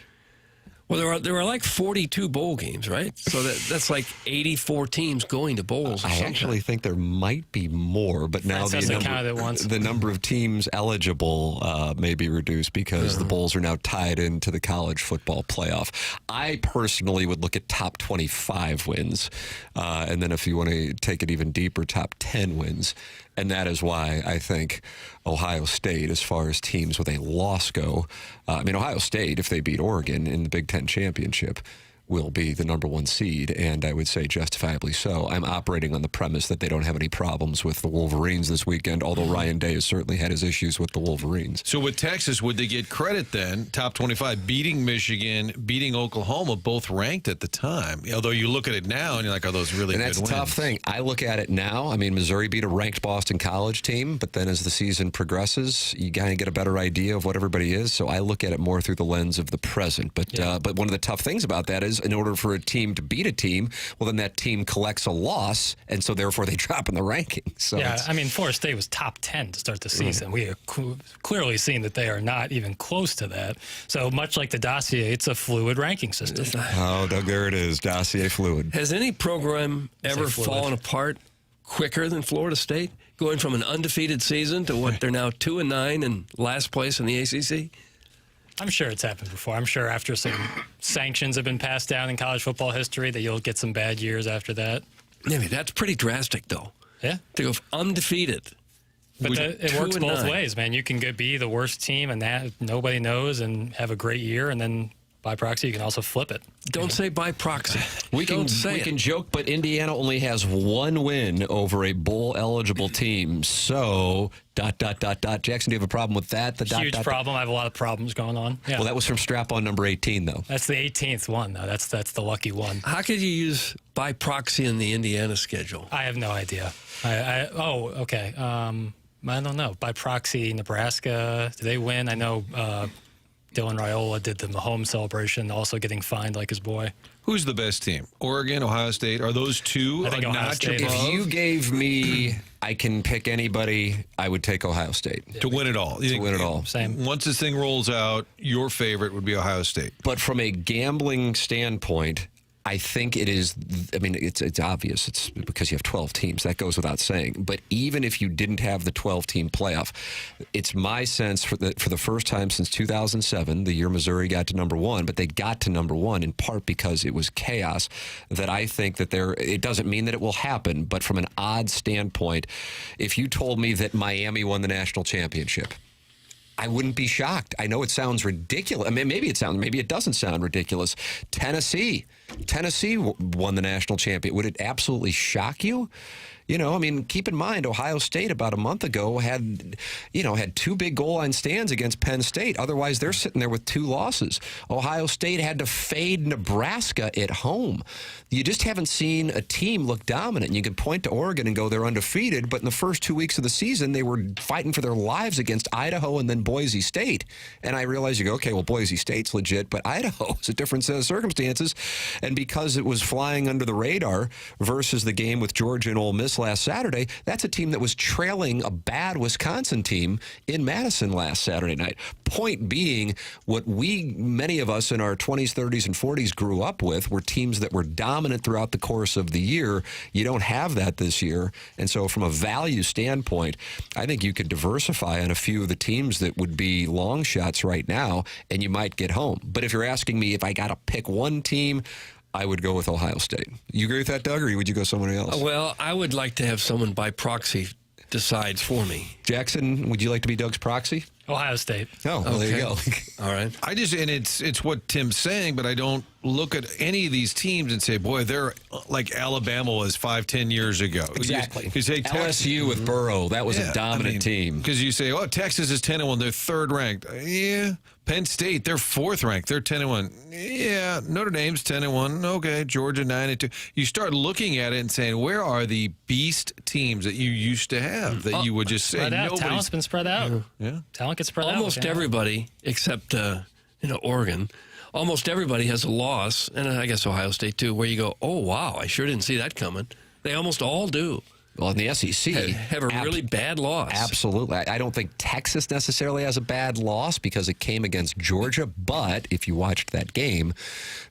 Well, there are like 42 bowl games, right? So that's like 84 teams going to bowls. I actually think there might be more, but now the number of teams eligible may be reduced because the bowls are now tied into the college football playoff. I personally would look at top 25 wins, and then if you want to take it even deeper, top 10 wins. And that is why I think Ohio State, as far as teams with a loss go, Ohio State, if they beat Oregon in the Big Ten championship, will be the number one seed, and I would say justifiably so. I'm operating on the premise that they don't have any problems with the Wolverines this weekend, although Ryan Day has certainly had his issues with the Wolverines. So with Texas, would they get credit then, top 25, beating Michigan, beating Oklahoma, both ranked at the time? Although you look at it now and you're like, are those really good wins? And that's a tough thing. I look at it now. Missouri beat a ranked Boston College team, but then as the season progresses, you kind of get a better idea of what everybody is. So I look at it more through the lens of the present. But one of the tough things about that is in order for a team to beat a team, well, then that team collects a loss, and so therefore they drop in the rankings. So Florida State was top 10 to start the season. We have clearly seen that they are not even close to that. So much like the dossier, it's a fluid ranking system. Oh, Doug, there it is, dossier fluid. Has any program ever fallen apart quicker than Florida State, going from an undefeated season to what they're now 2-9 and last place in the ACC? I'm sure it's happened before. I'm sure after some sanctions have been passed down in college football history that you'll get some bad years after that. Yeah, that's pretty drastic, though. Yeah. To go undefeated. But it works both ways, man. You can be the worst team and that nobody knows and have a great year, and then by proxy, you can also flip it. Don't say by proxy. We can joke, but Indiana only has one win over a bowl-eligible team. So, ... Jackson, do you have a problem with that? Huge problem. I have a lot of problems going on. Yeah. Well, that was from strap-on number 18, though. That's the 18th one, though. That's the lucky one. How could you use by proxy in the Indiana schedule? I have no idea. Okay. I don't know. By proxy, Nebraska, do they win? I know Dylan Raiola did the Mahomes celebration, also getting fined like his boy. Who's the best team? Oregon, Ohio State? Are those two a notch above? If you gave me, I can pick anybody, I would take Ohio State. To win it all. To win it all. Same. Once this thing rolls out, your favorite would be Ohio State. But from a gambling standpoint, I think it is, it's obvious. It's because you have 12 teams. That goes without saying. But even if you didn't have the 12-team playoff, it's my sense for the first time since 2007, the year Missouri got to number one, but they got to number one in part because it was chaos, that I think that it doesn't mean that it will happen, but from an odds standpoint, if you told me that Miami won the national championship, I wouldn't be shocked. I know it sounds ridiculous. Maybe it doesn't sound ridiculous. Tennessee won the national championship. Would it absolutely shock you You know, I mean, keep in mind, Ohio State about a month ago had 2 big goal line stands against Penn State. Otherwise, they're sitting there with 2 losses. Ohio State had to fade Nebraska at home. You just haven't seen a team look dominant. And you can point to Oregon and go, they're undefeated, but in the first 2 weeks of the season, they were fighting for their lives against Idaho and then Boise State. And I realized, you go, okay, well, Boise State's legit, but Idaho is a different set of circumstances. And because it was flying under the radar versus the game with Georgia and Ole Miss last Saturday, that's a team that was trailing a bad Wisconsin team in Madison last Saturday night. Point being, what many of us in our 20s, 30s, and 40s grew up with were teams that were dominant throughout the course of the year. You don't have that this year. And so from a value standpoint, I think you could diversify on a few of the teams that would be long shots right now, and you might get home. But if you're asking me if I got to pick one team, I would go with Ohio State. You agree with that, Doug, or would you go somewhere else? Well, I would like to have someone by proxy decides for me. Jackson, would you like to be Doug's proxy? Ohio State. Oh, well, there you go. All right. And it's what Tim's saying, but I don't look at any of these teams and say, boy, they're like Alabama was 5-10 years ago. Exactly. You say LSU with Burrow, that was a dominant team. Because you say, oh, Texas is 10-1, they're 3rd ranked. Yeah. Penn State, they're 4th ranked, they're 10-1. Yeah. Notre Dame's 10-1. Okay. Georgia 9-2. You start looking at it and saying, where are the beast teams that you used to have that you would just say nobody's... Talent's been spread out. Yeah. Talent gets spread out. Almost everybody, except Oregon, almost everybody has a loss, and I guess Ohio State too, where you go, oh, wow, I sure didn't see that coming. They almost all do. Well, in the SEC, have a really bad loss. Absolutely. I don't think Texas necessarily has a bad loss because it came against Georgia. But if you watched that game,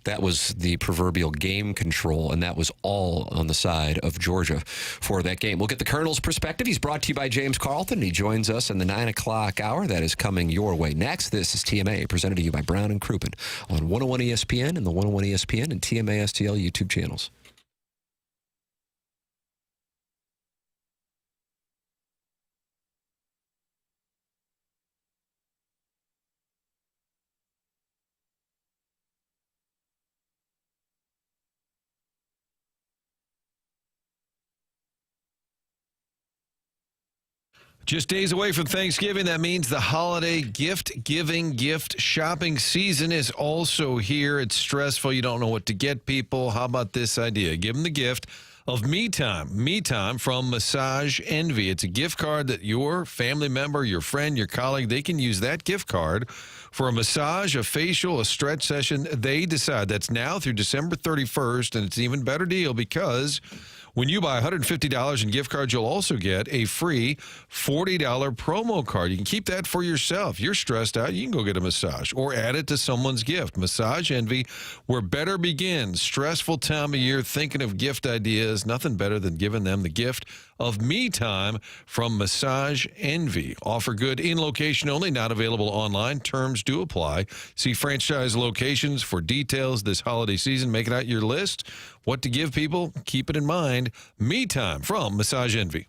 that was the proverbial game control, and that was all on the side of Georgia for that game. We'll get the Colonel's perspective. He's brought to you by James Carlton. He joins us in the 9 o'clock hour. That is coming your way next. This is TMA, presented to you by Brown and Crouppen on 101 ESPN and the 101 ESPN and TMA STL YouTube channels. Just days away from Thanksgiving. That means the holiday gift-giving, gift shopping season is also here. It's stressful. You don't know what to get people. How about this idea? Give them the gift of Me Time. Me Time from Massage Envy. It's a gift card that your family member, your friend, your colleague, they can use that gift card for a massage, a facial, a stretch session. They decide. That's now through December 31st, and it's an even better deal because when you buy $150 in gift cards, you'll also get a free $40 promo card. You can keep that for yourself. You're stressed out, you can go get a massage or add it to someone's gift. Massage Envy, where better begins. Stressful time of year, thinking of gift ideas. Nothing better than giving them the gift of Me Time from Massage Envy. Offer good in location only, not available online. Terms do apply. See franchise locations for details this holiday season. Make it out your list. What to give people? Keep it in mind. Me Time from Massage Envy.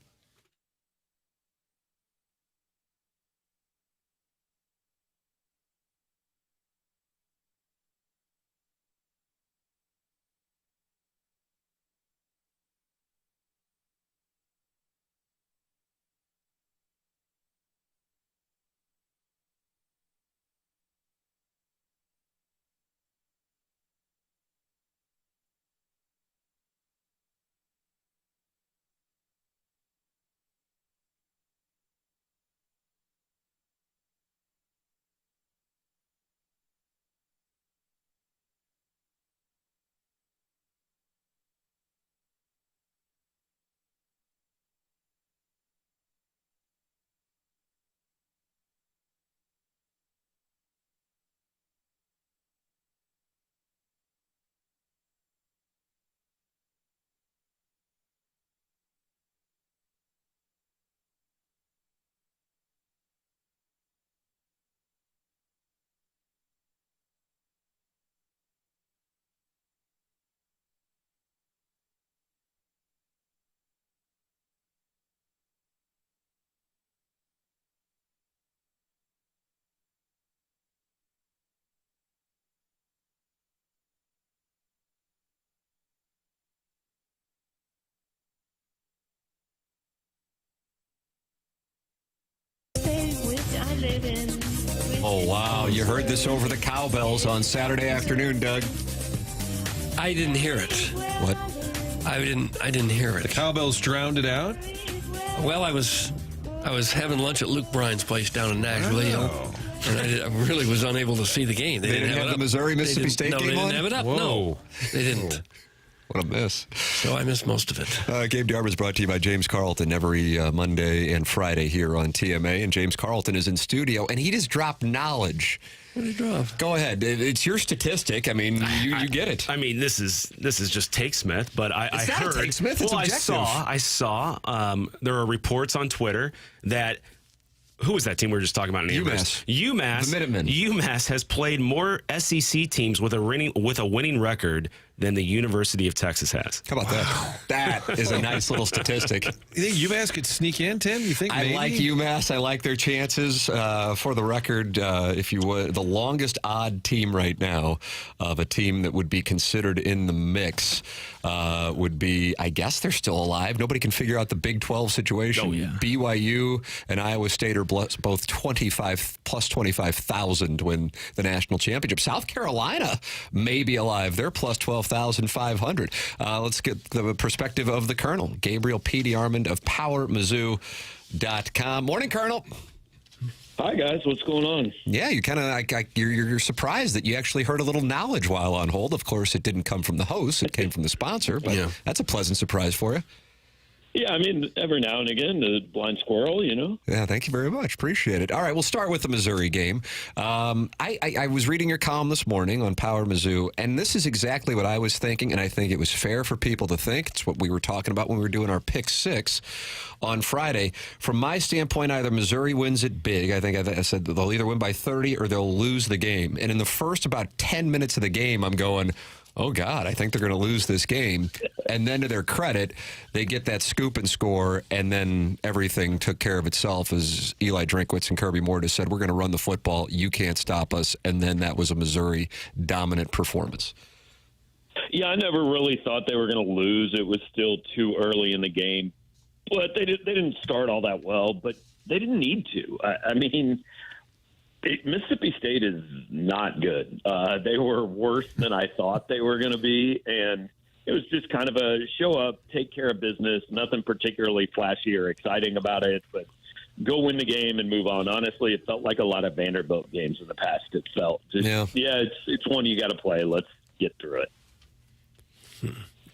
Oh, wow. You heard this over the cowbells on Saturday afternoon, Doug. I didn't hear it. What? I didn't hear it. The cowbells drowned it out? Well, I was having lunch at Luke Bryan's place down in Nashville. Oh. And I really was unable to see the game. They didn't have the Missouri-Mississippi State game on? No, they didn't have it up. Whoa. No, they didn't. What a miss. So I missed most of it. Game Day Arbor is brought to you by James Carlton every Monday and Friday here on TMA. And James Carlton is in studio, and he just dropped knowledge. What did he drop? Go ahead. It's your statistic. I mean, you get it. I mean, this is just Take Smith, but I It's not heard. Take Smith, it's well, objective. I saw. There are reports on Twitter that. Who was that team we were just talking about? UMass. UMass. The Minutemen. UMass has played more SEC teams with a winning record than the University of Texas has. How about that? That is a nice little statistic. You think UMass could sneak in, Tim? You think maybe? I like UMass. I like their chances. For the record, if you would, the longest odd team right now of a team that would be considered in the mix would be, I guess they're still alive. Nobody can figure out the Big 12 situation. Oh, yeah. BYU and Iowa State are both 25,000 to win the national championship. South Carolina may be alive. They're plus 12,500. Let's get the perspective of the Colonel, Gabriel P.D. Armand of PowerMizzou.com. Morning, Colonel. Hi, guys. What's going on? Yeah, you kind of you're surprised that you actually heard a little knowledge while on hold. Of course, it didn't come from the host; it came from the sponsor. But that's a pleasant surprise for you. Yeah, I mean, every now and again, the blind squirrel, you know? Yeah, thank you very much. Appreciate it. All right, we'll start with the Missouri game. I was reading your column this morning on Power Mizzou, and this is exactly what I was thinking, and I think it was fair for people to think. It's what we were talking about when we were doing our Pick 6 on Friday. From my standpoint, either Missouri wins it big. I think I said that they'll either win by 30 or they'll lose the game. And in the first about 10 minutes of the game, I'm going, oh, God, I think they're going to lose this game. And then to their credit, they get that scoop and score, and then everything took care of itself as Eli Drinkwitz and Kirby Moore just said, we're going to run the football. You can't stop us. And then that was a Missouri dominant performance. Yeah, I never really thought they were going to lose. It was still too early in the game. But they didn't start all that well, but they didn't need to. I mean, Mississippi State is not good. They were worse than I thought they were going to be, and it was just kind of a show up, take care of business, nothing particularly flashy or exciting about it, but go win the game and move on. Honestly, it felt like a lot of Vanderbilt games in the past. It felt just, it's one you got to play. Let's get through it.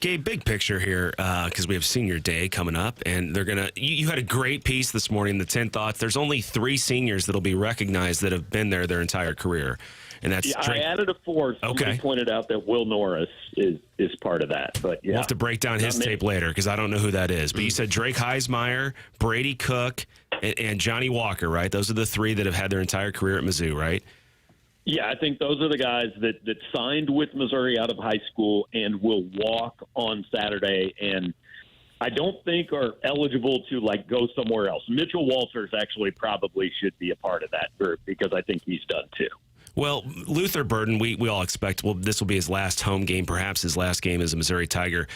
Gabe, big picture here, because we have senior day coming up, and they're going to, you had a great piece this morning, the 10 thoughts. There's only 3 seniors that'll be recognized that have been there their entire career. And that's I added a 4th. Somebody pointed out that Will Norris is part of that. But we'll have to break down his tape later because I don't know who that is. But you said Drake Heismeyer, Brady Cook, and Johnny Walker, right? Those are the 3 that have had their entire career at Mizzou, right? Yeah, I think those are the guys that signed with Missouri out of high school and will walk on Saturday, and I don't think are eligible to go somewhere else. Mitchell Walters actually probably should be a part of that group because I think he's done too. Well, Luther Burden, we all expect, this will be his last home game, perhaps his last game as a Missouri Tiger.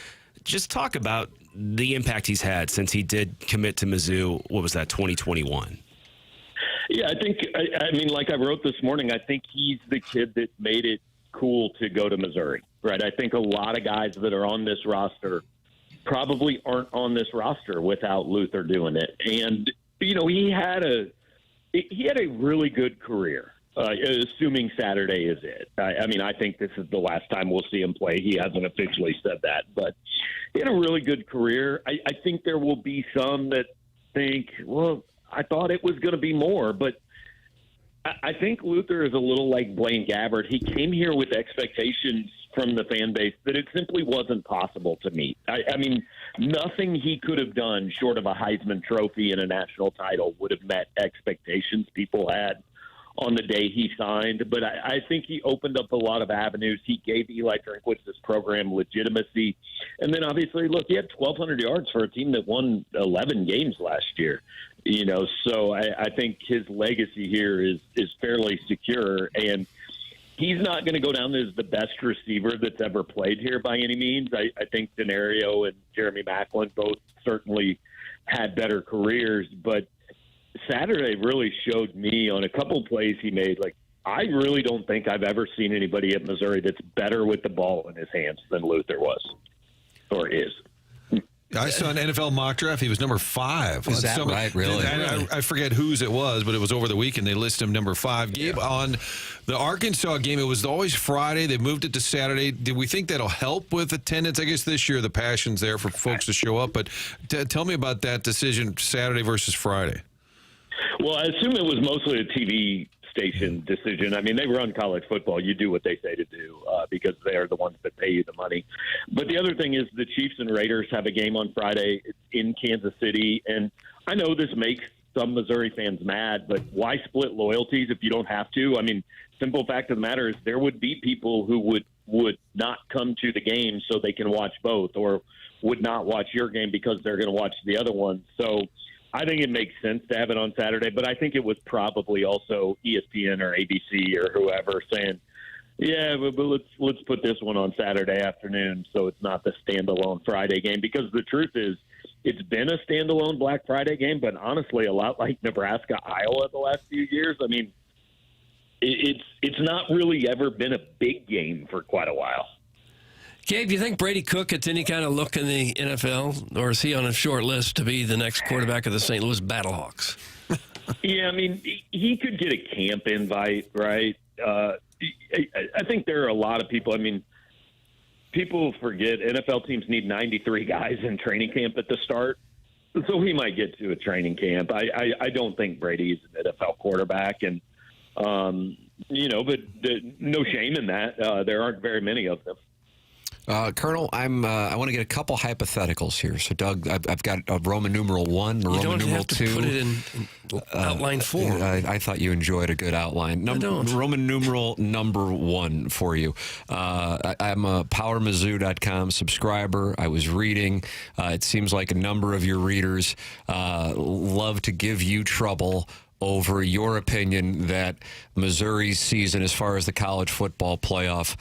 Just talk about the impact he's had since he did commit to Mizzou, 2021? Yeah, I think, I mean, like I wrote this morning, I think he's the kid that made it cool to go to Missouri, right? I think a lot of guys that are on this roster probably aren't on this roster without Luther doing it. And, he had a really good career, assuming Saturday is it. I mean, I think this is the last time we'll see him play. He hasn't officially said that, but he had a really good career. I think there will be some that think, well, I thought it was going to be more, but I think Luther is a little like Blaine Gabbert. He came here with expectations from the fan base that it simply wasn't possible to meet. I mean, nothing he could have done short of a Heisman Trophy and a national title would have met expectations people had on the day he signed. But I think he opened up a lot of avenues. He gave Eli Drinkwitz's program legitimacy. And then obviously, look, he had 1,200 yards for a team that won 11 games last year. So I think his legacy here is fairly secure, and he's not going to go down as the best receiver that's ever played here by any means. I think Denario and Jeremy Maclin both certainly had better careers, but Saturday really showed me on a couple plays he made, like, I really don't think I've ever seen anybody at Missouri that's better with the ball in his hands than Luther was or is. I saw an NFL mock draft. He was number 5. Is that right? Really? I forget whose it was, but it was over the weekend. They listed him number 5. Gabe, on the Arkansas game, it was always Friday. They moved it to Saturday. Did we think that'll help with attendance? I guess this year the passion's there for folks to show up. But tell me about that decision, Saturday versus Friday. Well, I assume it was mostly a TV station decision. I mean, they run college football. You do what they say to do because they are the ones that pay you the money. But the other thing is the Chiefs and Raiders have a game on Friday in Kansas City. And I know this makes some Missouri fans mad, but why split loyalties if you don't have to? I mean, simple fact of the matter is there would be people who would not come to the game so they can watch both, or would not watch your game because they're going to watch the other one. So I think it makes sense to have it on Saturday, but I think it was probably also ESPN or ABC or whoever saying, yeah, but let's put this one on Saturday afternoon so it's not the standalone Friday game. Because the truth is, it's been a standalone Black Friday game, but honestly, a lot like Nebraska, Iowa the last few years. I mean, it's not really ever been a big game for quite a while. Gabe, do you think Brady Cook gets any kind of look in the NFL, or is he on a short list to be the next quarterback of the St. Louis Battlehawks? Yeah, I mean, he could get a camp invite, right? I think there are a lot of people. I mean, people forget NFL teams need 93 guys in training camp at the start, so he might get to a training camp. I don't think Brady's an NFL quarterback, and but no shame in that. There aren't very many of them. Colonel, I want to get a couple hypotheticals here. So, Doug, I've got a Roman numeral 1, a Roman numeral 2. You don't have to put it in outline form. I thought you enjoyed a good outline. Roman numeral number 1 for you. I'm a PowerMizzou.com subscriber. I was reading. It seems like a number of your readers love to give you trouble over your opinion that Missouri's season, as far as the college football playoff,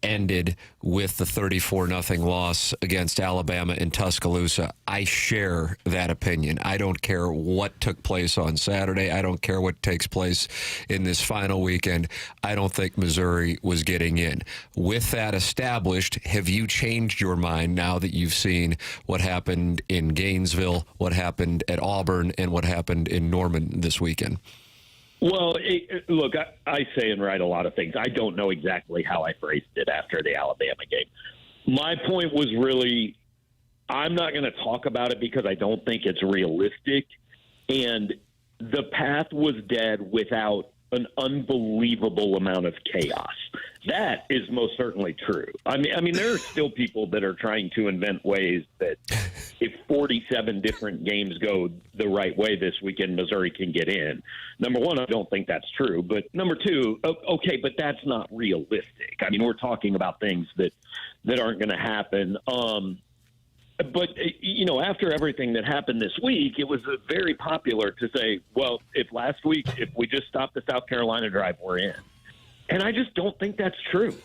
ended with the 34-0 loss against Alabama in Tuscaloosa. I share that opinion. I don't care what took place on Saturday. I don't care what takes place in this final weekend. I don't think Missouri was getting in. With that established, have you changed your mind now that you've seen what happened in Gainesville, what happened at Auburn, and what happened in Norman this weekend? Well, look, I say and write a lot of things. I don't know exactly how I phrased it after the Alabama game. My point was really, I'm not going to talk about it because I don't think it's realistic. And the path was dead without an unbelievable amount of chaos. That is most certainly true. I mean, there are still people that are trying to invent ways that if 47 different games go the right way this weekend, Missouri can get in. Number one, I don't think that's true. But number two, okay, but that's not realistic. I mean, we're talking about things that aren't going to happen. But, after everything that happened this week, it was very popular to say, well, if we just stopped the South Carolina drive, we're in. And I just don't think that's true.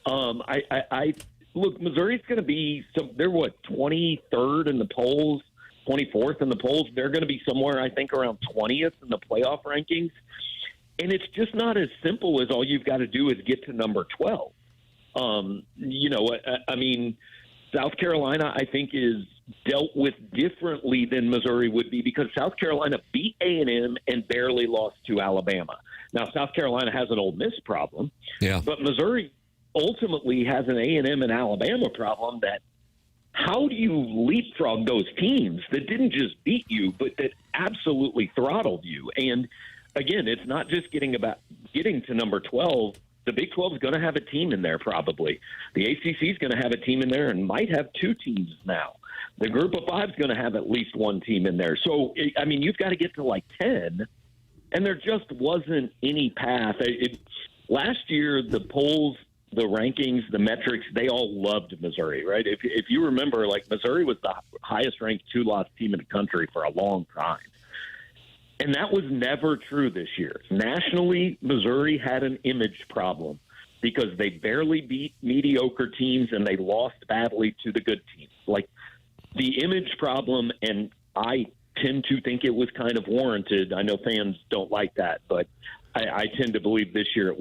Look, Missouri's going to be they're 23rd in the polls, 24th in the polls. They're going to be somewhere, I think, around 20th in the playoff rankings. And it's just not as simple as all you've got to do is get to number 12. I mean, South Carolina, I think, is dealt with differently than Missouri would be because South Carolina beat A&M and barely lost to Alabama. Now, South Carolina has an Ole Miss problem, but Missouri ultimately has an A&M and Alabama problem that how do you leapfrog those teams that didn't just beat you, but that absolutely throttled you? And, again, it's not just getting to number 12. The Big 12 is going to have a team in there probably. The ACC is going to have a team in there and might have 2 teams now. The Group of 5 is going to have at least 1 team in there. So, I mean, you've got to get to like 10, and there just wasn't any path. Last year, the polls, the rankings, the metrics, they all loved Missouri, right? If you remember, like Missouri was the highest-ranked 2-loss team in the country for a long time. And that was never true this year. Nationally, Missouri had an image problem because they barely beat mediocre teams and they lost badly to the good teams. Like the image problem, and I tend to think it was kind of warranted. I know fans don't like that, but I tend to believe this year it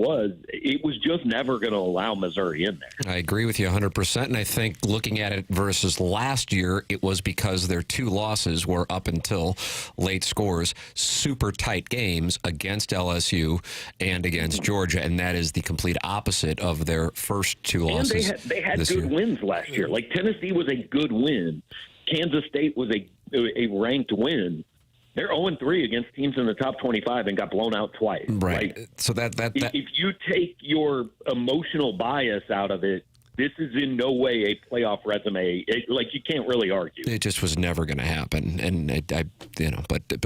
was just never going to allow Missouri in there. I agree with you 100%. And I think looking at it versus last year, it was because their 2 losses were up until late scores, super tight games against LSU and against Georgia. And that is the complete opposite of their first 2 losses. And they had good wins last year. Like Tennessee was a good win. Kansas State was a ranked win. They're 0-3 against teams in the top 25 and got blown out twice. Right. Like, so that if you take your emotional bias out of it, this is in no way a playoff resume. You can't really argue. It just was never going to happen, and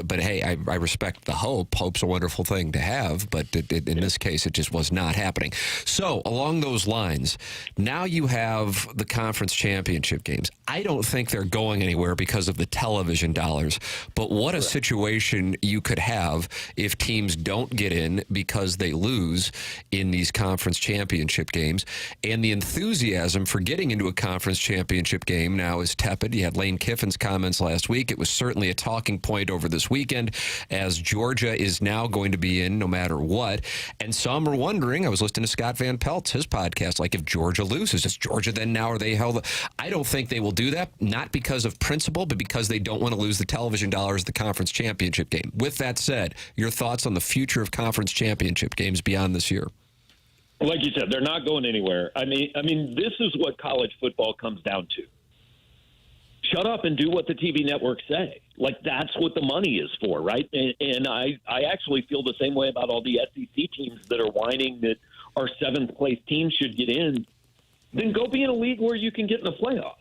but hey, I respect the hope. Hope's a wonderful thing to have, but in this case, it just was not happening. So along those lines, now you have the conference championship games. I don't think they're going anywhere because of the television dollars. But what a situation you could have if teams don't get in because they lose in these conference championship games, and the enthusiasm for getting into a conference championship game now is tepid. You had Lane Kiffin's comments last week. It was certainly a talking point over this weekend, as Georgia is now going to be in no matter what. And some are wondering, I was listening to Scott Van Pelt's, his podcast, like if Georgia loses, is Georgia then now are they held? I don't think they will do that, not because of principle, but because they don't want to lose the television dollars of the conference championship game. With that said, your thoughts on the future of conference championship games beyond this year? Like you said, they're not going anywhere. I mean, this is what college football comes down to. Shut up and do what the TV networks say. Like, that's what the money is for, right? And I actually feel the same way about all the SEC teams that are whining that our 7th-place team should get in. Then go be in a league where you can get in the playoffs.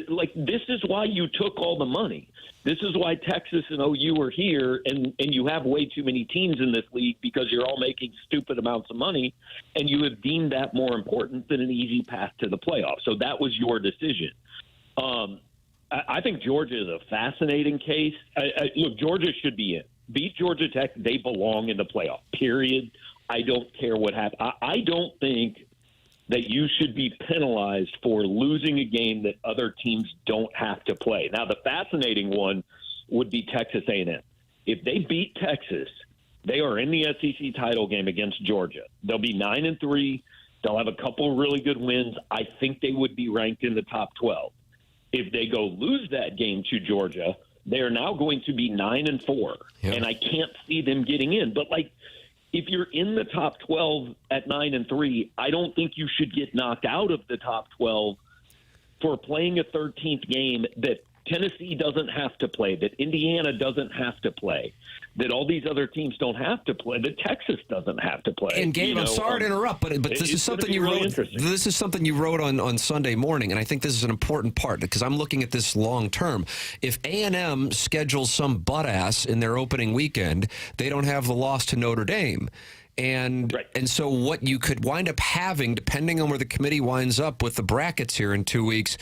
Like, this is why you took all the money. This is why Texas and OU are here, and you have way too many teams in this league because you're all making stupid amounts of money, and you have deemed that more important than an easy path to the playoffs. So that was your decision. I think Georgia is a fascinating case. Look, Georgia should be in. Beat Georgia Tech, they belong in the playoff, period. I don't care what happens. I don't think that you should be penalized for losing a game that other teams don't have to play. Now, the fascinating one would be Texas A&M. If they beat Texas, they are in the SEC title game against Georgia. They'll be 9-3. They'll have a couple really good wins. I think they would be ranked in the top 12. If they go lose that game to Georgia, they are now going to be 9-4, and I can't see them getting in. But, if you're in the top 12 at 9-3, I don't think you should get knocked out of the top 12 for playing a 13th game that Tennessee doesn't have to play, that Indiana doesn't have to play, that all these other teams don't have to play, that Texas doesn't have to play. And Gabe, I'm sorry to interrupt, but this is something you wrote. This is something you wrote on Sunday morning, and I think this is an important part because I'm looking at this long term. If A&M schedules some butt ass in their opening weekend, they don't have the loss to Notre Dame. And so what you could wind up having, depending on where the committee winds up with the brackets here in 2 weeks,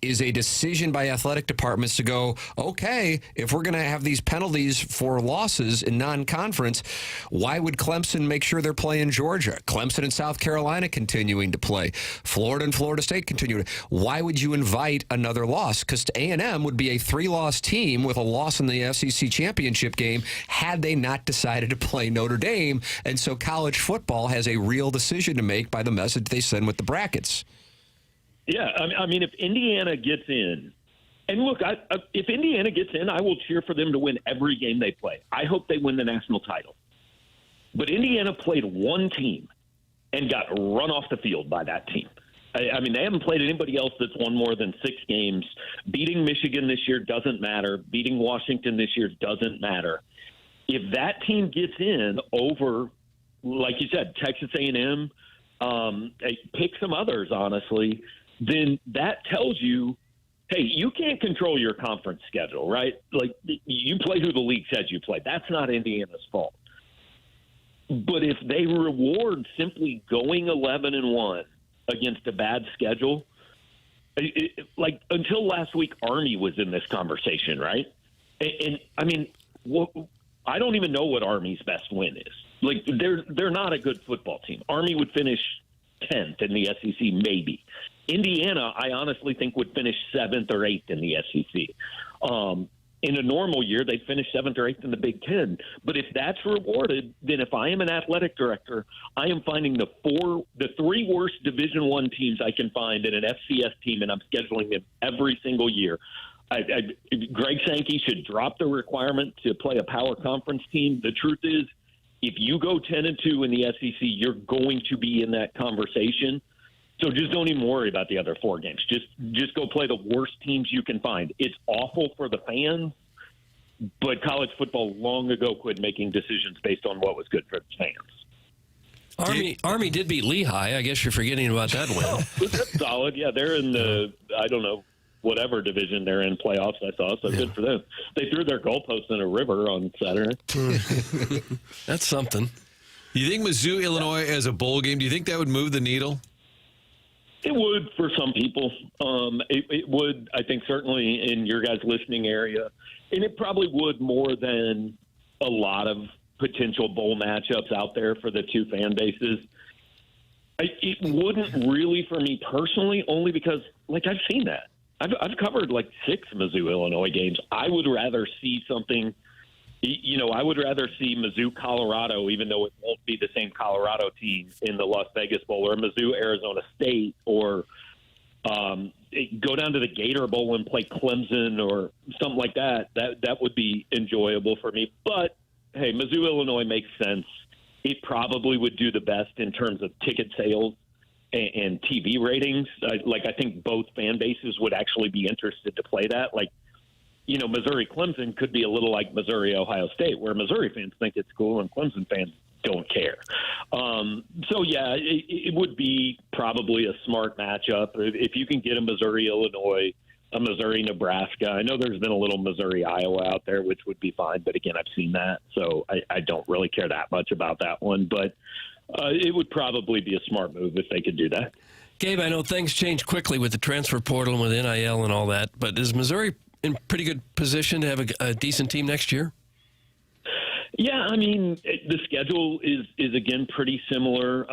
is a decision by athletic departments to go, okay, if we're going to have these penalties for losses in non-conference, why would Clemson make sure they're playing Georgia? Clemson and South Carolina continuing to play. Florida and Florida State continuing. Why would you invite another loss? Because A&M would be a 3-loss team with a loss in the SEC championship game had they not decided to play Notre Dame. And so college football has a real decision to make by the message they send with the brackets. Yeah, I mean, if Indiana gets in, and look, if Indiana gets in, I will cheer for them to win every game they play. I hope they win the national title. But Indiana played one team and got run off the field by that team. I mean, they haven't played anybody else that's won more than 6 games. Beating Michigan this year doesn't matter. Beating Washington this year doesn't matter. If that team gets in over, like you said, Texas A&M, pick some others, honestly, then that tells you, hey, you can't control your conference schedule, right? Like, you play who the league says you play. That's not Indiana's fault. But if they reward simply going 11-1 against a bad schedule, like until last week, Army was in this conversation, right? And I mean, I don't even know what Army's best win is. Like, they're not a good football team. Army would finish 10th in the SEC, maybe. Indiana, I honestly think, would finish 7th or 8th in the SEC. In a normal year, they'd finish 7th or 8th in the Big Ten. But if that's rewarded, then if I am an athletic director, I am finding the 3 worst Division I teams I can find in an FCS team, and I'm scheduling them every single year. Greg Sankey should drop the requirement to play a power conference team. The truth is, if you go 10-2 in the SEC, you're going to be in that conversation. So just don't even worry about the other 4 games. Just go play the worst teams you can find. It's awful for the fans, but college football long ago quit making decisions based on what was good for the fans. Army did beat Lehigh. I guess you're forgetting about that win. That's solid. Yeah, they're in the, I don't know, whatever division they're in playoffs, I saw, so good for them. They threw their goalposts in a river on Saturday. That's something. You think Mizzou, Illinois as a bowl game, do you think that would move the needle? It would for some people. It would, I think, certainly in your guys' listening area. And it probably would more than a lot of potential bowl matchups out there for the 2 fan bases. It wouldn't really for me personally, only because, like, I've seen that. I've covered, like, 6 Mizzou, Illinois games. I would rather see something – I would rather see Mizzou, Colorado, even though it won't be the same Colorado team in the Las Vegas Bowl, or Mizzou, Arizona State, or go down to the Gator Bowl and play Clemson or something like that. That would be enjoyable for me. But, hey, Mizzou, Illinois makes sense. It probably would do the best in terms of ticket sales and TV ratings. I think both fan bases would actually be interested to play that. Missouri Clemson could be a little like Missouri Ohio State, where Missouri fans think it's cool and Clemson fans don't care. It would be probably a smart matchup if you can get a Missouri Illinois, a Missouri Nebraska. I know there's been a little Missouri Iowa out there, which would be fine, but again, I've seen that, so I don't really care that much about that one. But it would probably be a smart move if they could do that. Gabe, I know things change quickly with the transfer portal and with NIL and all that, but is Missouri in pretty good position to have a decent team next year? Yeah, I mean, the schedule is again pretty similar.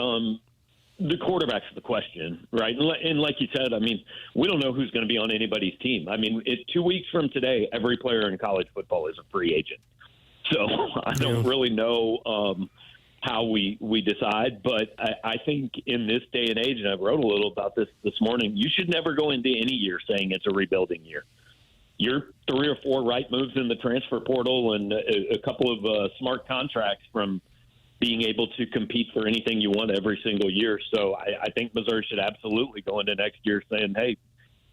The quarterback's the question, right? And like you said, I mean, we don't know who's going to be on anybody's team. I mean, 2 weeks from today, every player in college football is a free agent. So I don't really know how we decide, but I think in this day and age, and I wrote a little about this morning, you should never go into any year saying it's a rebuilding year. You're 3 or 4 right moves in the transfer portal and a couple of smart contracts from being able to compete for anything you want every single year. So I think Missouri should absolutely go into next year saying, hey,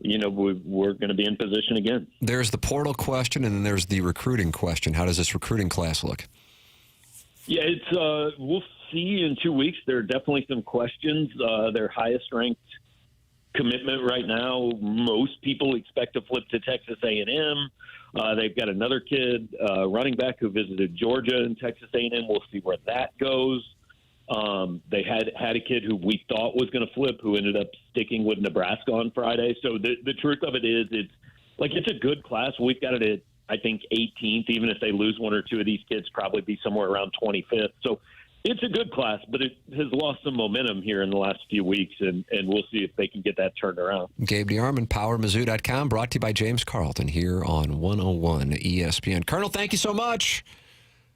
we're going to be in position again. There's the portal question, and then there's the recruiting question. How does this recruiting class look? Yeah, we'll see in 2 weeks. There are definitely some questions. Their highest ranked commitment right now, most people expect to flip to Texas A&M. They've got another kid, running back, who visited Georgia and Texas A&M. We'll see where that goes. They had a kid who we thought was going to flip, who ended up sticking with Nebraska on Friday. So the truth of it is, it's a good class. We've got it at, I think, 18th. Even if they lose 1 or 2 of these kids, probably be somewhere around 25th. So it's a good class, but it has lost some momentum here in the last few weeks, and we'll see if they can get that turned around. Gabe DeArmond, PowerMizzou.com, brought to you by James Carlton here on 101 ESPN. Colonel, thank you so much.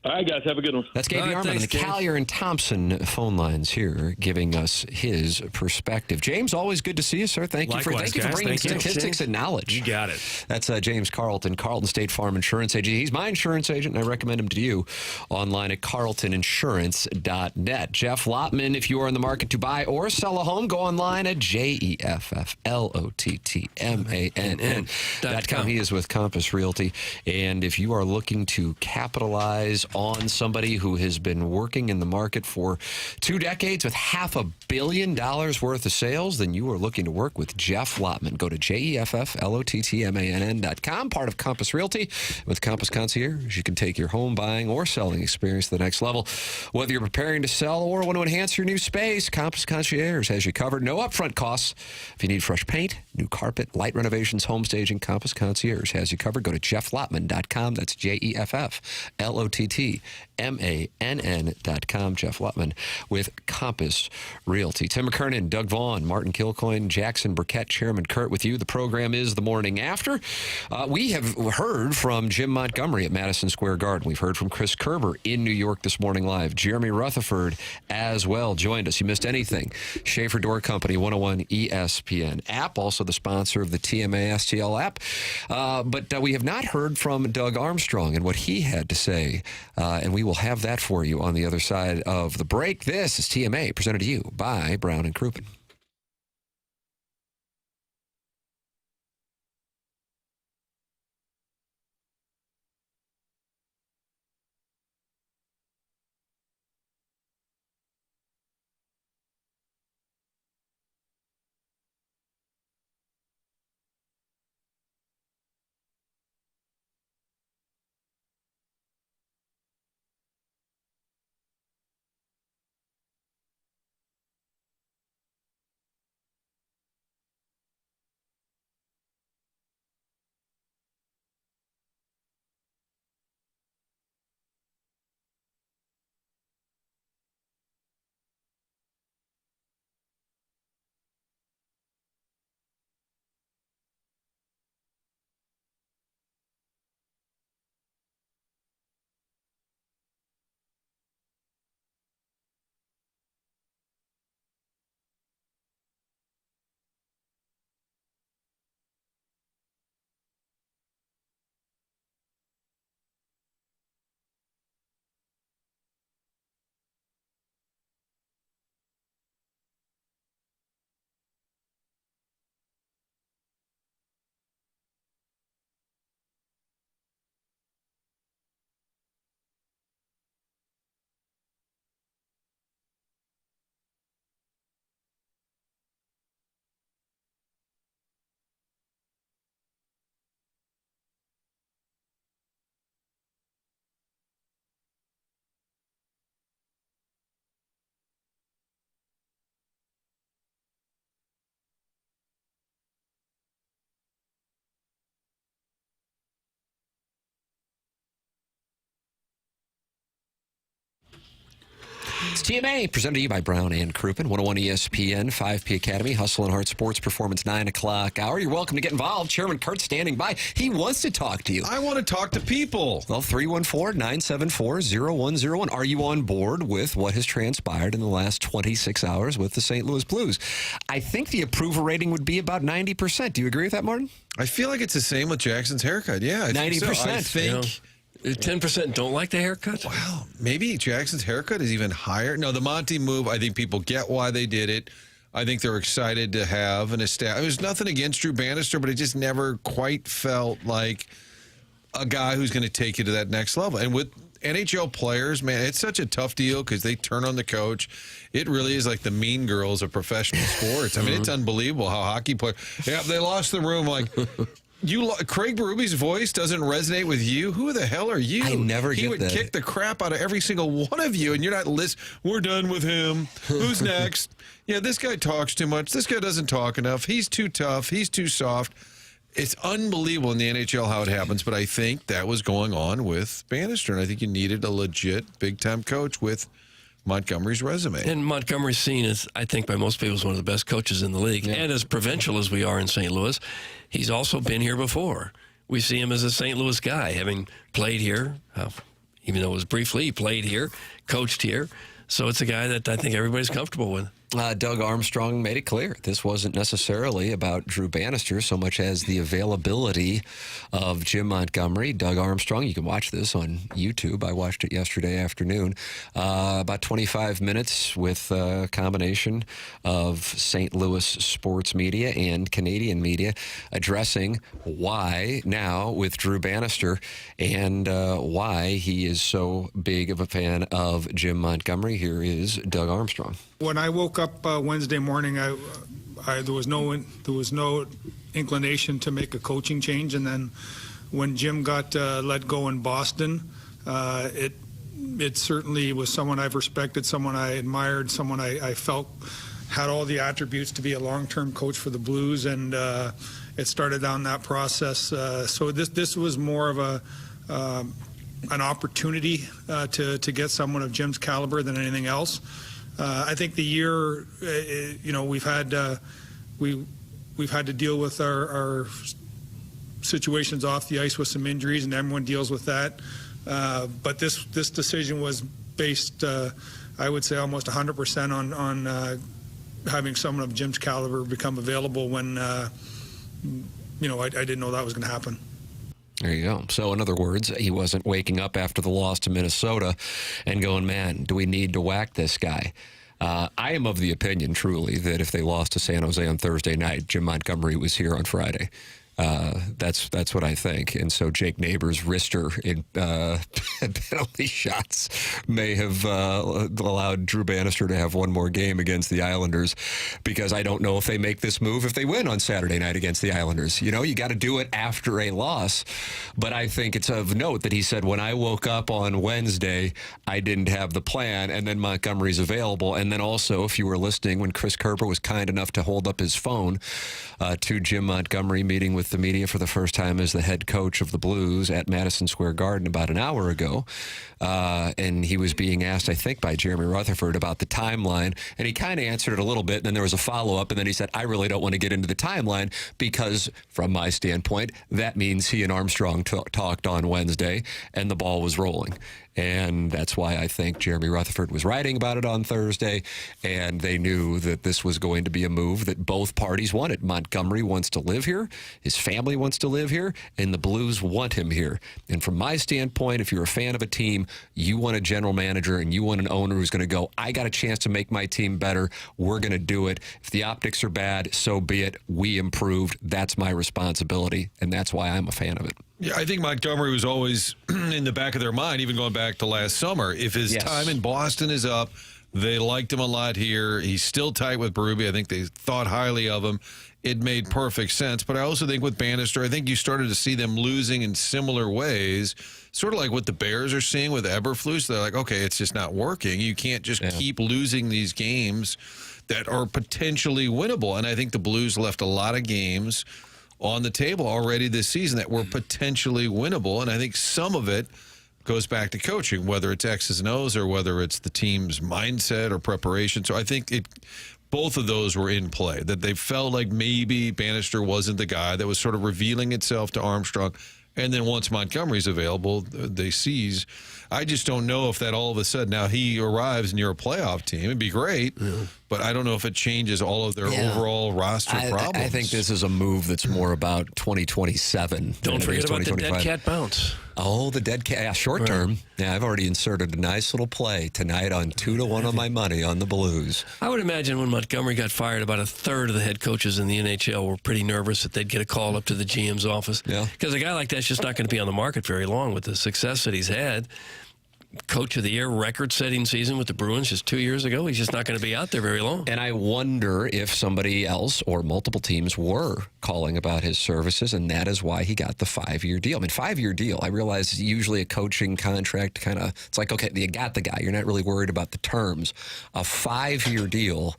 All right, guys, have a good one. That's Gabe DeArmond on the Callier and Thompson phone lines here, giving us his perspective. James, always good to see you, sir. Thank you for bringing statistics and knowledge. You got it. That's James Carlton, Carlton State Farm Insurance Agent. He's my insurance agent, and I recommend him to you online at carltoninsurance.net. Jeff Lotman, if you are in the market to buy or sell a home, go online at JEFFLOTTMANN.com. He is with Compass Realty, and if you are looking to capitalize on somebody who has been working in the market for 2 decades with $500 million worth of sales, then you are looking to work with Jeff Lotman. Go to JEFFLOTTMANN.com, part of Compass Realty. With Compass Concierge, you can take your home buying or selling experience to the next level. Whether you're preparing to sell or want to enhance your new space, Compass Concierge has you covered. No upfront costs. If you need fresh paint, New carpet, light renovations, home staging, Compass Concierge has you covered. Go to jefflottman.com. That's JEFFLOTTMANN.com. Jeff Lottman with Compass Realty. Tim McKernan, Doug Vaughn, Martin Kilcoyne, Jackson Burkett, Chairman Kurt with you. The program is The Morning After. We have heard from Jim Montgomery at Madison Square Garden. We've heard from Chris Kerber in New York this morning live. Jeremy Rutherford as well joined us. You missed anything? Schaefer Door Company, 101 ESPN app, also the sponsor of the TMA STL app. But we have not heard from Doug Armstrong and what he had to say, and we will have that for you on the other side of the break. This is TMA, presented to you by Brown and Crouppen. It's TMA, presented to you by Brown and Crouppen, 101 ESPN, 5P Academy, Hustle and Heart Sports Performance, 9 o'clock hour. You're welcome to get involved. Chairman Kurt standing by. He wants to talk to you. I want to talk to people. Well, 314-974-0101. Are you on board with what has transpired in the last 26 hours with the St. Louis Blues? I think the approval rating would be about 90%. Do you agree with that, Martin? I feel like it's the same with Jackson's haircut. Yeah, I 90%. think so. I think... You know, 10% don't like the haircut? Wow. Maybe Jackson's haircut is even higher. No, the Monty move, I think people get why they did it. I think they're excited to have an established. There's nothing against Drew Bannister, but it just never quite felt like a guy who's going to take you to that next level. And with NHL players, man, it's such a tough deal because they turn on the coach. It really is like the mean girls of professional sports. I mean, it's unbelievable how hockey players, yeah, they lost the room like... Craig Berube's voice doesn't resonate with you? Who the hell are you? I never get that. He would kick the crap out of every single one of you, and you're not listening. We're done with him. Who's next? Yeah, this guy talks too much. This guy doesn't talk enough. He's too tough. He's too soft. It's unbelievable in the NHL how it happens, but I think that was going on with Bannister, and I think you needed a legit big-time coach with Montgomery's resume. And Montgomery's seen as, I think, by most people, as one of the best coaches in the league. Yeah. And as provincial as we are in St. Louis, he's also been here before. We see him as a St. Louis guy, having played here, even though it was briefly, he played here, coached here. So it's a guy that I think everybody's comfortable with. Doug Armstrong made it clear this wasn't necessarily about Drew Bannister so much as the availability of Jim Montgomery. Doug Armstrong, you can watch this on YouTube. I watched it yesterday afternoon. About 25 minutes with a combination of St. Louis sports media and Canadian media addressing why now with Drew Bannister and why he is so big of a fan of Jim Montgomery. Here is Doug Armstrong. When I woke up Wednesday morning, there was no inclination to make a coaching change, and then when Jim got let go in Boston, it certainly was someone I've respected, someone I admired, someone I felt had all the attributes to be a long-term coach for the Blues, and it started down that process. So this was more of an opportunity to get someone of Jim's caliber than anything else. I think the year, we've had to deal with our situations off the ice with some injuries, and everyone deals with that. But this decision was based, I would say, almost 100% on having someone of Jim's caliber become available when, I didn't know that was going to happen. There you go. So, in other words, he wasn't waking up after the loss to Minnesota and going, man, do we need to whack this guy? I am of the opinion, truly, that if they lost to San Jose on Thursday night, Jim Montgomery was here on Friday. That's what I think. And so Jake Neighbors' wrister in penalty shots may have allowed Drew Bannister to have one more game against the Islanders, because I don't know if they make this move if they win on Saturday night against the Islanders. You got to do it after a loss. But I think it's of note that he said, when I woke up on Wednesday, I didn't have the plan, and then Montgomery's available. And then also, if you were listening, when Chris Kerber was kind enough to hold up his phone to Jim Montgomery meeting with the media for the first time as the head coach of the Blues at Madison Square Garden about an hour ago. And he was being asked, I think, by Jeremy Rutherford about the timeline. And he kind of answered it a little bit. And then there was a follow-up. And then he said, I really don't want to get into the timeline because, from my standpoint, that means he and Armstrong talked on Wednesday and the ball was rolling. And that's why I think Jeremy Rutherford was writing about it on Thursday, and they knew that this was going to be a move that both parties wanted. Montgomery wants to live here, his family wants to live here, and the Blues want him here. And from my standpoint, if you're a fan of a team, you want a general manager and you want an owner who's going to go, I got a chance to make my team better, we're going to do it. If the optics are bad, so be it. We improved. That's my responsibility, and that's why I'm a fan of it. Yeah, I think Montgomery was always in the back of their mind, even going back to last summer. If his time in Boston is up, they liked him a lot here. He's still tight with Berube. I think they thought highly of him. It made perfect sense. But I also think with Bannister, I think you started to see them losing in similar ways, sort of like what the Bears are seeing with Eberflus. They're like, okay, it's just not working. You can't just keep losing these games that are potentially winnable. And I think the Blues left a lot of games on the table already this season that were potentially winnable. And I think some of it goes back to coaching, whether it's X's and O's or whether it's the team's mindset or preparation. So I think both of those were in play, that they felt like maybe Bannister wasn't the guy. That was sort of revealing itself to Armstrong. And then once Montgomery's available, they seize. I just don't know if that all of a sudden, now he arrives and you're a playoff team. It'd be great, but I don't know if it changes all of their overall roster problems. I think this is a move that's more about 2027. Don't forget about the dead cat bounce. Oh, the dead cat. Yeah, short term. Yeah, I've already inserted a nice little play tonight on 2-1 on my money on the Blues. I would imagine when Montgomery got fired, about a third of the head coaches in the NHL were pretty nervous that they'd get a call up to the GM's office. Yeah. Because a guy like that's just not going to be on the market very long with the success that he's had. Coach of the Year, record-setting season with the Bruins just 2 years ago. He's just not going to be out there very long. And I wonder if somebody else or multiple teams were calling about his services, and that is why he got the 5-year deal. I mean, 5-year deal. I realize usually a coaching contract it's like, okay, you got the guy. You're not really worried about the terms. A 5-year deal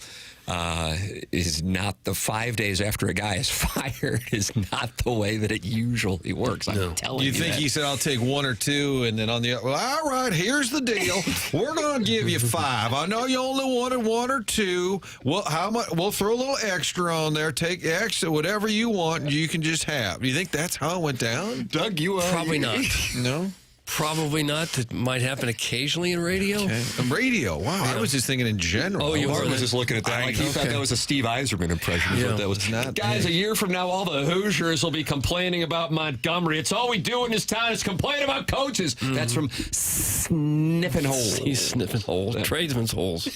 is not the 5 days after a guy is fired is not the way that it usually works. I'm telling you. You think he said, I'll take 1 or 2, and then on the other, well, all right, here's the deal. We're going to give you 5. I know you only wanted 1 or 2. Well, how much? We'll throw a little extra on there. Take extra, whatever you want, you can just have. Do you think that's how it went down? Doug, Probably not. No? Probably not. It might happen occasionally in radio. Okay. Radio. Wow. I was just thinking in general. Oh, you were. I was just looking at that. Like he thought that was a Steve Yzerman impression. What that was. Not Guys, a year from now, all the Hoosiers will be complaining about Montgomery. It's all we do in this town is complain about coaches. That's from Sniffing Holes. He's sniffing holes. Tradesman's holes.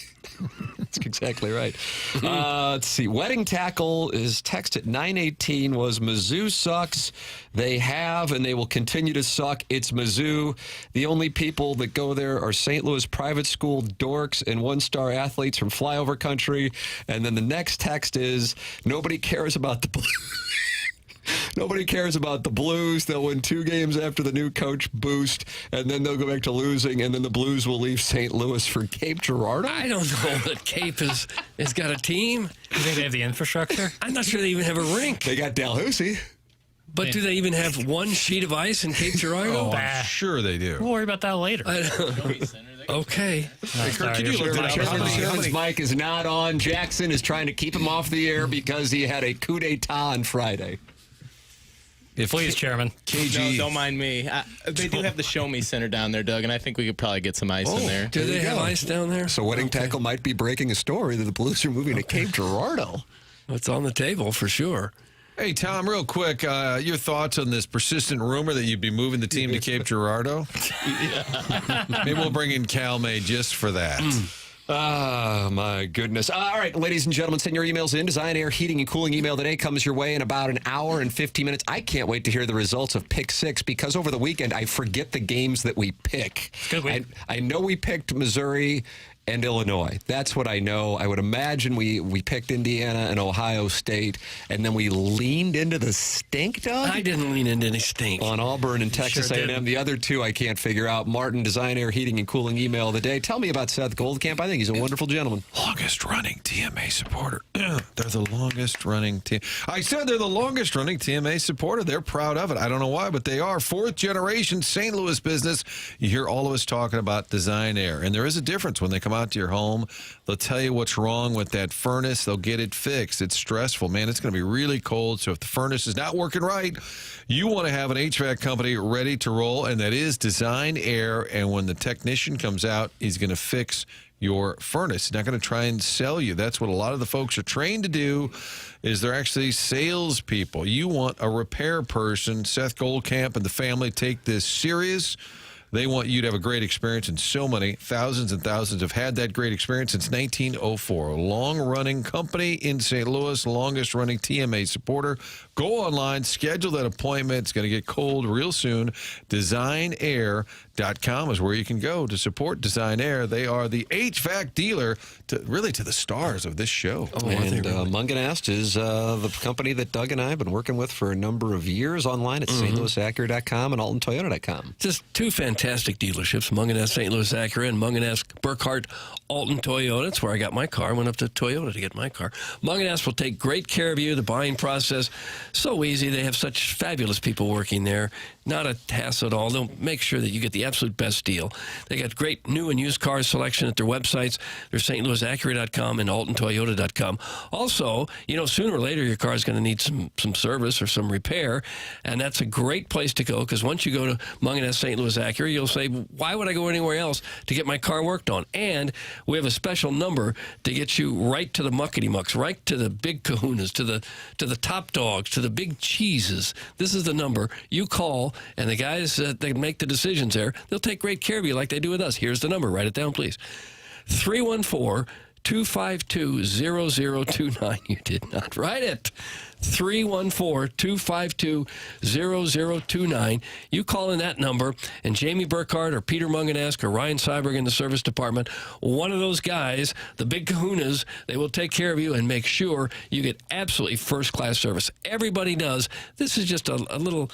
That's exactly right. Let's see. Wedding Tackle is text at 918 was Mizzou sucks. They have and they will continue to suck. It's Mizzou. The only people that go there are St. Louis private school dorks and one-star athletes from flyover country. And then the next text is nobody cares about the Blues. Nobody cares about the Blues. They'll win 2 games after the new coach boost, and then they'll go back to losing, and then the Blues will leave St. Louis for Cape Girardeau. I don't know that Cape has got a team. You think they have the infrastructure? I'm not sure they even have a rink. They got Dalhousie. But do they even have one sheet of ice in Cape Girardeau? Oh, I'm sure they do. We'll worry about that later. Okay. Hey, Kirk, can you look it up? Chairman's mic is not on. Jackson is trying to keep him off the air because he had a coup d'etat on Friday. Please, Chairman. KG. No, don't mind me. They do have the Show Me Center down there, Doug, and I think we could probably get some ice in there. Do they have ice down there? So Wedding Tackle might be breaking a story that the Blues are moving to Cape Girardeau. It's on the table for sure. Hey, Tom, real quick, your thoughts on this persistent rumor that you'd be moving the team to Cape Girardeau? Maybe we'll bring in Cal May just for that. Oh, my goodness. All right, ladies and gentlemen, send your emails in. Design Air Heating and Cooling email today comes your way in about an hour and 50 minutes. I can't wait to hear the results of Pick 6 because over the weekend I forget the games that we pick. Good week. I know we picked Missouri and Illinois. That's what I know. I would imagine we picked Indiana and Ohio State, and then we leaned into the stink, Doug? I didn't lean into any stink. On Auburn and Texas A&M. didn't. The other two I can't figure out. Martin, Design Air Heating and Cooling email of the day. Tell me about Seth Goldcamp. I think he's a wonderful gentleman. Longest running TMA supporter. They're the longest running team. I said they're the longest running TMA supporter. They're proud of it. I don't know why, but they are. 4th generation St. Louis business. You hear all of us talking about Design Air, and there is a difference when they come out to your home. They'll tell you what's wrong with that furnace. They'll get it fixed. It's stressful, man. It's going to be really cold. So if the furnace is not working right, you want to have an HVAC company ready to roll, and that is Design Air. And when the technician comes out, he's going to fix your furnace. He's not going to try and sell you. That's what a lot of the folks are trained to do, is they're actually salespeople. You want a repair person. Seth Goldcamp and the family take this serious. They want you to have a great experience, and so many, thousands and thousands, have had that great experience since 1904. A long-running company in St. Louis, longest-running TMA supporter. Go online, schedule that appointment. It's going to get cold real soon. DesignAir.com is where you can go to support Design Air. They are the HVAC dealer to the stars of this show. Oh, and Munganast is the company that Doug and I have been working with for a number of years online at stlouisacura.com and altontoyota.com. Just two fantastic dealerships, Munganast St. Louis Acura and Munganast Burkhardt Alton Toyota. That's where I got my car. I went up to Toyota to get my car. Munganast will take great care of you. The buying process, so easy. They have such fabulous people working there. Not a hassle at all. They'll make sure that you get the absolute best deal. They got great new and used car selection at their websites. They're stlouisacura.com and altontoyota.com. Also, sooner or later your car is going to need some service or some repair, and that's a great place to go because once you go to Munganast St. Louis Acura, you'll say, why would I go anywhere else to get my car worked on? And we have a special number to get you right to the muckety mucks, right to the big kahunas, to the top dogs, to the big cheeses. This is the number. You call, and the guys that make the decisions there, they'll take great care of you like they do with us. Here's the number. Write it down, please. 314-252-0029. You did not write it. 314-252-0029. You call in that number, and Jamie Burkhardt or Peter Munganast or Ryan Seiberg in the service department, one of those guys, the big kahunas, they will take care of you and make sure you get absolutely first-class service. Everybody does. This is just a little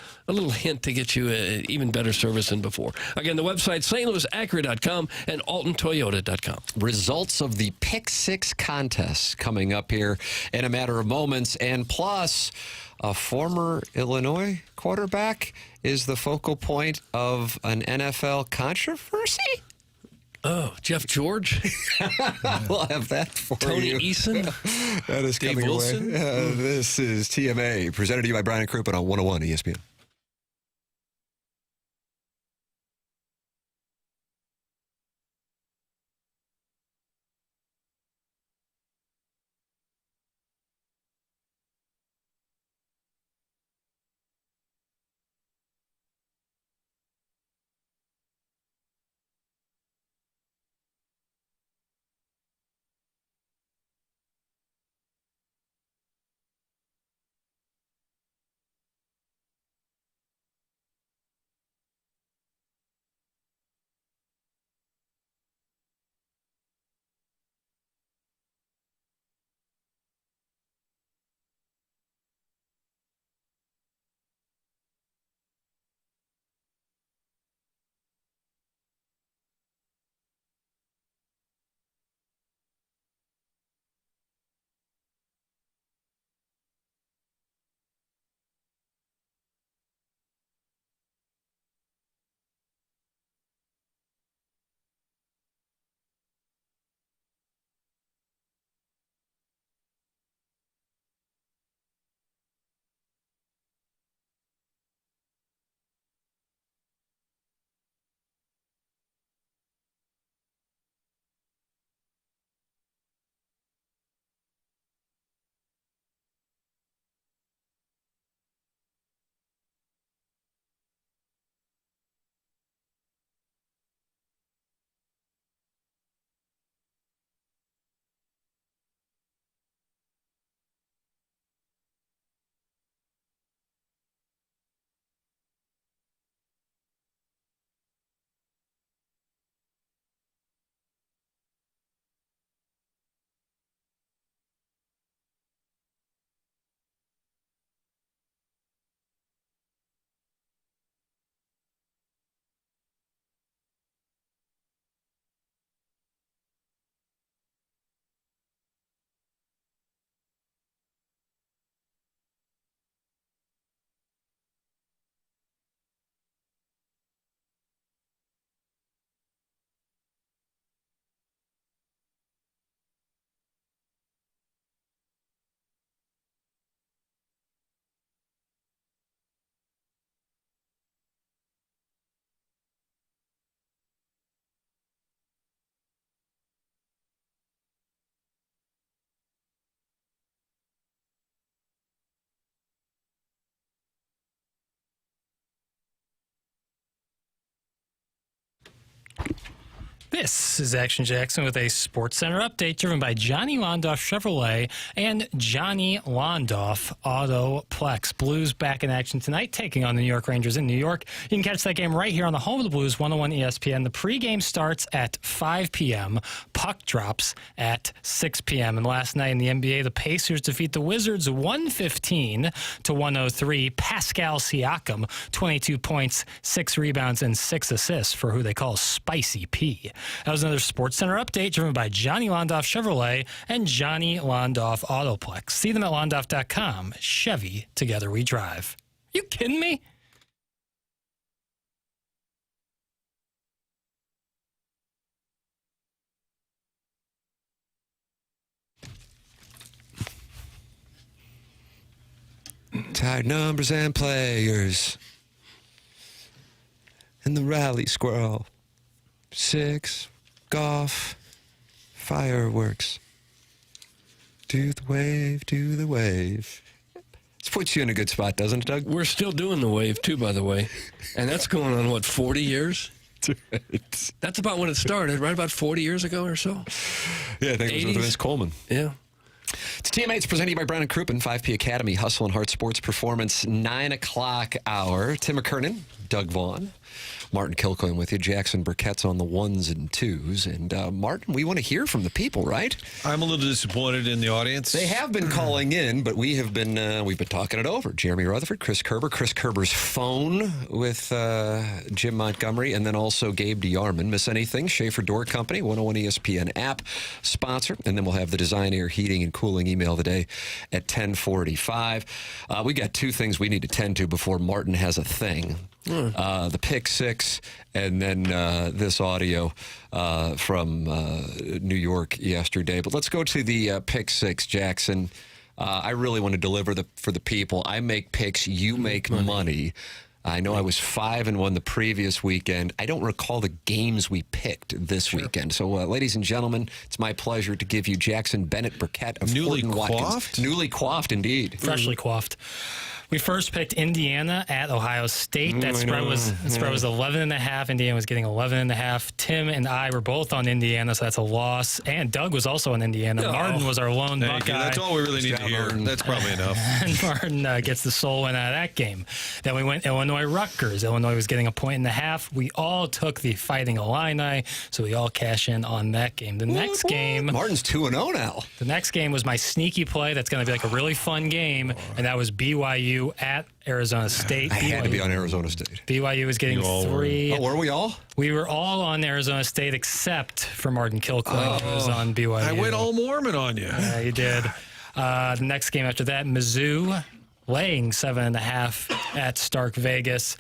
hint to get you even better service than before. Again, the website, stlouisacura.com and altontoyota.com. Results of the Pick 6 contest coming up here in a matter of moments, and plus a former Illinois quarterback is the focal point of an NFL controversy. Oh, Jeff George? We'll have that for Tony you. Eason? That is Dave coming Wilson? away. This is TMA, presented to you by Brian and Crouppen on 101 ESPN. This is Action Jackson with a Sports Center update driven by Johnny Londoff Chevrolet and Johnny Londoff Autoplex. Blues back in action tonight, taking on the New York Rangers in New York. You can catch that game right here on the home of the Blues, 101 ESPN. The pregame starts at 5 p.m. Puck drops at 6 p.m. And last night in the NBA, the Pacers defeat the Wizards 115-103. Pascal Siakam, 22 points, 6 rebounds, and 6 assists for who they call Spicy P. That was another Sports Center update driven by Johnny Londoff Chevrolet and Johnny Londoff Autoplex. See them at londoff.com. Chevy, together we drive. You kidding me? Tired numbers and players. And the rally squirrel. 6, golf, fireworks. Do the wave, do the wave. This puts you in a good spot, doesn't it, Doug? We're still doing the wave, too, by the way. And that's going on, 40 years? That's about when it started, right? About 40 years ago or so? Yeah, I think it was with Vince Coleman. Yeah. It's Teammates presented to you by Brown & Crouppen, 5P Academy, Hustle and Heart Sports Performance, 9 o'clock hour. Tim McKernan, Doug Vaughn, Martin Kilcoyne with you. Jackson Burkett's on the 1s and 2s. And Martin, we want to hear from the people, right? I'm a little disappointed in the audience. They have been calling in, but we've been talking it over. Jeremy Rutherford, Chris Kerber, Chris Kerber's phone with Jim Montgomery, and then also Gabe DeYarman. Miss anything? Schaefer Door Company, 101 ESPN app sponsor. And then we'll have the Design, Air, Heating, and Cooling email today at 10:45. We got 2 things we need to tend to before Martin has a thing. The pick 6, and then this audio from New York yesterday. But let's go to the pick 6, Jackson. I really want to deliver for the people. I make picks, you make money. I know I was 5-1 the previous weekend. I don't recall the games we picked this weekend. So, ladies and gentlemen, it's my pleasure to give you Jackson Bennett Burkett of Newly Horton coiffed? Watkins. Newly coiffed, indeed. Freshly coiffed. We first picked Indiana at Ohio State. That spread was 11.5. Indiana was getting 11.5. Tim and I were both on Indiana, so that's a loss. And Doug was also on Indiana. Martin was our lone Buckeye. That's all we really need to hear. That's probably enough. And Martin gets the sole win out of that game. Then we went Illinois-Rutgers. Illinois was getting 1.5. We all took the Fighting Illini, so we all cash in on that game. The next game... Martin's 2-0 now. The next game was my sneaky play. That's going to be like a really fun game, and that was BYU at Arizona State. I had to be on Arizona State. BYU was getting 3. Oh, were we all? We were all on Arizona State except for Martin Kilcoyne, who was on BYU. I went all Mormon on you. Yeah, you did. The next game after that, Mizzou laying 7.5 at Stark Vegas.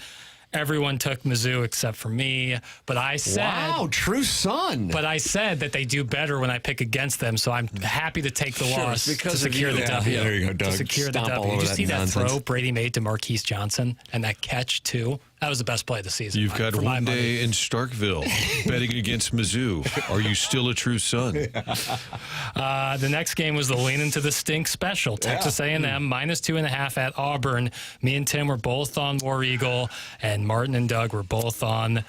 Everyone took Mizzou except for me, but I said... Wow, true son. But I said that they do better when I pick against them, so I'm happy to take the loss to secure the W. Yeah, there you go, Doug. To secure the W. Did you see that throw Brady made to Marquise Johnson and that catch, too? That was the best play of the season. You've got one day in Starkville betting against Mizzou. Are you still a true son? The next game was the lean into the stink special. Texas A&M -2.5 at Auburn. Me and Tim were both on War Eagle, and Martin and Doug were both on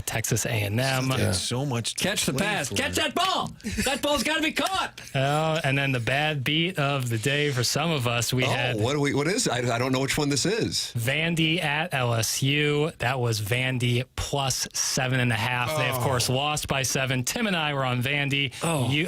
Texas A&M. So much. Catch the pass. Catch that ball. That ball's got to be caught. And then the bad beat of the day for some of us, we had. What is? I don't know which one this is. Vandy at LSU. That was Vandy plus 7.5. They of course lost by 7. Tim and I were on Vandy. You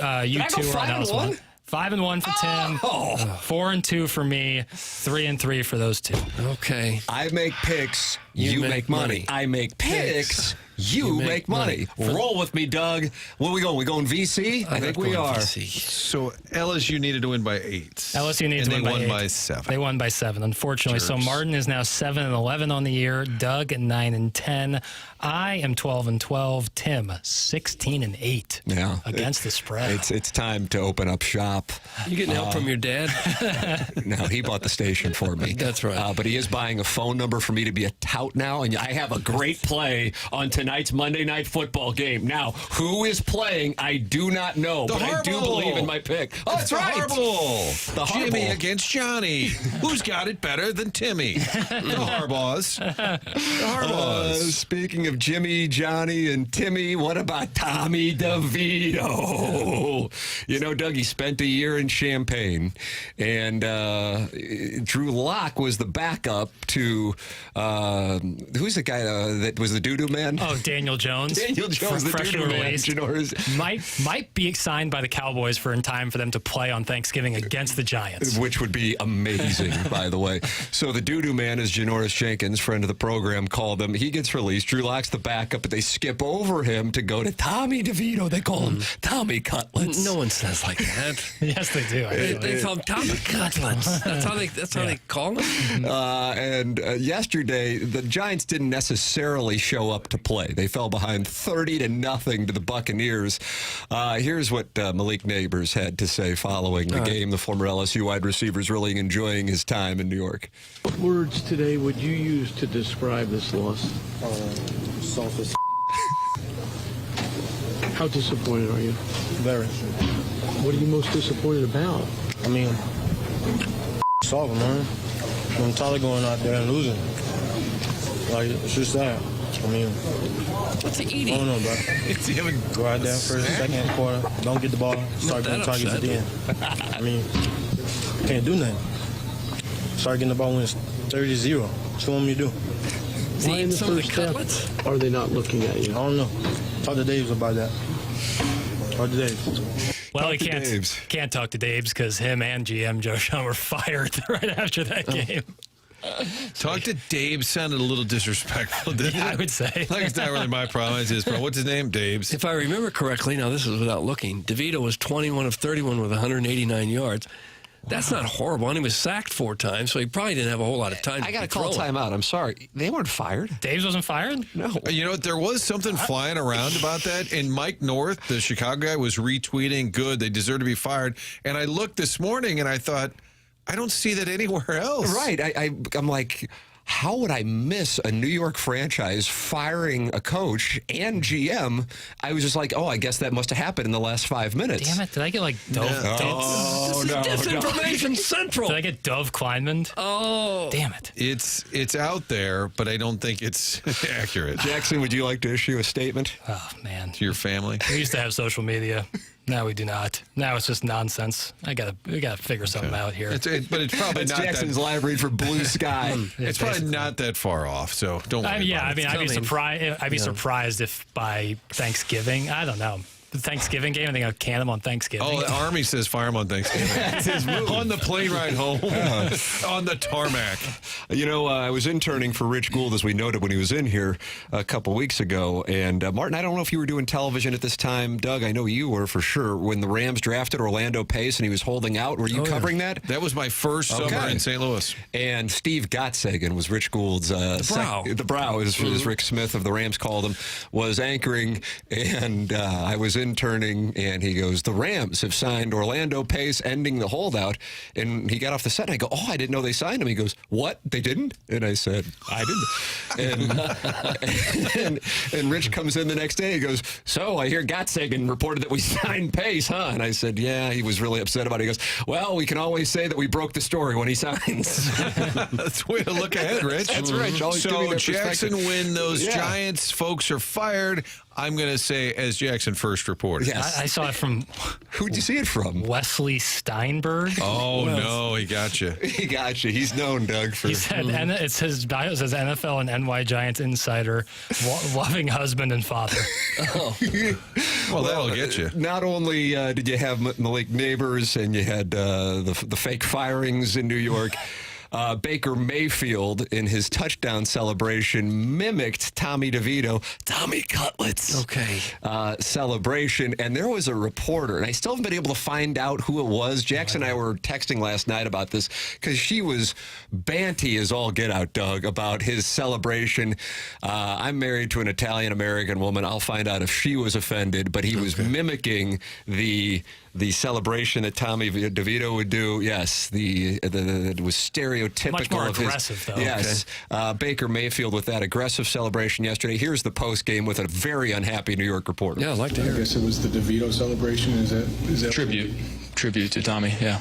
two were on LSU. 5-1 for Tim, 4-2 for me, 3-3 for those two. Okay. I make picks, you make money. I make picks, you make money. Roll with me, Doug. Where are we going? We going VC? I think we are. VC. So LSU needed to win by 8. LSU needs to win by 8. And they won by 7. They won by 7, unfortunately. Jerks. So Martin is now 7-11 on the year. Doug at 9-10. I am 12-12. Tim 16-8. Yeah, against the spread. It's time to open up shop. You getting help from your dad? No, he bought the station for me. That's right. But he is buying a phone number for me to be a tout now, and I have a great play on tonight. tonight's Monday Night Football game. Now, who is playing? I do not know, but I do believe in my pick. Oh, that's right. The Jimmy against Johnny. Who's got it better than Timmy? The Harbaughs. The Harbaughs. Speaking of Jimmy, Johnny, and Timmy, what about Tommy DeVito? You know, Doug, he spent a year in Champaign, and Drew Lock was the backup to who's the guy that was the doo-doo man? Oh, Daniel Jones. Daniel Jones, the freshman doo-doo man. released. Might be signed by the Cowboys in time for them to play on Thanksgiving against the Giants. Which would be amazing, by the way. So the doo-doo man, as Janoris Jenkins, friend of the program, called him. He gets released. Drew Lock's the backup, but they skip over him to go to Tommy DeVito. They call him Tommy Cutlets. No one says like that. Yes, they do. They call him Tommy Cutlets. That's how they call him. And yesterday, the Giants didn't necessarily show up to play. They fell behind 30-0 to the Buccaneers. Here's what Malik Neighbors had to say following the game. The former LSU wide receiver is really enjoying his time in New York. What words today would you use to describe this loss? Selfish. How disappointed are you? Very. What are you most disappointed about? I mean, solve it, man. I'm tired of going out there and losing. Like, it's just that. I mean, what's he eating? I don't know, bro. Go out there for the second quarter, don't get the ball, start getting targets at the end. I mean, can't do nothing. Start getting the ball when it's 30-0. What you want me to do? Why in the first half are they not looking at you? I don't know. Talk to Daves about that. Talk to Daves. Well, he can't talk to Daves because him and GM Joe Sean were fired right after that game. Talk to Dave sounded a little disrespectful, didn't it? I would say. Like, it's not really my problem. It's his problem. What's his name? Dave's. If I remember correctly, now this is without looking, DeVito was 21 of 31 with 189 yards. That's not horrible. And he was sacked 4 times, so he probably didn't have a whole lot of time. I got to call timeout. I'm sorry. They weren't fired. Daves wasn't fired? No. You know, there was something flying around about that, and Mike North, the Chicago guy, was retweeting, good, they deserve to be fired. And I looked this morning, and I thought, I don't see that anywhere else. Right. I'm like, how would I miss a New York franchise firing a coach and GM? I was just like, oh, I guess that must have happened in the last 5 minutes. Damn it. Did I get like Dove? This is Disinformation Central. Did I get Dove Kleinman? Oh. Damn it. It's out there, but I don't think it's accurate. Jackson, would you like to issue a statement? Oh, man. To your family? We used to have social media. Now we do not. Now it's just nonsense. We gotta figure something out here. But it's probably That's not Jackson's that, library for Blue Sky. It's probably not that far off, so don't worry about it. I'd be surprised. I'd be surprised if by Thanksgiving, I don't know. The Thanksgiving game, I think I'll can them on Thanksgiving. Oh, the Army says fire him on Thanksgiving. That's his move. On the plane ride home. On the tarmac. You know, I was interning for Rich Gould, as we noted, when he was in here a couple weeks ago. And, Martin, I don't know if you were doing television at this time. Doug, I know you were for sure. When the Rams drafted Orlando Pace and he was holding out, were you covering that? That was my first summer in St. Louis. And Steve Gottsagen was Rich Gould's... the brow, as Rick Smith of the Rams called him, was anchoring. And I was interning, and he goes, the Rams have signed Orlando Pace, ending the holdout. And he got off the set, and I go, oh, I didn't know they signed him. He goes, what? They didn't? And I said, I didn't. And Rich comes in the next day. He goes, so I hear Gottsagen reported that we signed Pace, huh? And I said, yeah. He was really upset about it. He goes, well, we can always say that we broke the story when he signs. That's the way to look ahead, Rich. That's Rich. So Jackson, when those Giants folks are fired, I'm going to say, as Jackson first reported. Yes. I saw it from... Who'd you see it from? Wesley Steinberg. Oh, no, he got you. He got you. He's known, Doug, for... He said, and it's his bio says NFL and NY Giants insider, loving husband and father. Well, that'll get you. Not only did you have Malik Neighbors and you had the fake firings in New York, Baker Mayfield, in his touchdown celebration, mimicked Tommy DeVito, Tommy Cutlets celebration. And there was a reporter, and I still haven't been able to find out who it was. Jackson and I were texting last night about this because she was banty as all get out, Doug, about his celebration. I'm married to an Italian-American woman. I'll find out if she was offended, but he was mimicking the celebration that Tommy DeVito would do. Yes, it was stereotypical stereotypical Much more of his. aggressive, though. Yes, Baker Mayfield with that aggressive celebration yesterday. Here's the post game with a very unhappy New York reporter. Yeah, I'd like to hear. I guess it was the DeVito celebration. Is that Tribute to Tommy? Yeah,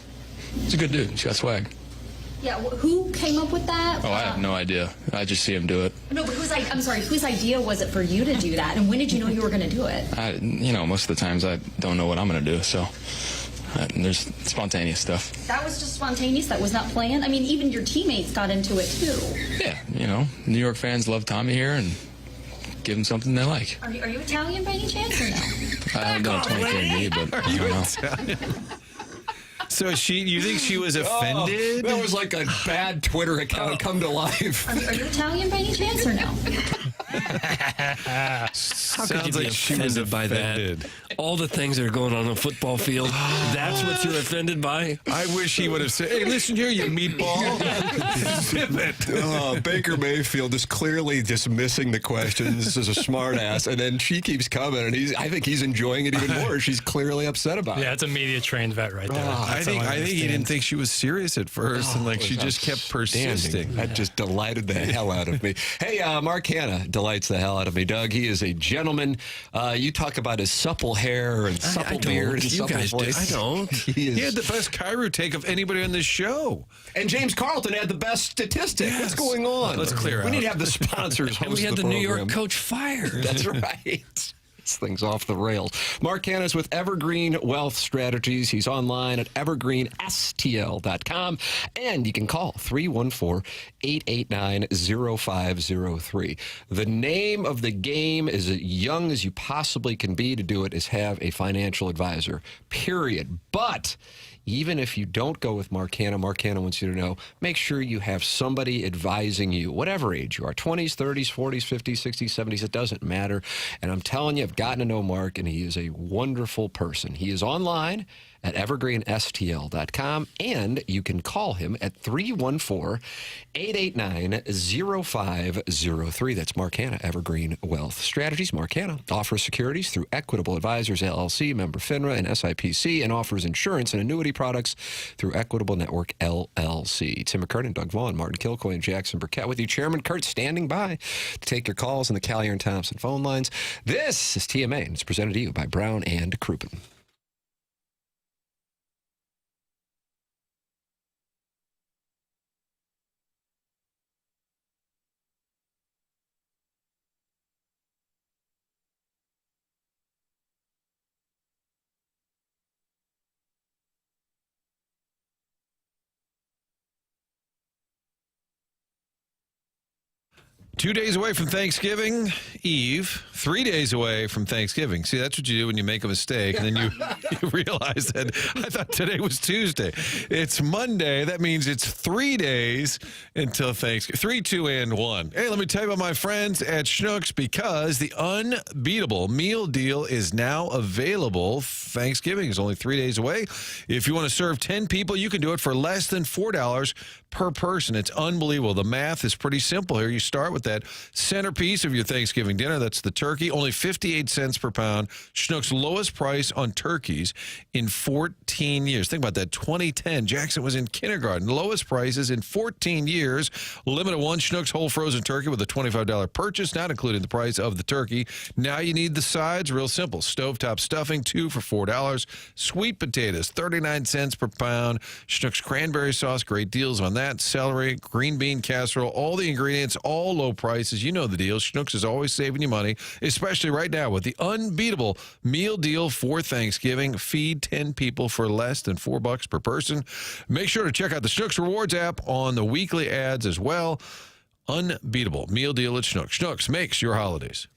he's a good dude. He's got swag. Yeah, who came up with that? Oh, I have no idea. I just see him do it. No, but whose idea was it for you to do that? And when did you know you were going to do it? Most of the times I don't know what I'm going to do, so there's spontaneous stuff. That was just spontaneous? That was not planned? I mean, even your teammates got into it, too. Yeah, New York fans love Tommy here and give him something they like. Are you Italian by any chance, or no? I haven't done 23andMe, but I don't know. So you think she was offended? That was like a bad Twitter account come to life. Are you Italian by any chance, or no? How could you be offended by that? All the things that are going on the football field, that's what you're offended by? I wish he would have said, hey, listen here, you meatball. Zip it. Baker Mayfield is clearly dismissing the questions. This is a smart ass. And then she keeps coming, and I think he's enjoying it even more. She's clearly upset about it. Yeah, it's a media trained vet right there. I think he didn't think she was serious at first, and she just kept persisting. That just delighted the hell out of me. Hey, Mark Hanna delights the hell out of me, Doug. He is a gentleman. You talk about his supple hair and supple beard. You guys do. I don't. He had the best Cairo take of anybody on this show. And James Carlton had the best statistic. Yes. What's going on? Let's clear We out. need to have the sponsors And we had host the New program. York coach fired. That's right. This thing's off the rails. Mark Hanna's with Evergreen Wealth Strategies. He's online at evergreenstl.com. And you can call 314-889-0503. The name of the game, as young as you possibly can be to do it, is have a financial advisor, period. But even if you don't go with Mark Hanna wants you to know, make sure you have somebody advising you, whatever age you are, 20s, 30s, 40s, 50s, 60s, 70s, it doesn't matter. And I'm telling you, I've gotten to know Mark, and he is a wonderful person. He is online at evergreenstl.com, and you can call him at 314-889-0503. That's Mark Hanna, Evergreen Wealth Strategies. Mark Hanna offers securities through Equitable Advisors, LLC, member FINRA and SIPC, and offers insurance and annuity products through Equitable Network, LLC. Tim McKernan, Doug Vaughn, Martin Kilcoyne, Jackson Burkett with you. Chairman Kurt standing by to take your calls on the Callier and Thompson phone lines. This is TMA, and it's presented to you by Brown and Crouppen. Two days away from Thanksgiving Eve, 3 days away from Thanksgiving. See, that's what you do when you make a mistake, and then you realize that I thought today was Tuesday. It's Monday. That means it's 3 days until Thanksgiving. 3, 2, and 1. Hey, let me tell you about my friends at Schnucks, because the unbeatable meal deal is now available. Thanksgiving is only 3 days away. If you want to serve 10 people, you can do it for less than $4 per person. It's unbelievable. The math is pretty simple here. You start with that centerpiece of your Thanksgiving dinner. That's the turkey, only 58 cents per pound. Schnucks' lowest price on turkeys in 14 years. Think about that. 2010, Jackson was in kindergarten. Lowest prices in 14 years. Limited one Schnucks whole frozen turkey with a $25 purchase, not including the price of the turkey. Now you need the sides. Real simple. Stovetop stuffing, 2 for $4. Sweet potatoes, 39 cents per pound. Schnucks cranberry sauce, great deals on that. Celery, green bean casserole, all the ingredients, all low prices. You know the deal. Schnucks is always saving you money, especially right now with the unbeatable meal deal for Thanksgiving. Feed 10 people for less than $4 per person. Make sure to check out the Schnucks Rewards app on the weekly ads as well. Unbeatable meal deal at Schnucks. Schnucks makes your holidays.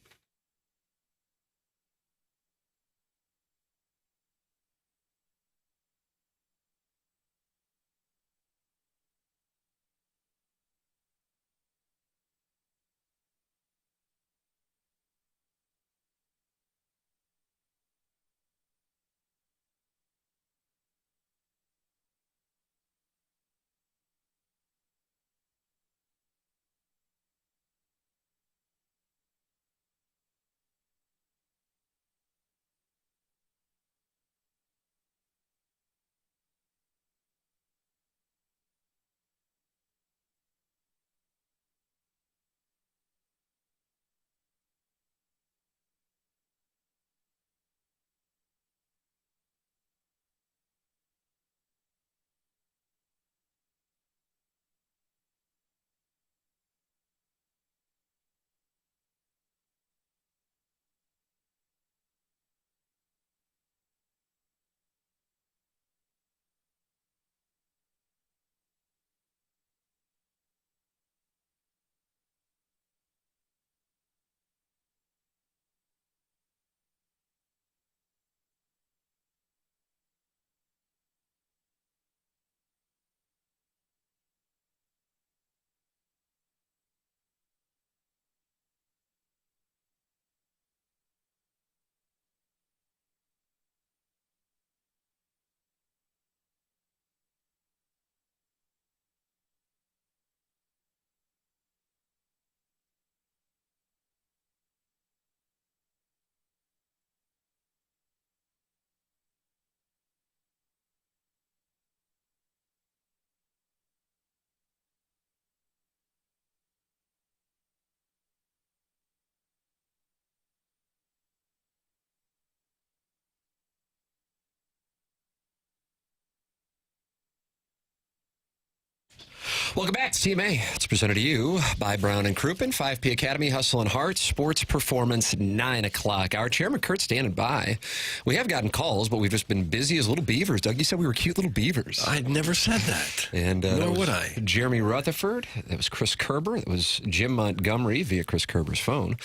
Welcome back to Team A. It's presented to you by Brown and Crouppen, 5P Academy, Hustle and Heart, Sports Performance, 9 o'clock. Our Chairman Kurt standing by. We have gotten calls, but we've just been busy as little beavers. Doug, you said we were cute little beavers. I'd never said that. And nor would I. Jeremy Rutherford. That was Chris Kerber. That was Jim Montgomery via Chris Kerber's phone.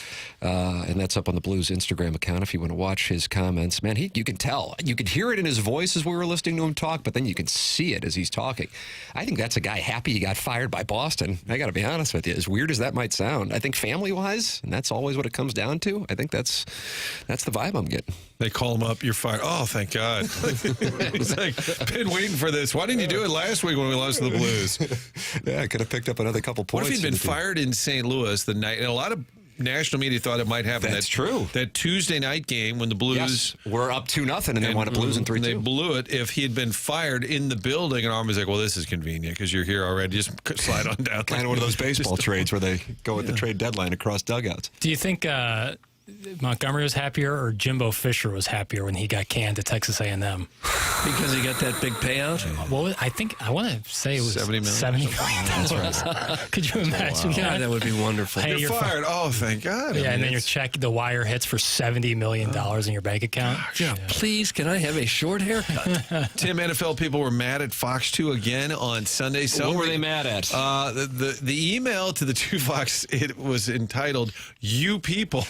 And that's up on the Blues Instagram account if you want to watch his comments. Man, you can tell. You could hear it in his voice as we were listening to him talk, but then you can see it as he's talking. I think that's a guy happy he got fired by Boston. I got to be honest with you. As weird as that might sound, I think family-wise, and that's always what it comes down to, I think that's the vibe I'm getting. They call him up, you're fired. Oh, thank God. It's like, been waiting for this. Why didn't you do it last week when we lost to the Blues? Yeah, I could have picked up another couple points. What if he'd been fired in St. Louis the night? And a lot of national media thought it might happen. That's true. That Tuesday night game when the Blues were up 2-0 and then wound up losing 3-2. They blew it. If he had been fired in the building, and Army's like, well, this is convenient because you're here already. Just slide on down. Kind of one of those baseball trades where they go at the trade deadline across dugouts. Do you think Montgomery was happier or Jimbo Fisher was happier when he got canned at Texas A&M? Because he got that big payout? Well, I want to say it was 70 million. 70 million. That's right. Could you imagine that? God, that would be wonderful. Hey, you're fired. Oh, thank God. Yeah, and then your check, the wire hits for $70 million in your bank account. Yeah, please, can I have a short haircut? Tim, NFL people were mad at Fox 2 again on Sunday. What were they mad at? The email to the 2 Fox, it was entitled, "You People."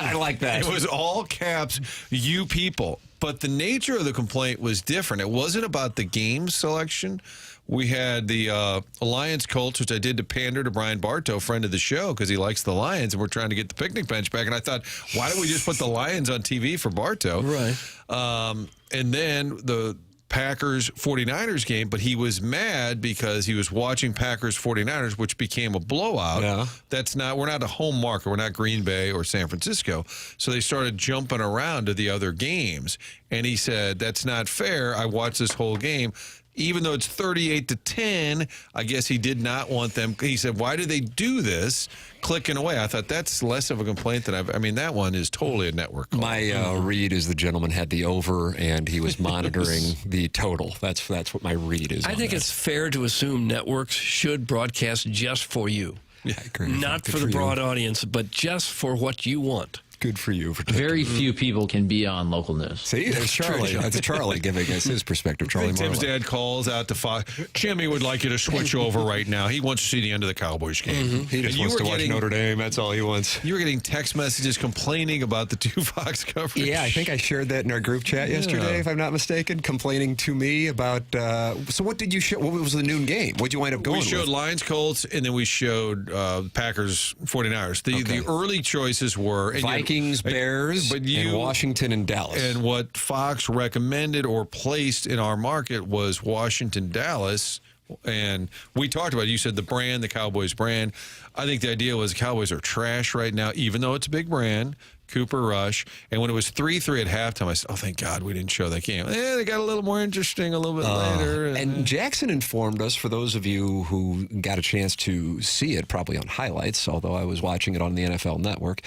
I like that. It was all caps, "You People." But the nature of the complaint was different. It wasn't about the game selection. We had the Lions Colts, which I did to pander to Brian Bartow, friend of the show, because he likes the Lions, and we're trying to get the picnic bench back. And I thought, why don't we just put the Lions on TV for Bartow? Right. And then the Packers 49ers game, but he was mad because he was watching Packers 49ers, which became a blowout. Yeah. We're not a home market. We're not Green Bay or San Francisco. So they started jumping around to the other games. And he said, that's not fair. I watched this whole game. Even though it's 38-10, I guess he did not want them. He said, why do they do this? Clicking away. I thought that's less of a complaint than that one is totally a network call. My read is the gentleman had the over and he was monitoring the total. That's what my read is. I think it's fair to assume networks should broadcast just for you. Yeah, I agree. Not for the broad audience, but just for what you want. Good for you. Very few people can be on local news. See, there's Charlie. That's Charlie giving us his perspective. Charlie Tim's Marlowe. dad calls out to Fox. Jimmy would like you to switch over right now. He wants to see the end of the Cowboys game. Mm-hmm. He just wants to watch Notre Dame. That's all he wants. You were getting text messages complaining about the 2 Fox coverage. Yeah, I think I shared that in our group chat yesterday, if I'm not mistaken, complaining to me about. So what did you show? What was the noon game? What did you wind up going with? We showed Lions Colts, and then we showed Packers 49ers. The early choices were Vikings, Bears. And Washington and Dallas. And what Fox recommended or placed in our market was Washington, Dallas. And we talked about it. You said the brand, the Cowboys brand. I think the idea was the Cowboys are trash right now, even though it's a big brand. Cooper Rush. And when it was 3-3 at halftime, I said, oh, thank God we didn't show that game. They got a little more interesting a little bit later. And Jackson informed us, for those of you who got a chance to see it, probably on highlights, although I was watching it on the NFL Network,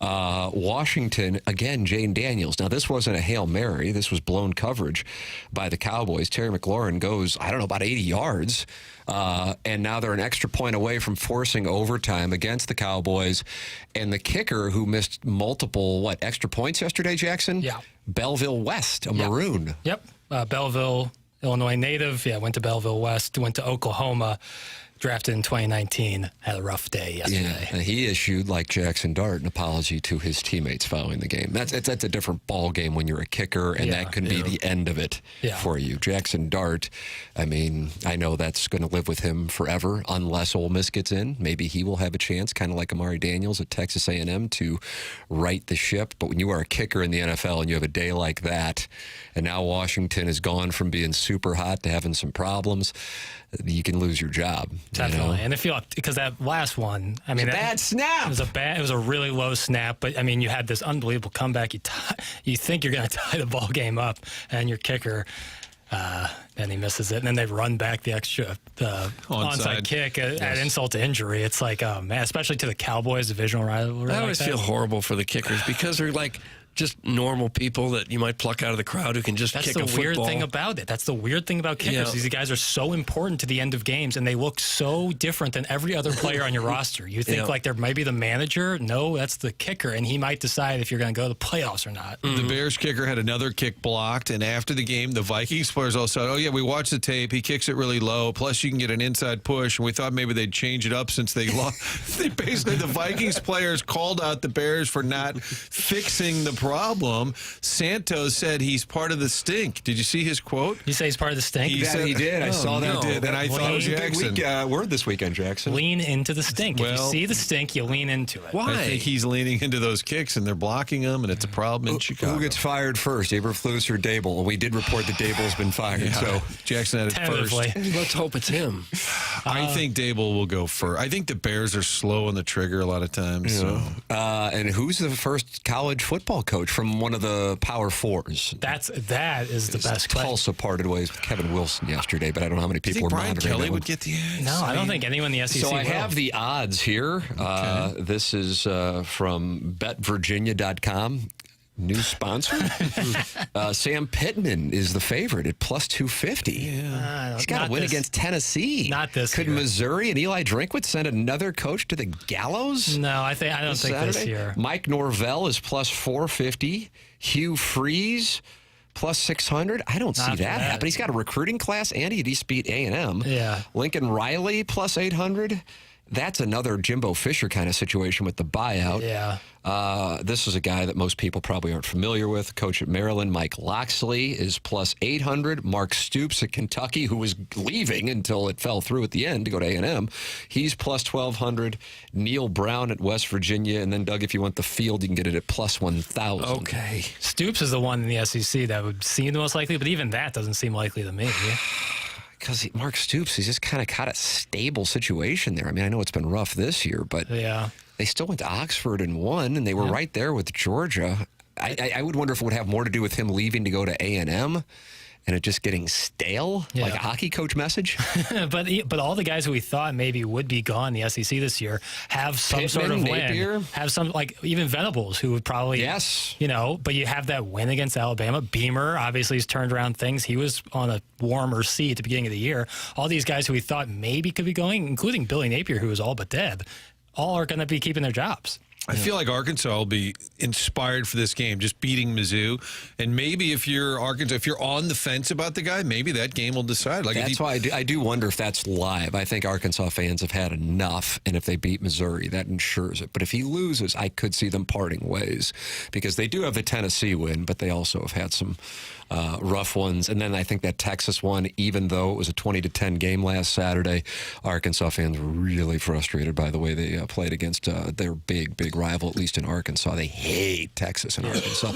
Washington, again, Jane Daniels. Now, this wasn't a Hail Mary. This was blown coverage by the Cowboys. Terry McLaurin goes, I don't know, about 80 yards. And now they're an extra point away from forcing overtime against the Cowboys. And the kicker, who missed multiple, extra points yesterday, Jackson? Yeah. Belleville West, a Maroon. Yep. Belleville, Illinois native. Yeah, went to Belleville West, went to Oklahoma. Drafted in 2019, had a rough day yesterday. Yeah, he issued, like Jackson Dart, an apology to his teammates following the game. That's a different ball game when you're a kicker, and that can be the end of it for you. Jackson Dart, I mean, I know that's going to live with him forever unless Ole Miss gets in. Maybe he will have a chance, kind of like Amari Daniels at Texas A&M, to right the ship. But when you are a kicker in the NFL and you have a day like that, and now Washington has gone from being super hot to having some problems, you can lose your job. Definitely. You know? And if you, because that last one, I mean, a bad snap. It was a really low snap, but I mean, you had this unbelievable comeback. You think you're going to tie the ball game up, and your kicker, and he misses it, and then they run back the extra onside kick at insult to injury. It's like, oh man, especially to the Cowboys divisional rivalry. I always feel horrible for the kickers because they're like just normal people that you might pluck out of the crowd who can just That's kick a the football. weird thing about it. That's the weird thing about kickers. Yeah. These guys are so important to the end of games, and they look so different than every other player on your roster. You think like there might be the manager. No, that's the kicker, and he might decide if you're going to go to the playoffs or not. The Bears kicker had another kick blocked, and after the game, the Vikings players all said, "Oh yeah, we watched the tape. He kicks it really low. Plus, you can get an inside push." And we thought maybe they'd change it up since they lost. Basically, the Vikings players called out the Bears for not fixing the problem. Santos said he's part of the stink. Did you see his quote? You say he's part of the stink? He did. I saw that. He did, and I thought it was Jackson. Big word this weekend, Jackson. Lean into the stink. If you Well, see the stink, you lean into it. Why? I think he's leaning into those kicks, and they're blocking them, and it's a problem in Chicago. Who gets fired first, Eberflus or Dable? We did report that Dable's been fired, so Jackson had it Tentatively. first. Let's hope it's him. I think Dable will go first. I think the Bears are slow on the trigger a lot of times. So. And who's the first college football coach from one of the Power Fours? That is the best question. Tulsa parted ways with Kevin Wilson yesterday, but I don't know how many people were Brian monitoring Kelly that would one. get the edge? No, I don't think anyone in the SEC So I will. have the odds here. This is from betvirginia.com. New sponsor. Sam Pittman is the favorite at plus 250. He's got to win against Tennessee. Not this Could year. Missouri and Eli Drinkwitz send another coach to the gallows? No, I don't think this Saturday? year. Mike Norvell is plus 450. Hugh Freeze plus 600. I don't see Not that bad. happen. He's got a recruiting class and he just beat A&M. Yeah. Lincoln Riley plus 800. That's another Jimbo Fisher kind of situation with the buyout. Yeah. This is a guy that most people probably aren't familiar with. Coach at Maryland, Mike Loxley, is plus 800. Mark Stoops at Kentucky, who was leaving until it fell through at the end to go to A&M, he's plus 1,200. Neil Brown at West Virginia. And then, Doug, if you want the field, you can get it at plus 1,000. Okay. Stoops is the one in the SEC that would seem the most likely, but even that doesn't seem likely to me. Because Mark Stoops, he's just kind of got a stable situation there. I mean, I know it's been rough this year, but they still went to Oxford and won, and they were right there with Georgia. I would wonder if it would have more to do with him leaving to go to A&M and it just getting stale, like a hockey coach message. but all the guys who we thought maybe would be gone in the SEC this year have some Pittman, sort of Napier. win. Have some, like even Venables, who would probably, but you have that win against Alabama. Beamer obviously has turned around things. He was on a warmer seat at the beginning of the year. All these guys who we thought maybe could be going, including Billy Napier, who was all but dead, all are going to be keeping their jobs. I feel like Arkansas will be inspired for this game, just beating Mizzou. And maybe if you're Arkansas, if you're on the fence about the guy, maybe that game will decide. Like That's why I do wonder if that's live. I think Arkansas fans have had enough, and if they beat Missouri, that ensures it. But if he loses, I could see them parting ways because they do have the Tennessee win, but they also have had some rough ones. And then I think that Texas one, even though it was a 20-10 game last Saturday, Arkansas fans were really frustrated by the way they played against their big rival, at least in Arkansas. They hate Texas and Arkansas.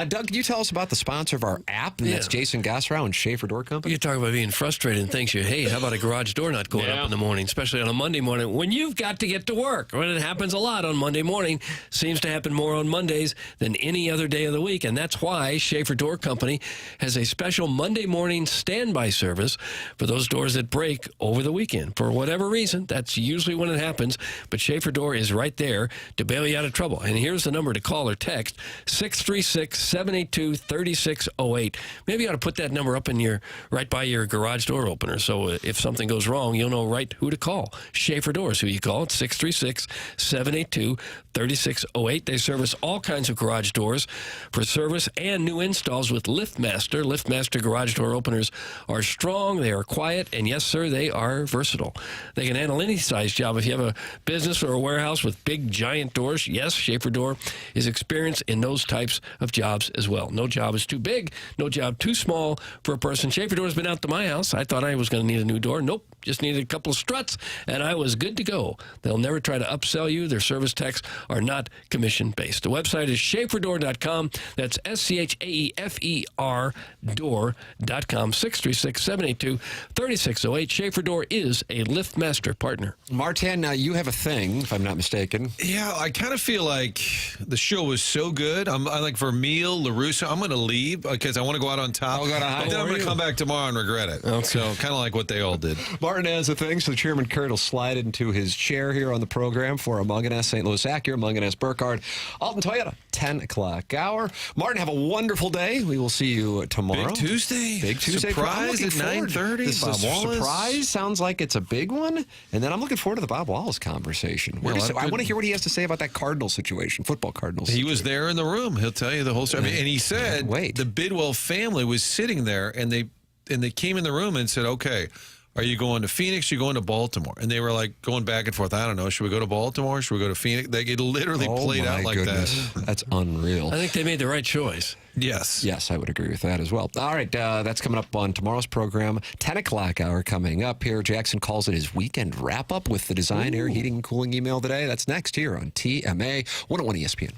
Doug, can you tell us about the sponsor of our app? And that's Jason Gossrow and Schaefer Door Company. You talk about being frustrated and things you hate. How about a garage door not going up in the morning, especially on a Monday morning when you've got to get to work? When it happens a lot on Monday morning, seems to happen more on Mondays than any other day of the week. And that's why Schaefer Door Company has a special Monday morning standby service for those doors that break over the weekend. For whatever reason, that's usually when it happens. But Schaefer Door is right there to bail you out of trouble. And here's the number to call or text, 636-782-3608. Maybe you ought to put that number up in right by your garage door opener. So if something goes wrong, you'll know right who to call. Schaefer Doors, who you call. It's 636-782-3608. They service all kinds of garage doors for service and new installs with LiftMaster. LiftMaster garage door openers are strong, they are quiet, and yes, sir, they are versatile. They can handle any size job. If you have a business or a warehouse with big, giant doors, yes, Schaefer Door is experienced in those types of jobs as well. No job is too big, no job too small for a person. Schaefer Door has been out to my house. I thought I was going to need a new door. Nope, just needed a couple of struts, and I was good to go. They'll never try to upsell you. Their service techs are not commission-based. The website is schaeferdoor.com. That's SCHAEFER SchaeferDoor.com, 636-782-3608. Schaefer Door is a LiftMaster partner. Martin, now you have a thing, if I'm not mistaken. Yeah, I kind of feel like the show was so good. I like Vermeil, LaRusso, I'm going to leave because I want to go out on top. I'll go to high. But then I'm going to come back tomorrow and regret it. Okay. So kind of like what they all did. Martin has a thing, so Chairman Kurt will slide into his chair here on the program for a Mungan S. St. Louis Acura, Mungan S. Burkhardt, Alton Toyota, 10 o'clock hour. Martin, have a wonderful day. We will see you tomorrow. Big Tuesday. Big Tuesday. Surprise at 9:30. This Bob is a Wallace. surprise. Sounds like it's a big one. And then I'm looking forward to the Bob Wallace conversation. I want to hear what he has to say about that Cardinals situation, football Cardinals He situation. was there in the room. He'll tell you the whole story. I mean, and he said the Bidwell family was sitting there, and they came in the room and said, okay, are you going to Phoenix? Are you going to Baltimore? And they were like going back and forth. I don't know. Should we go to Baltimore? Should we go to Phoenix? It literally played out like that. That's unreal. I think they made the right choice. Yes. Yes, I would agree with that as well. All right, that's coming up on tomorrow's program. 10 o'clock hour coming up here. Jackson calls it his weekend wrap-up with the Design Air Heating and Cooling email today. That's next here on TMA 101 ESPN.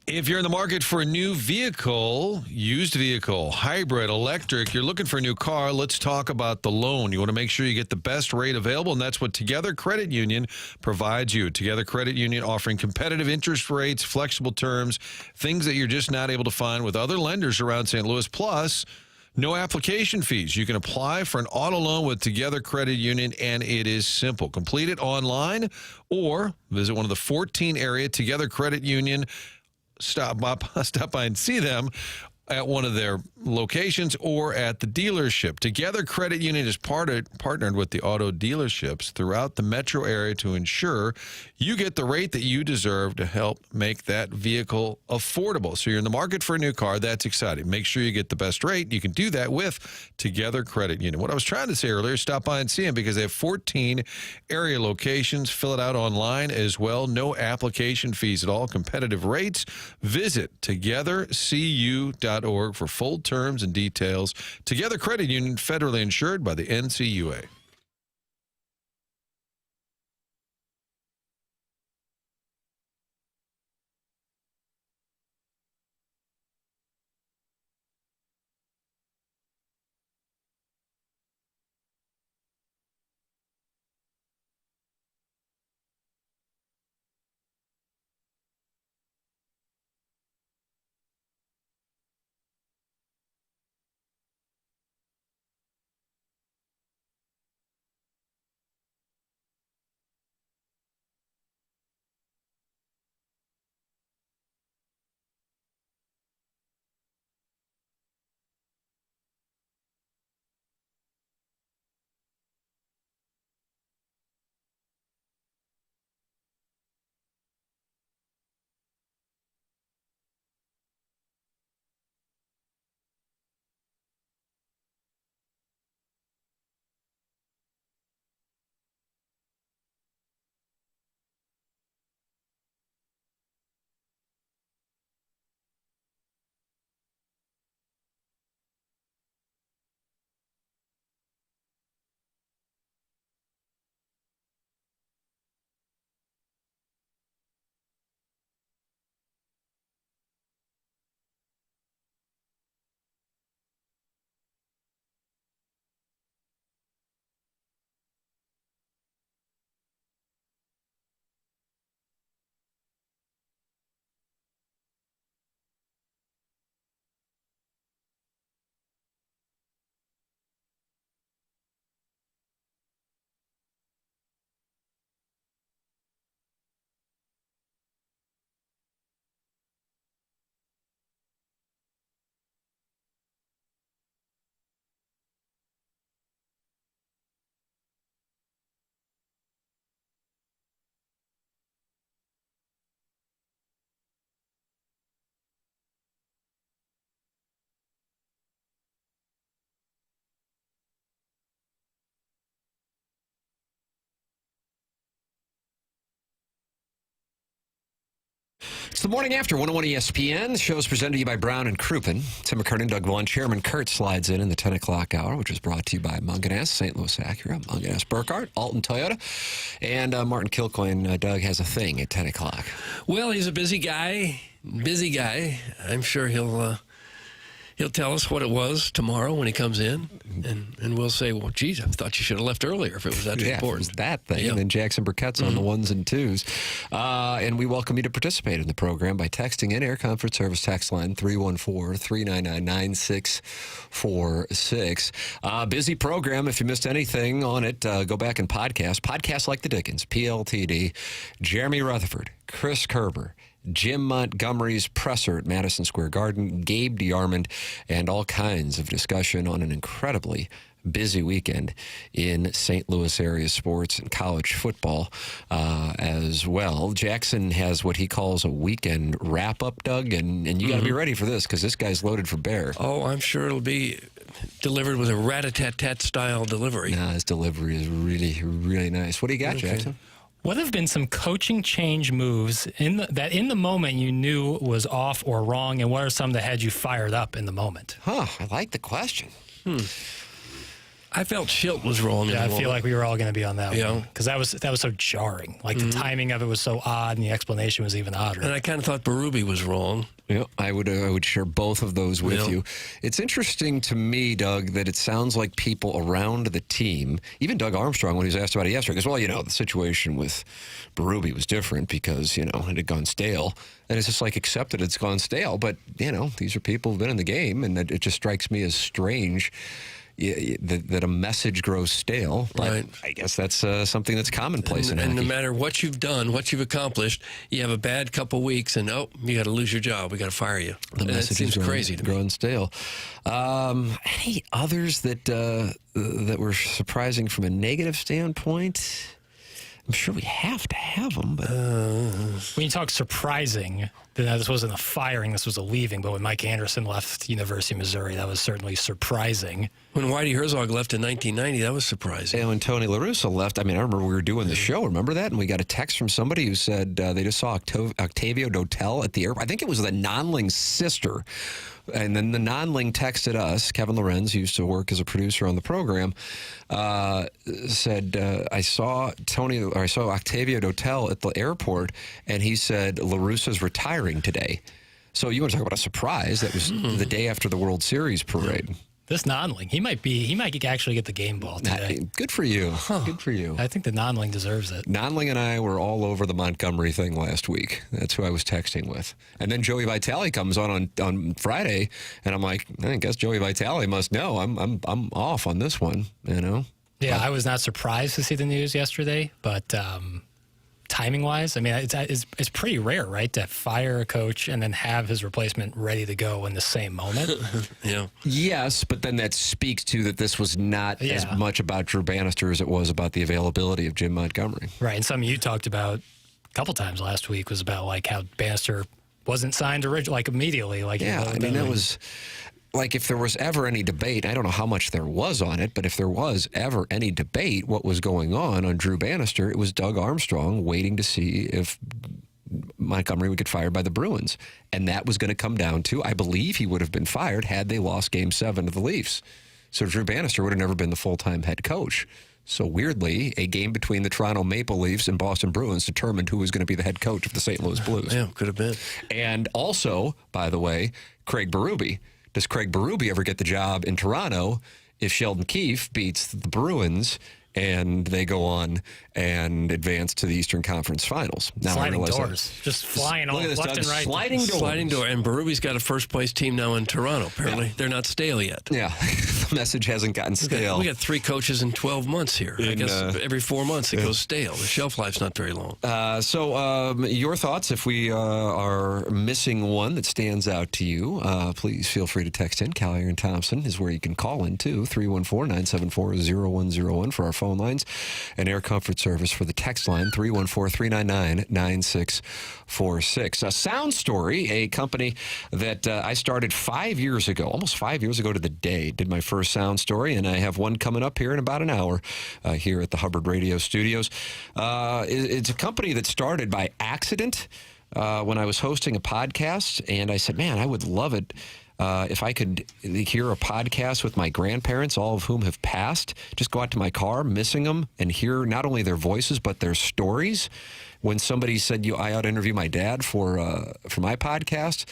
If you're in the market for a new vehicle, used vehicle, hybrid, electric, you're looking for a new car, let's talk about the loan. You want to make sure you get the best rate available, and that's what Together Credit Union provides you. Together Credit Union offering competitive interest rates, flexible terms, things that you're just not able to find with other lenders around St. Louis, plus no application fees. You can apply for an auto loan with Together Credit Union, and it is simple. Complete it online or visit one of the 14 area Together Credit Union. Stop by and see them at one of their locations or at the dealership. Together Credit Union is partnered with the auto dealerships throughout the metro area to ensure you get the rate that you deserve to help make that vehicle affordable. So you're in the market for a new car. That's exciting. Make sure you get the best rate. You can do that with Together Credit Union. What I was trying to say earlier, stop by and see them because they have 14 area locations. Fill it out online as well. No application fees at all. Competitive rates. Visit togethercu.org for full terms and details. Together Credit Union, federally insured by the NCUA. the Morning After 101 ESPN. The show is presented to you by Brown and Crouppen. Tim McKernan, Doug Vaughn, Chairman Kurt slides in the 10 o'clock hour, which is brought to you by Munganess, St. Louis Acura, Munganess Burkett, Alton Toyota, and Martin Kilcoyne. Doug has a thing at 10 o'clock. Well, he's a busy guy. I'm sure he'll tell us what it was tomorrow when he comes in, and we'll say, well, geez, I thought you should have left earlier if it was that important. It was that thing. Yeah. And then Jackson Burkett's on the ones and twos. And we welcome you to participate in the program by texting in Air Comfort Service text line 314-399-9646. Busy program. If you missed anything on it, go back and podcast. Podcasts like the Dickens, PLTD, Jeremy Rutherford, Chris Kerber, Jim Montgomery's presser at Madison Square Garden, Gabe DeArmond, and all kinds of discussion on an incredibly busy weekend in St. Louis area sports and college football as well. Jackson has what he calls a weekend wrap-up, Doug, and you got to be ready for this because this guy's loaded for bear. Oh, I'm sure it'll be delivered with a rat-a-tat-tat style delivery. Nah, his delivery is really, really nice. What do you got, Jackson? What have been some coaching change moves that in the moment you knew was off or wrong, and what are some that had you fired up in the moment? I like the question. I felt Schilt was wrong. Yeah, I feel like we were all going to be on that one because that was so jarring. Like the timing of it was so odd, and the explanation was even odder. And I kind of thought Berube was wrong. Yeah, I would share both of those with you. It's interesting to me, Doug, that it sounds like people around the team, even Doug Armstrong, when he was asked about it yesterday, goes, well, the situation with Berube was different because, it had gone stale. And it's just like accepted it's gone stale. But, these are people who've been in the game, and it just strikes me as strange that a message grows stale. But right. I guess that's something that's commonplace in hockey. And no matter what you've done, what you've accomplished, you have a bad couple weeks and, you got to lose your job. We got to fire you. The message seems crazy to me. Growing stale. Any others that were surprising from a negative standpoint? I'm sure we have to have them. But when you talk surprising, then this wasn't a firing, this was a leaving. But when Mike Anderson left University of Missouri, that was certainly surprising. When Whitey Herzog left in 1990, that was surprising. And when Tony La Russa left, I remember we were doing the show. Remember that? And we got a text from somebody who said they just saw Octavio Dotel at the airport. I think it was the Nonling's sister. And then the Nonling texted us. Kevin Lorenz, who used to work as a producer on the program, said, I saw Octavio Dotel at the airport, and he said La Russa's retiring today. So you want to talk about a surprise? That was the day after the World Series parade. This Nonling, he might actually get the game ball today. Good for you. Good for you. I think the Nonling deserves it. Nonling and I were all over the Montgomery thing last week. That's who I was texting with. And then Joey Vitale comes on Friday, and I'm like, I guess Joey Vitale must know. I'm off on this one, Yeah, I was not surprised to see the news yesterday, but timing-wise, it's pretty rare, right, to fire a coach and then have his replacement ready to go in the same moment. Yeah. Yes, but then that speaks to that this was not as much about Drew Bannister as it was about the availability of Jim Montgomery. Right, and something you talked about a couple times last week was about how Bannister wasn't signed immediately. That was... if there was ever any debate, I don't know how much there was on it, but if there was ever any debate what was going on Drew Bannister, it was Doug Armstrong waiting to see if Montgomery would get fired by the Bruins. And that was going to come down to, I believe he would have been fired had they lost Game 7 to the Leafs. So Drew Bannister would have never been the full-time head coach. So weirdly, a game between the Toronto Maple Leafs and Boston Bruins determined who was going to be the head coach of the St. Louis Blues. Yeah, could have been. And also, by the way, Craig Berube. Does Craig Berube ever get the job in Toronto if Sheldon Keefe beats the Bruins and they go on and advance to the Eastern Conference Finals? Now sliding doors. Just flying all left and right. Sliding doors. Sliding door. And Berube's got a first-place team now in Toronto, apparently. They're not stale yet. Yeah. The message hasn't gotten stale. We got 3 coaches in 12 months here. I guess every 4 months it goes stale. The shelf life's not very long. So your thoughts, if we are missing one that stands out to you, please feel free to text in. Callier and Thompson is where you can call in, too. 314-974-0101 for our phone lines, and Air Comfort Service for the text line, 314-399-9646. A Sound Story, a company that I started 5 years ago, almost 5 years ago to the day, did my first Sound Story, and I have one coming up here in about an hour here at the Hubbard Radio Studios. It's a company that started by accident. when I was hosting a podcast, and I said, man, I would love it if I could hear a podcast with my grandparents, all of whom have passed. Just go out to my car, missing them, and hear not only their voices, but their stories. When somebody said, I ought to interview my dad for my podcast.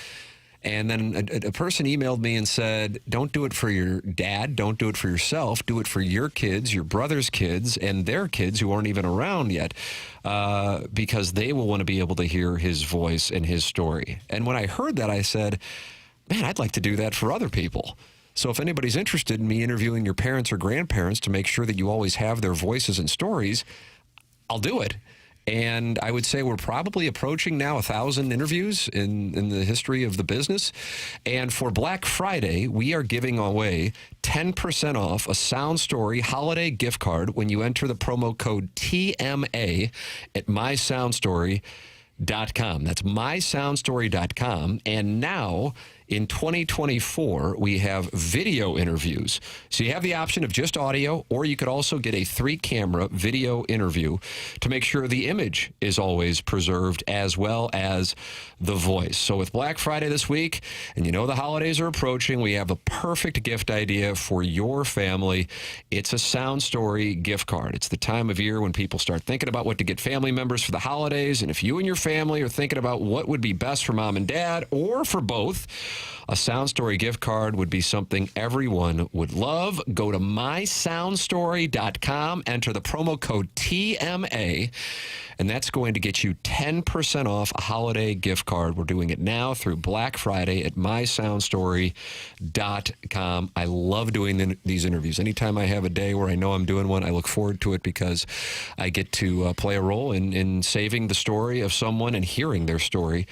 And then a person emailed me and said, don't do it for your dad. Don't do it for yourself. Do it for your kids, your brother's kids, and their kids who aren't even around yet, because they will want to be able to hear his voice and his story. And when I heard that, I said, man, I'd like to do that for other people. So if anybody's interested in me interviewing your parents or grandparents to make sure that you always have their voices and stories, I'll do it. And I would say we're probably approaching now 1,000 interviews in the history of the business. And for Black Friday, we are giving away 10% off a Sound Story holiday gift card when you enter the promo code TMA at mysoundstory.com. That's mysoundstory.com. And now, in 2024, we have video interviews. So you have the option of just audio, or you could also get a 3-camera video interview to make sure the image is always preserved as well as the voice. So with Black Friday this week, and you know the holidays are approaching, we have the perfect gift idea for your family. It's a Sound Story gift card. It's the time of year when people start thinking about what to get family members for the holidays. And if you and your family are thinking about what would be best for mom and dad, or for both, a Sound Story gift card would be something everyone would love. Go to mysoundstory.com, enter the promo code TMA, and that's going to get you 10% off a holiday gift card. We're doing it now through Black Friday at mysoundstory.com. I love doing these interviews. Anytime I have a day where I know I'm doing one, I look forward to it because I get to play a role in saving the story of someone and hearing their story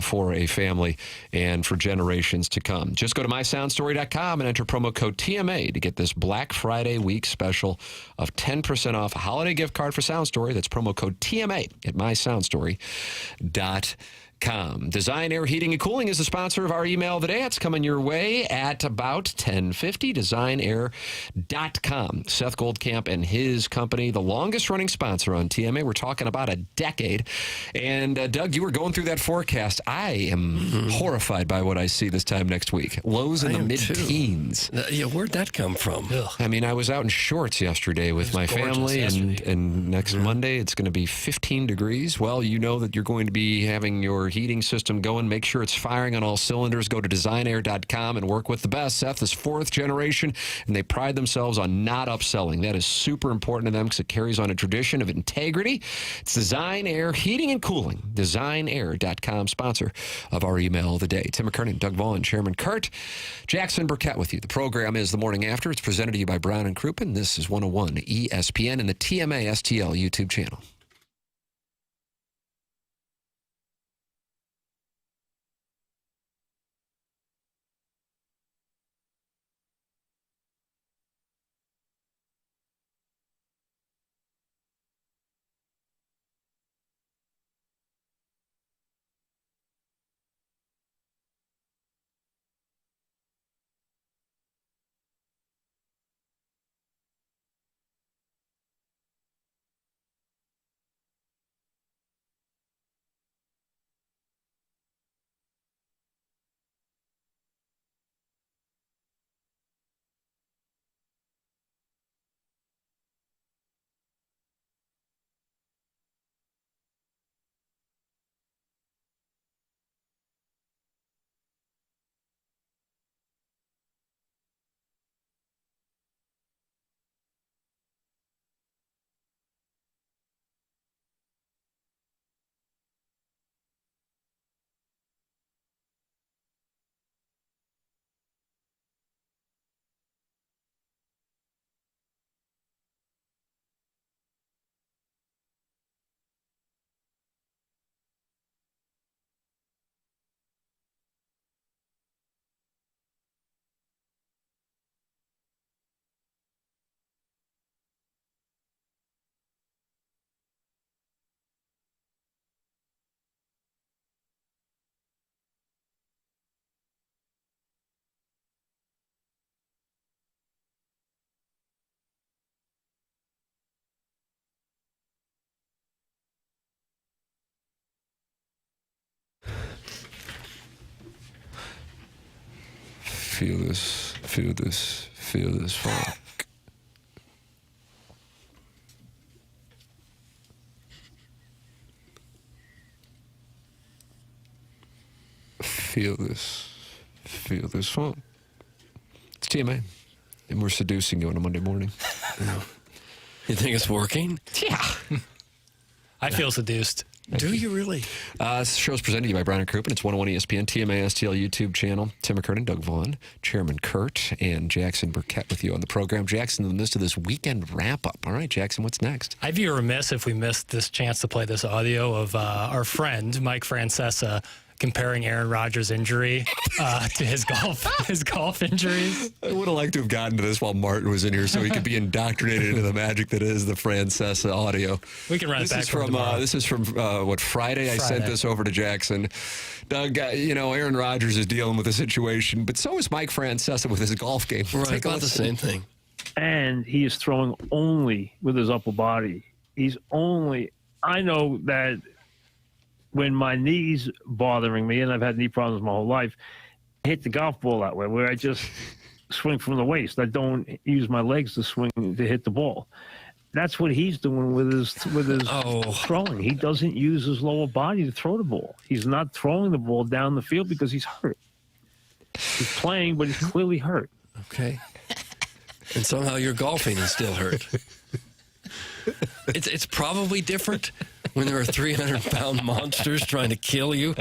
for a family and for generations to come. Just go to mysoundstory.com and enter promo code TMA to get this Black Friday week special of 10% off a holiday gift card for Sound Story. That's promo code TMA at mysoundstory.com. Design Air Heating and Cooling is the sponsor of our email today. It's coming your way at about 10:50. DesignAir.com. Seth Goldcamp and his company, the longest running sponsor on TMA. We're talking about a decade. And Doug, you were going through that forecast. I am horrified by what I see this time next week. Lows in the mid-teens. Yeah, where'd that come from? Ugh. I mean, I was out in shorts yesterday with my family, and next Monday it's going to be 15 degrees. Well, you know that you're going to be having your heating system going. Make sure it's firing on all cylinders. Go to designair.com and work with the best. Seth is 4th generation, and they pride themselves on not upselling. That is super important to them because it carries on a tradition of integrity. It's Design Air Heating and Cooling. Designair.com, sponsor of our email of the day. Tim McKernan, Doug Vaughn, Chairman Kurt, Jackson Burkett with you. The program is The Morning After. It's presented to you by Brown and Crouppen. This is 101 ESPN and the TMA STL YouTube channel. Feel this funk. Feel this funk. It's TMA. And we're seducing you on a Monday morning. You think it's working? Yeah. I feel seduced. Do you really? This show's presented to you by Brown & Crouppen. It's 101 ESPN, TMA STL YouTube channel. Tim McKernan, Doug Vaughn, Chairman Kurt, and Jackson Burkett with you on the program. Jackson, in the midst of this weekend wrap-up. All right, Jackson, what's next? I'd be remiss if we missed this chance to play this audio of our friend, Mike Francesa, comparing Aaron Rodgers' injury to his golf injuries. I would have liked to have gotten to this while Martin was in here so he could be indoctrinated into the magic that is the Francesa audio. We can run it back This is from Friday? I sent this over to Jackson. Doug, Aaron Rodgers is dealing with the situation, but so is Mike Francesa with his golf game. Right, take about the same thing. And he is throwing only with his upper body. I know that when my knee's bothering me, and I've had knee problems my whole life, I hit the golf ball that way, where I just swing from the waist. I don't use my legs to swing to hit the ball. That's what he's doing with his throwing. He doesn't use his lower body to throw the ball. He's not throwing the ball down the field because he's hurt. He's playing, but he's clearly hurt. Okay. And somehow you're golfing and still hurt. It's probably different when there are 300-pound monsters trying to kill you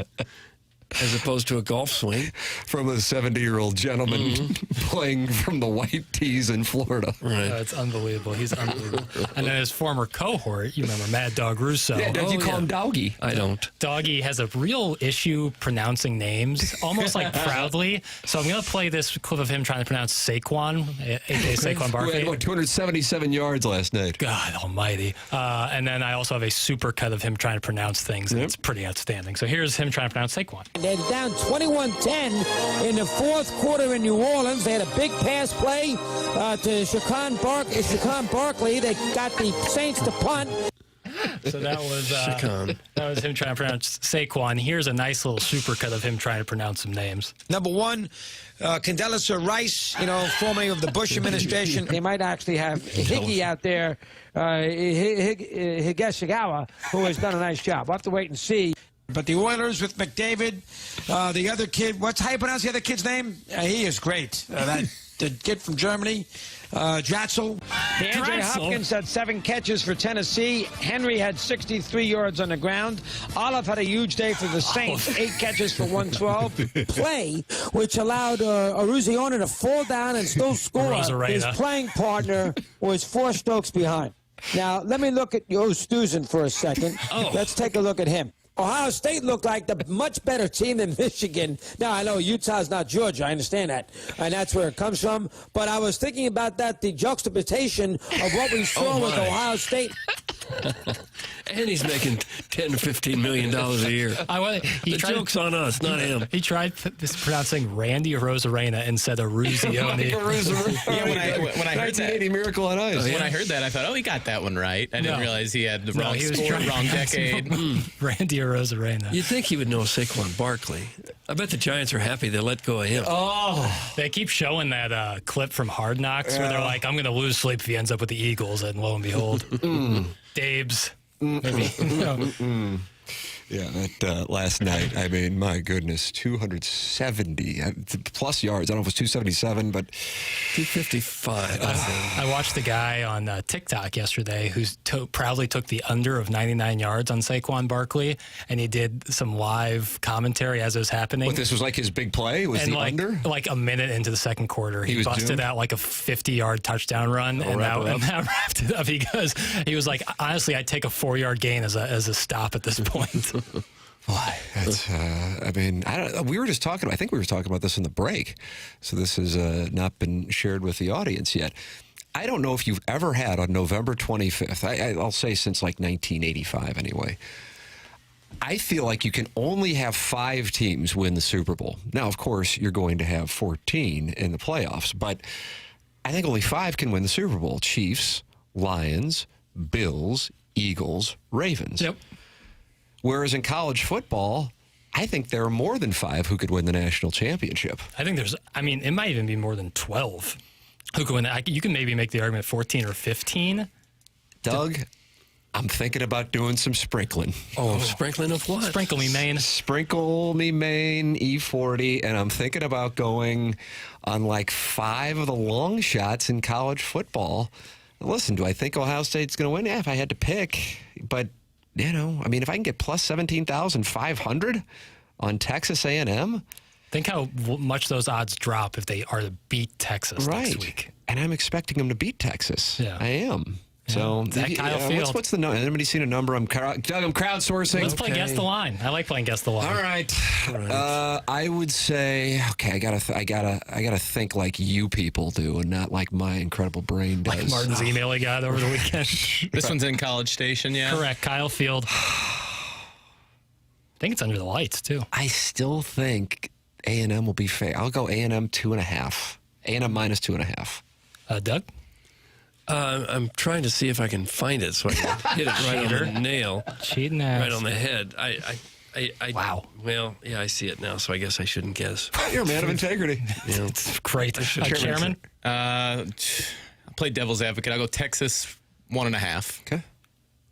as opposed to a golf swing. From a 70-year-old gentleman playing from the white tees in Florida. Right. It's unbelievable. He's unbelievable. And then his former cohort, you remember Mad Dog Russo. Yeah, you call him Doggy? I don't. Doggy has a real issue pronouncing names, almost like proudly. So I'm going to play this clip of him trying to pronounce Saquon, a.k.a. Saquon Barkley. We had, 277 yards last night. God almighty. And then I also have a super cut of him trying to pronounce things, and it's pretty outstanding. So here's him trying to pronounce Saquon. They're down 21-10 in the fourth quarter in New Orleans. They had a big pass play to Saquon Barkley. They got the Saints to punt. So that was him trying to pronounce Saquon. Here's a nice little supercut of him trying to pronounce some names. Number one, Condoleezza Rice, formerly of the Bush administration. They might actually have Higgy out there, Higeshikawa, who has done a nice job. We'll have to wait and see. But the Oilers with McDavid, the other kid, how you pronounce the other kid's name? He is great. The kid from Germany, Dratzel. DeAndre Hopkins had 7 catches for Tennessee. Henry had 63 yards on the ground. Olive had a huge day for the Saints, 8 catches for 112. Play, which allowed Aruziona to fall down and still score. His playing partner was 4 strokes behind. Now, let me look at Oosthuizen for a second. Let's take a look at him. Ohio State looked like the much better team than Michigan. Now, I know Utah's not Georgia. I understand that. And that's where it comes from. But I was thinking about that, the juxtaposition of what we saw with Ohio State. And he's making $10 to $15 million a year. The joke's on us, not him. He tried pronouncing Randy Rosarena and said Aruzione. Yeah, when I heard that, Miracle on Ice. When I heard that, I thought, he got that one right. I didn't realize he had the wrong sport, wrong decade. Randy Rosarena. You'd think he would know Saquon Barkley. I bet the Giants are happy they let go of him. They keep showing that clip from Hard Knocks where they're like, I'm going to lose sleep if he ends up with the Eagles, and lo and behold, Dabes. Yeah, that last night, I mean, my goodness, 270 plus yards. I don't know if it was 277, but 255. I watched the guy on TikTok yesterday who proudly took the under of 99 yards on Saquon Barkley, and he did some live commentary as it was happening. What, this was like his big play? Was the under? Like a minute into the second quarter, he busted out like a 50-yard touchdown run, and that wrapped it up. He was like, honestly, I'd take a 4-yard gain as a stop at this point. Why? That's, we were just talking. I think we were talking about this in the break. So this has not been shared with the audience yet. I don't know if you've ever had on November 25th. I'll say since like 1985 anyway. I feel like you can only have 5 teams win the Super Bowl. Now, of course, you're going to have 14 in the playoffs, but I think only 5 can win the Super Bowl. Chiefs, Lions, Bills, Eagles, Ravens. Yep. Whereas in college football, I think there are more than 5 who could win the national championship. I think it might even be more than 12 who could win that. You can maybe make the argument 14 or 15. Doug, I'm thinking about doing some sprinkling. Oh, sprinkling of what? Sprinkle me, Maine. Sprinkle me, Maine, E40, and I'm thinking about going on like 5 of the long shots in college football. Listen, do I think Ohio State's going to win? Yeah, if I had to pick. But, if I can get plus 17,500 on Texas A&M. Think how much those odds drop if they are to beat Texas next week. And I'm expecting them to beat Texas. Yeah. I am. So Kyle Field. What's the number? Anybody seen a number? Doug, I'm crowdsourcing. Let's play Guess the Line. I like playing Guess the Line. All right. I would say, I gotta think like you people do, and not like my incredible brain does. Like Martin's email he got over the weekend. This one's in College Station, yeah. Correct. Kyle Field. I think it's under the lights too. I still think A&M will be fair. I'll go A&M 2.5. A&M minus 2.5. Doug. I'm trying to see if I can find it so I can hit it right on the nail. Cheating ass. Right on the head. Wow. Well, yeah, I see it now, so I guess I shouldn't guess. You're a man of integrity. It's great. Chairman? I'll play devil's advocate. I'll go Texas 1.5. Okay.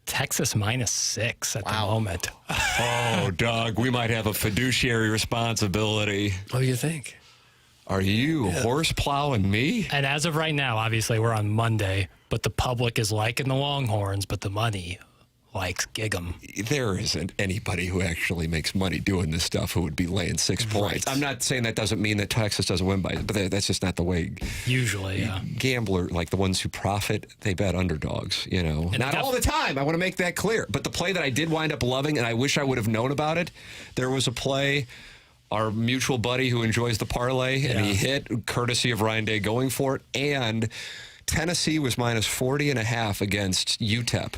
Texas minus 6 at the moment. Oh, Doug, we might have a fiduciary responsibility. What do you think? Are you horse plowing me? And as of right now, obviously, we're on Monday, but the public is liking the Longhorns, but the money likes Gig'em. There isn't anybody who actually makes money doing this stuff who would be laying 6 points. I'm not saying that doesn't mean that Texas doesn't win by, but that's just not the way. Usually, yeah. Gambler, like the ones who profit, they bet underdogs, Not all the time. I want to make that clear. But the play that I did wind up loving, and I wish I would have known about it, there was a play, our mutual buddy who enjoys the parlay, and he hit, courtesy of Ryan Day going for it, and Tennessee was minus 40.5 against UTEP.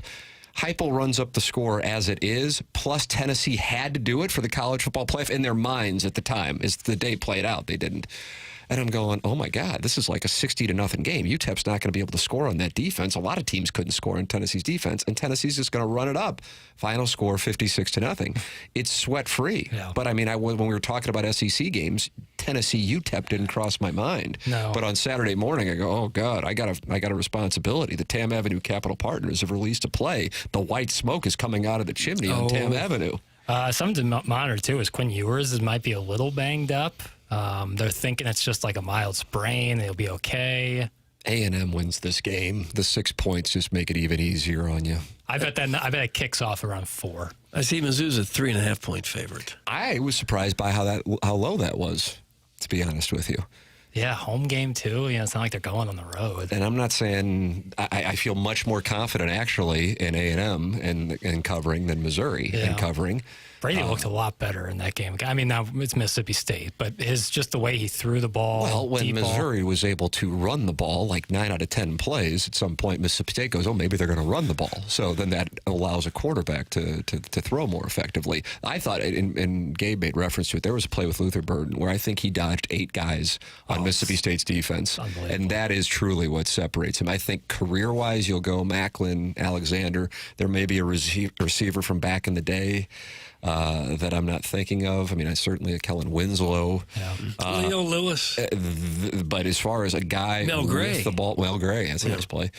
Heupel runs up the score as it is, plus Tennessee had to do it for the college football playoff in their minds at the time. As the day played out, they didn't. And I'm going, oh my God, this is like a 60-0 game. UTEP's not going to be able to score on that defense. A lot of teams couldn't score on Tennessee's defense, and Tennessee's just going to run it up. Final score 56-0. It's sweat-free. Yeah. But I mean, when we were talking about SEC games, Tennessee UTEP didn't cross my mind. No. But on Saturday morning, I go, oh God, I got a responsibility. The Tam Avenue Capital Partners have released a play. The white smoke is coming out of the chimney on Tam Avenue. Something to monitor too is Quinn Ewers might be a little banged up. They're thinking it's just like a mild sprain. They'll be okay. A&M wins this game. The 6 points just make it even easier on you. I bet it kicks off around 4. I see Mizzou's a 3.5-point favorite. I was surprised by how low that was, to be honest with you. Yeah, home game too. It's not like they're going on the road. And I'm not saying I feel much more confident actually in A&M and covering than Missouri in covering. Brady looked a lot better in that game. I mean, now it's Mississippi State, but just the way he threw the ball. Well, when Missouri was able to run the ball like 9 out of 10 plays, at some point Mississippi State goes, oh, maybe they're going to run the ball. So then that allows a quarterback to throw more effectively. I thought, and Gabe made reference to it, there was a play with Luther Burden where I think he dodged 8 guys on Mississippi State's defense. And that is truly what separates him. I think career-wise, you'll go Macklin, Alexander. There may be a receiver from back in the day that I'm not thinking of. I mean, I certainly a Kellen Winslow. Yeah. Leo Lewis. But as far as a guy with the ball, Mel Gray, that's a nice play.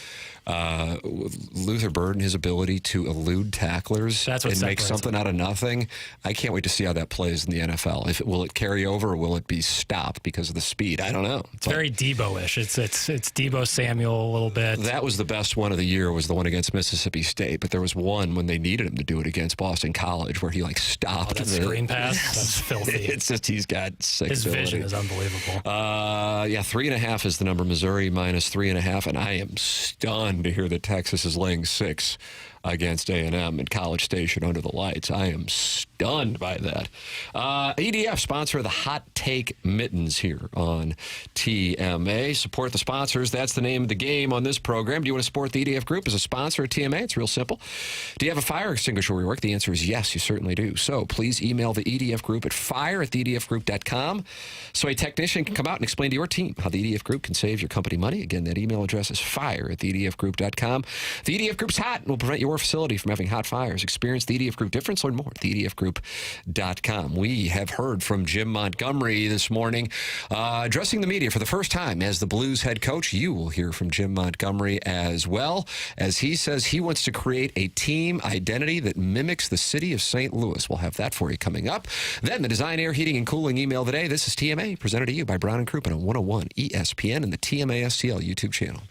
Luther Burden, his ability to elude tacklers and make something out of nothing. I can't wait to see how that plays in the NFL. Will it carry over or will it be stopped because of the speed? I don't know. It's very Debo-ish. It's Debo Samuel a little bit. That was the best one of the year, was the one against Mississippi State. But there was one when they needed him to do it against Boston College where he stopped. That screen pass? That's filthy. It's just he's got sick His ability. vision is unbelievable. 3.5 is the number. Missouri minus 3.5, and I am stunned to hear that Texas is laying 6 against A&M in College Station under the lights. I am stunned by that. EDF, sponsor of the Hot Take Mittens here on TMA. Support the sponsors. That's the name of the game on this program. Do you want to support the EDF Group as a sponsor of TMA? It's real simple. Do you have a fire extinguisher where you work? The answer is yes, you certainly do. So please email the EDF Group at fire@theedfgroup.com so a technician can come out and explain to your team how the EDF Group can save your company money. Again, that email address is fire@theedfgroup.com. The EDF Group's hot and will prevent your your facility from having hot fires. Experience the EDF Group difference. Learn more at theedfgroup.com. We have heard from Jim Montgomery this morning, addressing the media for the first time as the Blues head coach. You will hear from Jim Montgomery as well, as he says he wants to create a team identity that mimics the city of St. Louis. We'll have that for you coming up. Then the Design, Air, Heating, and Cooling email today. This is TMA, presented to you by Brown & Crouppen on 101 ESPN and the TMA STL YouTube channel.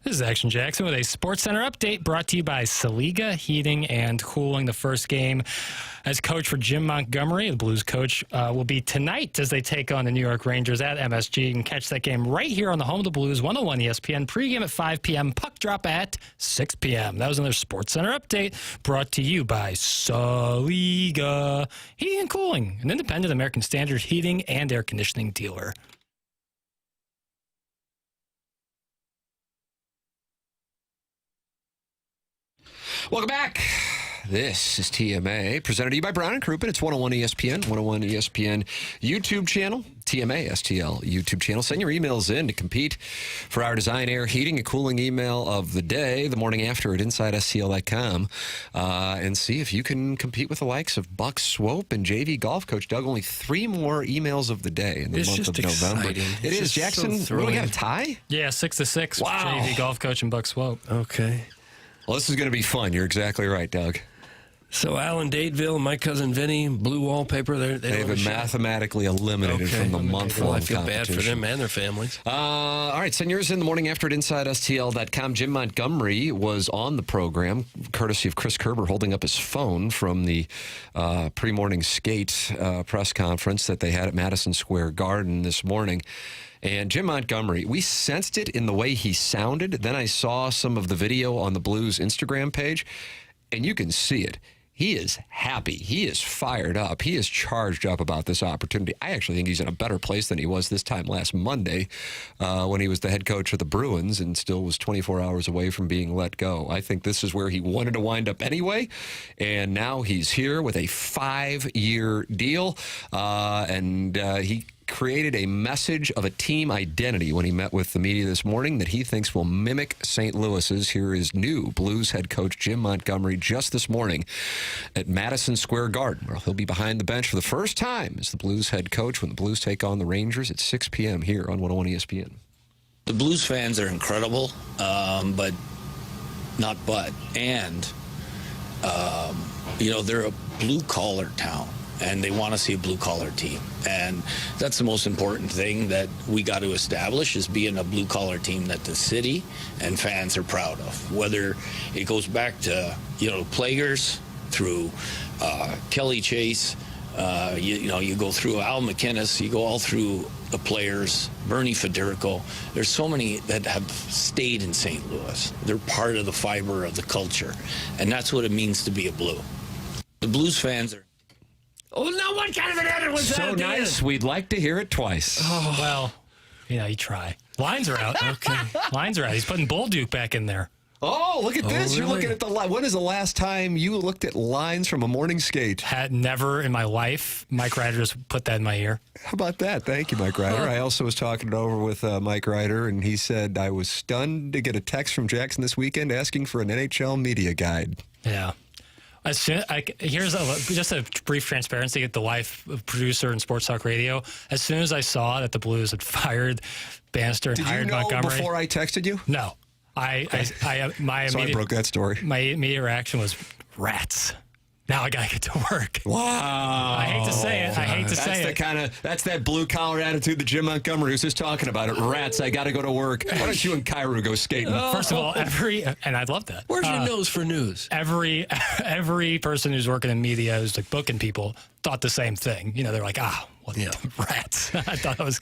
This is Action Jackson with a Sports Center update brought to you by Saliga Heating and Cooling. The first game as coach for Jim Montgomery, the Blues coach, will be tonight as they take on the New York Rangers at MSG. You can catch that game right here on the home of the Blues, 101 ESPN. Pregame at 5 p.m., puck drop at 6 p.m. That was another Sports Center update brought to you by Saliga Heating and Cooling, an independent American Standard heating and air conditioning dealer. Welcome back. This is TMA, presented to you by Brown & Crouppen. It's 101 ESPN, 101 ESPN YouTube channel, TMA STL YouTube channel. Send your emails in to compete for our Design Air Heating and Cooling email of the day, the morning after at InsideSTL.com, and see if you can compete with the likes of Buck Swope and JV Golf Coach Doug. Only 3 more emails of the day in the month of November. It is, Jackson. So we got a tie? Yeah, 6-6. Wow. JV Golf Coach and Buck Swope. Okay. Well, this is going to be fun. You're exactly right, Doug. So Alan Dadeville, my cousin Vinny, blue wallpaper. They've been mathematically eliminated from the month-long Well, I feel bad for competition. them and their families. All right, send yours in the morning after at InsideSTL.com. Jim Montgomery was on the program, courtesy of Chris Kerber, holding up his phone from the pre-morning skate press conference that they had at Madison Square Garden this morning. And Jim Montgomery, we sensed it in the way he sounded. Then I saw some of the video on the Blues Instagram page, and you can see it. He is happy. He is fired up. He is charged up about this opportunity. I actually think he's in a better place than he was this time last Monday when he was the head coach of the Bruins and still was 24 hours away from being let go. I think this is where he wanted to wind up anyway, and now he's here with a 5-year deal, and he created a message of a team identity when he met with the media this morning that he thinks will mimic St. Louis's. Here is new Blues head coach Jim Montgomery just this morning at Madison Square Garden, where he'll be behind the bench for the first time as the Blues head coach when the Blues take on the Rangers at 6 p.m. here on 101 ESPN. The Blues fans are incredible, and they're a blue-collar town. And they want to see a blue-collar team. And that's the most important thing that we got to establish, is being a blue-collar team that the city and fans are proud of. Whether it goes back to, Players, through Kelly Chase, you go through Al McInnes, you go all through the players, Bernie Federico. There's so many that have stayed in St. Louis. They're part of the fiber of the culture. And that's what it means to be a Blue. The Blues fans are... Oh, no, what kind of an edit was that? So nice. We'd like to hear it twice. Oh, well, you try. Lines are out. Okay. Lines are out. He's putting Bolduc back in there. Oh, look at this. Really? You're looking at the line. When is the last time you looked at lines from a morning skate? Had never in my life. Mike Ryder just put that in my ear. How about that? Thank you, Mike Ryder. I also was talking it over with Mike Ryder, and he said, I was stunned to get a text from Jackson this weekend asking for an NHL media guide. Yeah. Here's just a brief transparency at the life producer in Sports Talk Radio. As soon as I saw that the Blues had fired Bannister and hired Montgomery. Did you know before I texted you? No. So I broke that story. My immediate reaction was rats. Now I gotta get to work. Wow! I hate to say it. That's that blue collar attitude that Jim Montgomery was just talking about. It. Rats, I gotta go to work. Why don't you and Cairo go skating? First of all, and I'd love that. Where's your nose for news? Every person who's working in media who's like booking people thought the same thing. They're like, rats. I thought it was.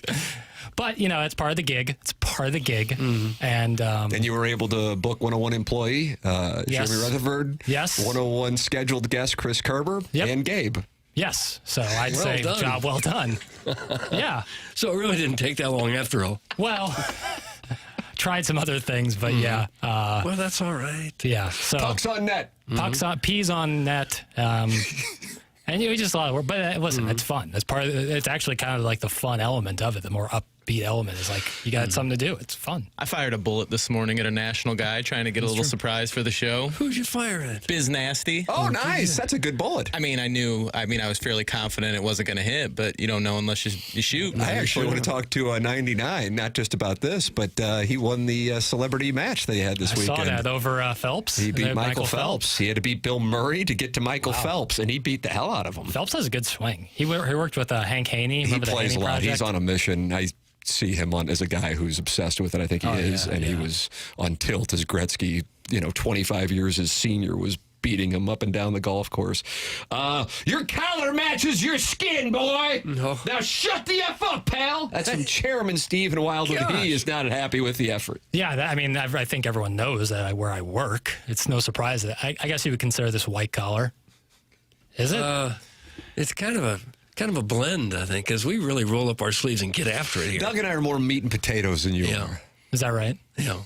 But, it's part of the gig. It's part of the gig. Mm-hmm. And you were able to book 101 employee, yes. Jeremy Rutherford. Yes. 101 scheduled guest, Chris Kerber. Yep. And Gabe. Yes. So I'd say job well done. Yeah. So it really didn't take that long after all. Well, tried some other things, but yeah. Well, that's all right. Yeah. So pucks on net. Peas on net. And it was just a lot of work, but listen, it's fun. That's part of it's actually kind of like the fun element of it. The more upbeat element is like you got something to do. It's fun. I fired a bullet this morning at a national guy trying to get a little surprise for the show. Who'd you fire at? Biz Nasty. Oh, nice. That's a good bullet. I was fairly confident it wasn't going to hit, but you don't know unless you shoot. I actually want to talk to 99, not just about this, but he won the celebrity match they had this weekend. I saw that over Phelps. He beat Michael Phelps. He had to beat Bill Murray to get to Michael Phelps, and he beat the hell out of him. Phelps has a good swing. He worked with Hank Haney. He plays a lot. He's on a mission. see him on as a guy who's obsessed with it. I think he is. Yeah, and he was on tilt as Gretzky, 25 years his senior, was beating him up and down the golf course. Your collar matches your skin, boy. No. Now shut the F up, pal. That's from Chairman Stephen Wildwood. He is not happy with the effort. Yeah, I think everyone knows that where I work. It's no surprise that I guess you would consider this white collar. Is it? It's kind of a blend, I think, because we really roll up our sleeves and get after it here. Doug and I are more meat and potatoes than you are. Is that right? Yeah.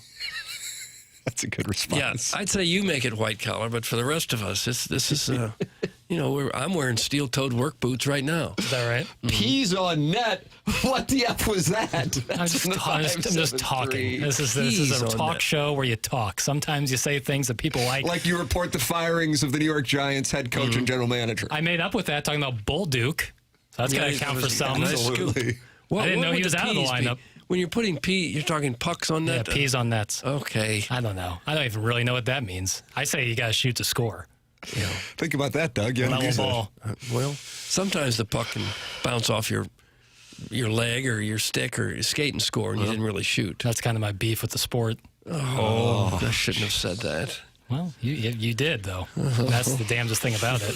That's a good response. Yeah, I'd say you make it white collar, but for the rest of us, this is, I'm wearing steel-toed work boots right now. Is that right? Peas on net. What the F was that? I'm just talking. This is a talk show where you talk. Sometimes you say things that people like. Like you report the firings of the New York Giants head coach and general manager. I made up with that talking about Bull Duke. So that's got to count for some. Absolutely. I didn't know he was out of the lineup. When you're putting you're talking pucks on net? Yeah, peas on nets. Okay. I don't know. I don't even really know what that means. I say you got to shoot to score. Think about that, Doug. Level ball. Well, sometimes the puck can bounce off your leg or your stick or your skate and score, and you didn't really shoot. That's kind of my beef with the sport. Oh, I shouldn't have said that. Well, you did, though. That's the damnedest thing about it.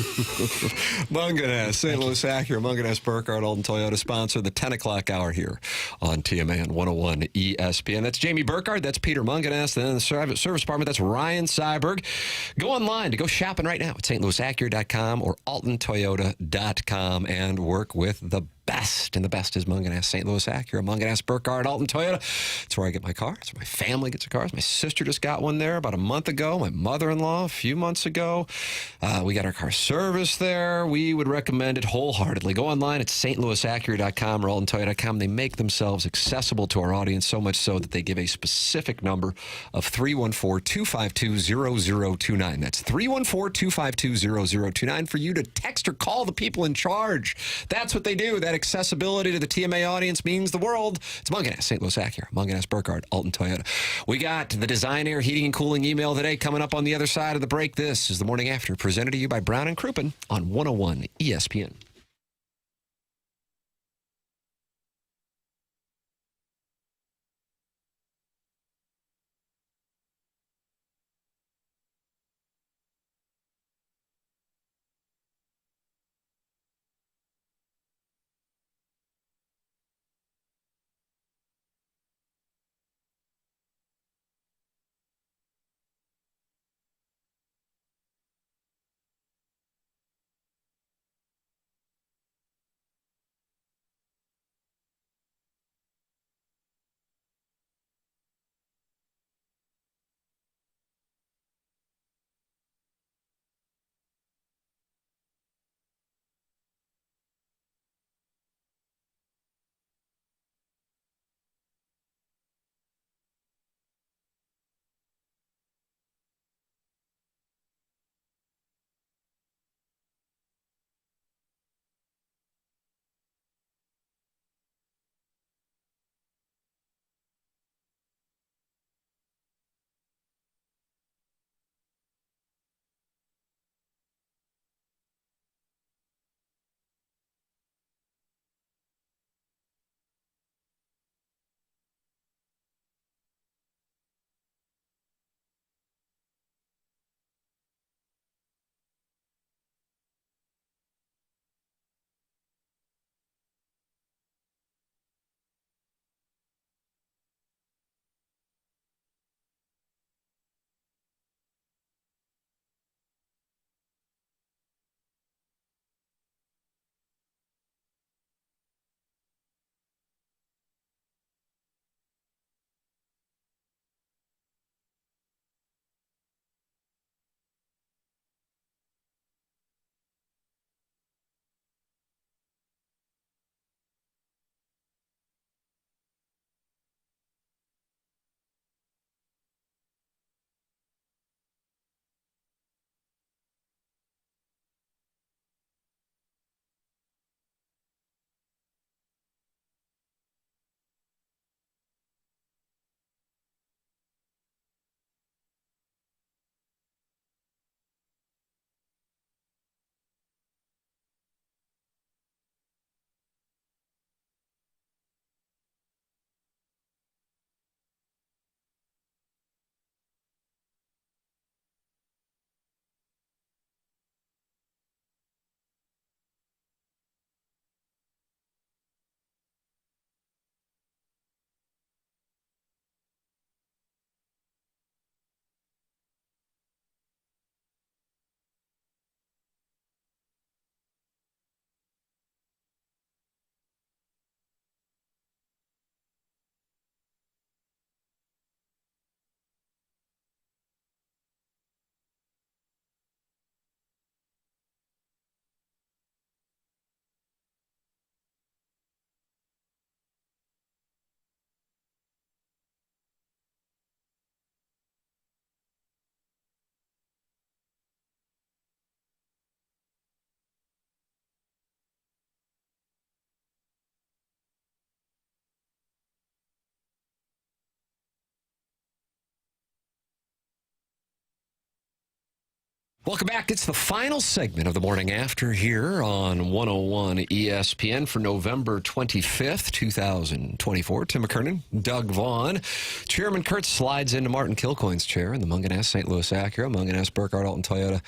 Munganess, St. Louis Acura, Munganess, Burkhardt, Alton Toyota sponsor the 10 o'clock hour here on TMA and 101 ESPN. That's Jamie Burkhardt. That's Peter Munganess. Then in the service department, that's Ryan Seiberg. Go online to go shopping right now at stlouisacura.com or altontoyota.com and work with the best, and the best is Munganess, St. Louis Acura, Munganess, Burkhardt, Alton Toyota. It's where I get my car. It's where my family gets a car. My sister just got one there about a month ago. My mother-in-law a few months ago. We got our car serviced there. We would recommend it wholeheartedly. Go online at stlouisacura.com or altontoyota.com. They make themselves accessible to our audience, so much so that they give a specific number of 314-252-0029. That's 314-252-0029 for you to text or call the people in charge. That's what they do. That accessibility to the TMA audience means the world. It's Munganess, St. Louis Acura, Munganess, Burkhardt, Alton Toyota. We got the Design Air Heating and Cooling email today coming up on the other side of the break. This is the Morning After, presented to you by Brown and Crouppen on 101 ESPN. Welcome back. It's the final segment of the Morning After here on 101 ESPN for November 25th, 2024. Tim McKernan, Doug Vaughn. Chairman Kurt slides into Martin Kilcoyne's chair in the Mungan St. Louis Acura, Mungan Burkett Alton Toyota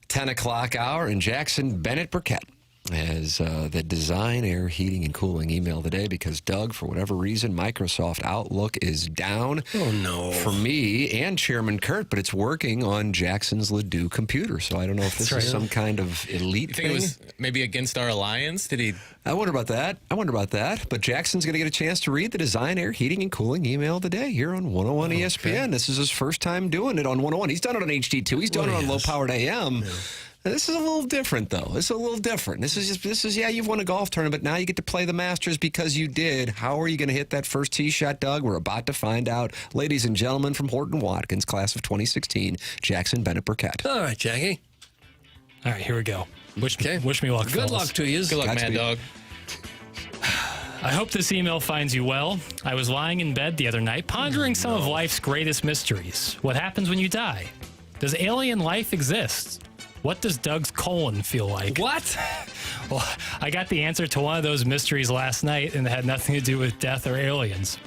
10 o'clock hour, and Jackson Burkett as the Design Air Heating and Cooling email today because, Doug, for whatever reason, Microsoft Outlook is down. Oh, no. For me and Chairman Kurt, but it's working on Jackson's Ladue computer, so I don't know if this is some kind of elite thing. It was maybe against our alliance? Did he? I wonder about that. But Jackson's going to get a chance to read the Design Air Heating and Cooling email today here on 101 ESPN. This is his first time doing it on 101. He's done it on HD2. He's done it on low-powered AM. Yeah. This is a little different, though. This is yeah, you've won a golf tournament. Now you get to play the Masters because you did. How are you going to hit that first tee shot, Doug? We're about to find out. Ladies and gentlemen from Horton Watkins, class of 2016, Jackson Burkett. All right, Jackie. All right, here we go. Wish me luck, Good luck to you. Good luck, Mad Dog. I hope this email finds you well. I was lying in bed the other night, pondering some of life's greatest mysteries. What happens when you die? Does alien life exist? What does Doug's colon feel like? What? Well, I got the answer to one of those mysteries last night, and it had nothing to do with death or aliens.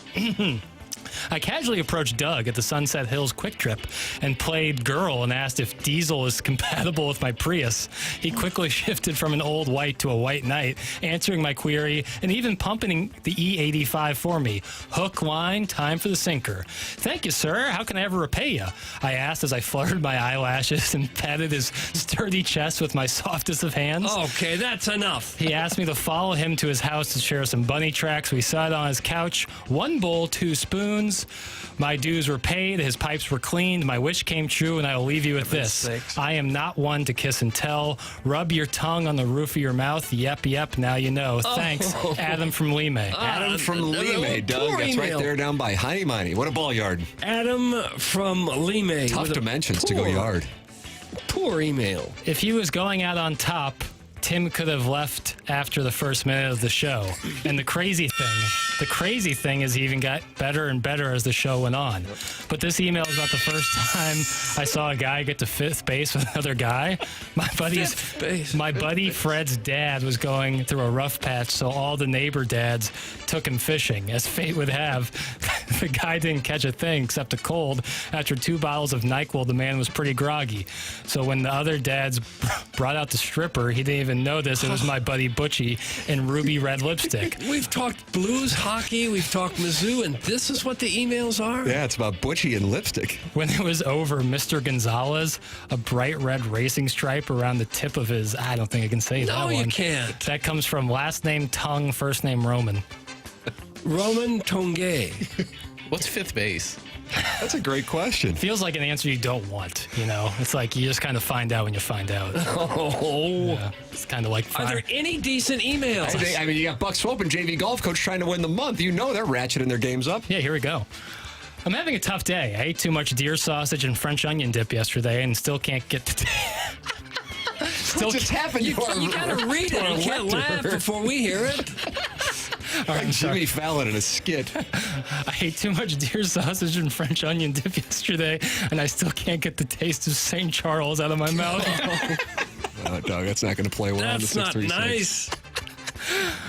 I casually approached Doug at the Sunset Hills Quick Trip and played girl and asked if diesel is compatible with my Prius. He quickly shifted from an old white to a white knight, answering my query and even pumping the E85 for me. Hook, line, time for the sinker. Thank you, sir. How can I ever repay you? I asked as I fluttered my eyelashes and patted his sturdy chest with my softest of hands. Okay, that's enough. He asked me to follow him to his house to share some bunny tracks. We sat on his couch, 1 bowl, 2 spoons. My dues were paid, his pipes were cleaned, my wish came true, and I will leave you with this. I am not one to kiss and tell. Rub your tongue on the roof of your mouth. Yep, now you know. Thanks, Adam from Lime. Adam from Lime, Doug. That's right there down by Heiny Miney. What a ball yard. Adam from Lime. Tough dimensions to go yard. Poor email. If he was going out on top, Tim could have left after the first minute of the show. And the crazy thing is he even got better and better as the show went on. But this email is not the first time I saw a guy get to 5th base with another guy. My buddy Fred's dad was going through a rough patch, so all the neighbor dads took him fishing. As fate would have, the guy didn't catch a thing except a cold. After 2 bottles of NyQuil, the man was pretty groggy. So when the other dads brought out the stripper, he didn't even notice it was my buddy Butchie in ruby red lipstick. We've talked blues, hockey, we've talked Mizzou, and this is what the emails are? Yeah, it's about Butchie and lipstick. When it was over, Mr. Gonzalez, a bright red racing stripe around the tip of his, I don't think I can say that one. No, you can't. That comes from last name Tung, first name Roman. Roman Tongue. What's 5th base? That's a great question. Feels like an answer you don't want, you know? It's like you just kind of find out when you find out. Yeah, it's kind of like fire. Are there any decent emails? I mean, you got Buck Swope and JV Golf Coach trying to win the month. You know they're ratcheting their games up. Yeah, here we go. I'm having a tough day. I ate too much deer sausage and French onion dip yesterday and still can't get the What just happened? You gotta read it. You can't laugh before we hear it. All right, Jimmy Fallon in a skit. I ate too much deer sausage and French onion dip yesterday, and I still can't get the taste of St. Charles out of my mouth. Dog, that's not going to play well on the 636. That's not nice.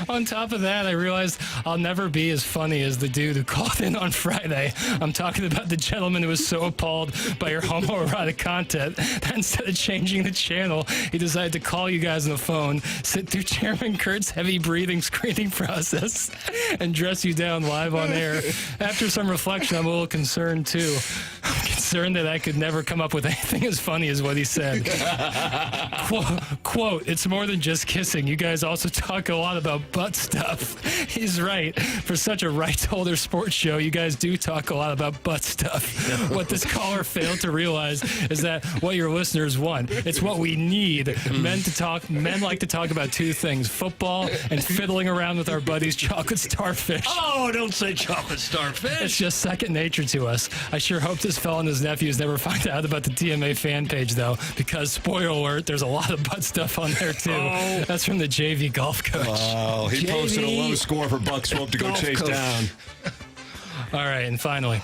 On top of that, I realized I'll never be as funny as the dude who called in on Friday. I'm talking about the gentleman who was so appalled by your homoerotic content that instead of changing the channel, he decided to call you guys on the phone, sit through Chairman Kurt's heavy breathing screening process, and dress you down live on air. After some reflection, I'm a little concerned, too. I'm concerned that I could never come up with anything as funny as what he said. Quote, it's more than just kissing. You guys also talk a lot about butt stuff. He's right. For such a rights-holder sports show, you guys do talk a lot about butt stuff. What this caller failed to realize is that what your listeners want. It's what we need. Men like to talk about 2 things, football and fiddling around with our buddies chocolate starfish. Oh, don't say chocolate starfish. It's just second nature to us. I sure hope this fella and his nephews never find out about the DMA fan page, though, because, spoiler alert, there's a lot of butt stuff on there, too. Oh. That's from the JV golf coach. Oh, he posted a low score for Buck Swope to go chase down. All right, and finally,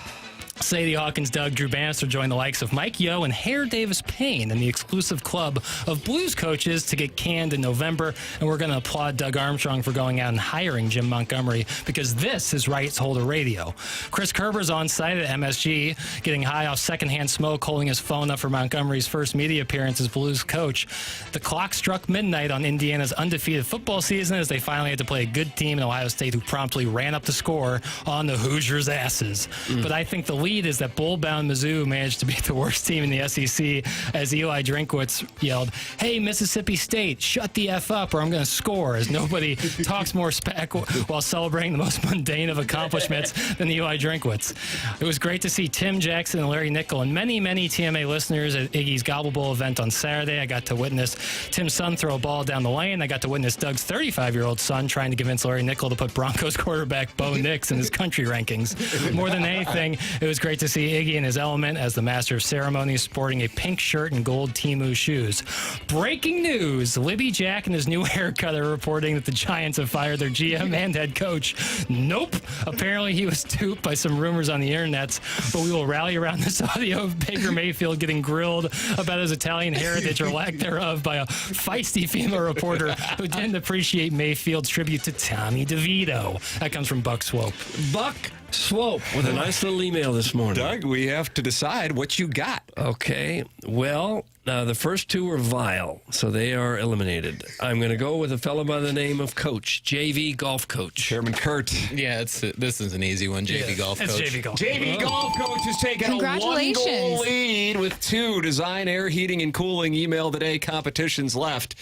Sadie Hawkins, Doug, Drew Bannister joined the likes of Mike Yo and Hare Davis Payne in the exclusive club of Blues coaches to get canned in November. And we're going to applaud Doug Armstrong for going out and hiring Jim Montgomery, because this is Rights Holder Radio. Chris Kerber's on site at MSG, getting high off secondhand smoke, holding his phone up for Montgomery's first media appearance as Blues coach. The clock struck midnight on Indiana's undefeated football season as they finally had to play a good team in Ohio State, who promptly ran up the score on the Hoosiers' asses. But I think the lead is that bull-bound Mizzou managed to beat the worst team in the SEC as Eli Drinkwitz yelled, "Hey, Mississippi State, shut the F up or I'm going to score," as nobody talks more spec while celebrating the most mundane of accomplishments than Eli Drinkwitz. It was great to see Tim Jackson and Larry Nickel and many, many TMA listeners at Iggy's Gobble Bowl event on Saturday. I got to witness Tim's son throw a ball down the lane. I got to witness Doug's 35-year-old son trying to convince Larry Nickel to put Broncos quarterback Bo Nix in his country rankings. More than anything, it was great to see Iggy in his element as the master of ceremonies, sporting a pink shirt and gold Temu shoes. Breaking news, Libby Jack and his new haircut are reporting that the Giants have fired their GM and head coach. Nope. Apparently he was duped by some rumors on the internet, but we will rally around this audio of Baker Mayfield getting grilled about his Italian heritage or lack thereof by a feisty female reporter who didn't appreciate Mayfield's tribute to Tommy DeVito. That comes from Buck Swope. Buck Swope with a nice little email this morning. Doug, we have to decide what you got. Okay. Well, the first two were vile, so they are eliminated. I'm going to go with a fellow by the name of Coach, JV Golf Coach. Chairman Kurt. Yeah, this is an easy one, JV Golf Coach. JV Golf. JV Golf Coach has taken a 1-goal lead with 2 Design Air Heating and Cooling Email the Day competitions left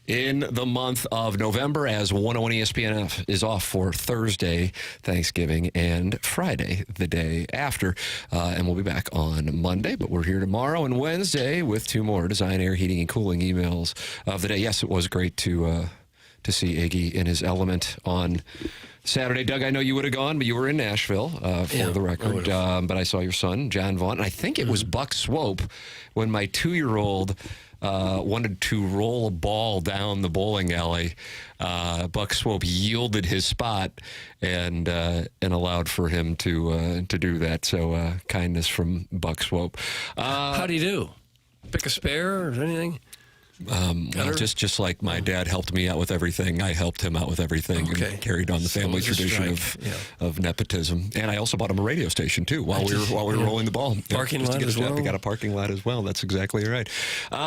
in the month of November, as 101 ESPN is off for Thursday, Thanksgiving, and Friday, the day after. And we'll be back on Monday, but we're here tomorrow and Wednesday with 2 more Design Air Heating and Cooling emails of the day. Yes, it was great to see Iggy in his element on Saturday. Doug, I know you would have gone, but you were in Nashville for the record. But I saw your son, John Vaughn, and I think it was Buck Swope when my 2-year-old wanted to roll a ball down the bowling alley. Buck Swope yielded his spot and allowed for him to do that. So kindness from Buck Swope. How do you do? Pick a spare or anything? Well, just like my dad helped me out with everything, I helped him out with everything and carried on the family tradition of nepotism. And I also bought him a radio station too while we were rolling the ball. Parking lot as well. We got a parking lot as well. That's exactly right.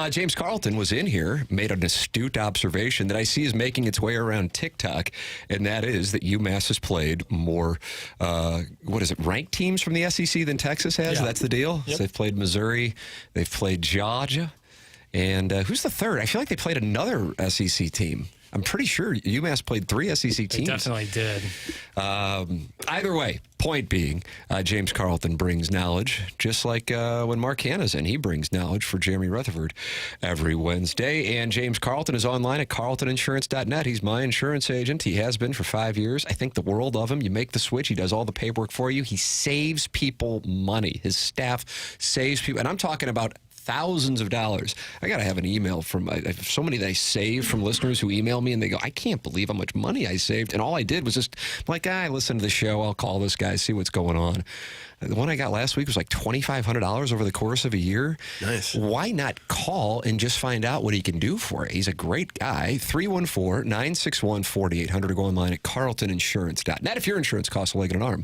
James Carlton was in here, made an astute observation that I see is making its way around TikTok, and that is that UMass has played more ranked teams from the SEC than Texas has. Yeah. That's the deal. Yep. So they've played Missouri, they've played Georgia. And who's the third? I feel like they played another SEC team. I'm pretty sure UMass played 3 SEC teams. They definitely did. Either way, point being, James Carlton brings knowledge, just like when Mark Hanna's in. He brings knowledge for Jeremy Rutherford every Wednesday. And James Carlton is online at carltoninsurance.net. He's my insurance agent. He has been for 5 years. I think the world of him. You make the switch. He does all the paperwork for you. He saves people money. His staff saves people. And I'm talking about thousands of dollars. I got to have an email from so many that I save from listeners who email me and they go, I can't believe how much money I saved. And all I did was just like, I listen to the show. I'll call this guy, see what's going on. The one I got last week was like $2,500 over the course of a year. Nice. Why not call and just find out what he can do for you? He's a great guy. 314-961-4800 or go online at carltoninsurance.net. If your insurance costs a leg and an arm,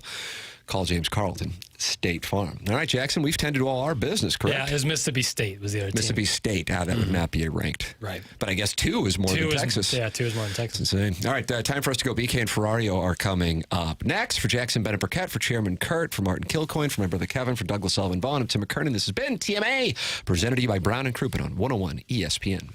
call James Carlton, State Farm. All right, Jackson, we've tended to all our business, correct? Yeah, it was Mississippi State was the other Mississippi team. State. That would not be ranked. Right. But I guess 2 is more than Texas. Yeah, 2 is more than Texas. That's insane. All right, time for us to go. BK and Ferrario are coming up next. For Jackson Bennett Burkett, for Chairman Kurt, for Martin Kilcoyne, for my brother Kevin, for Douglas Sullivan Vaughn, I'm Tim McKernan. This has been TMA, presented to you by Brown and Crouppen on 101 ESPN.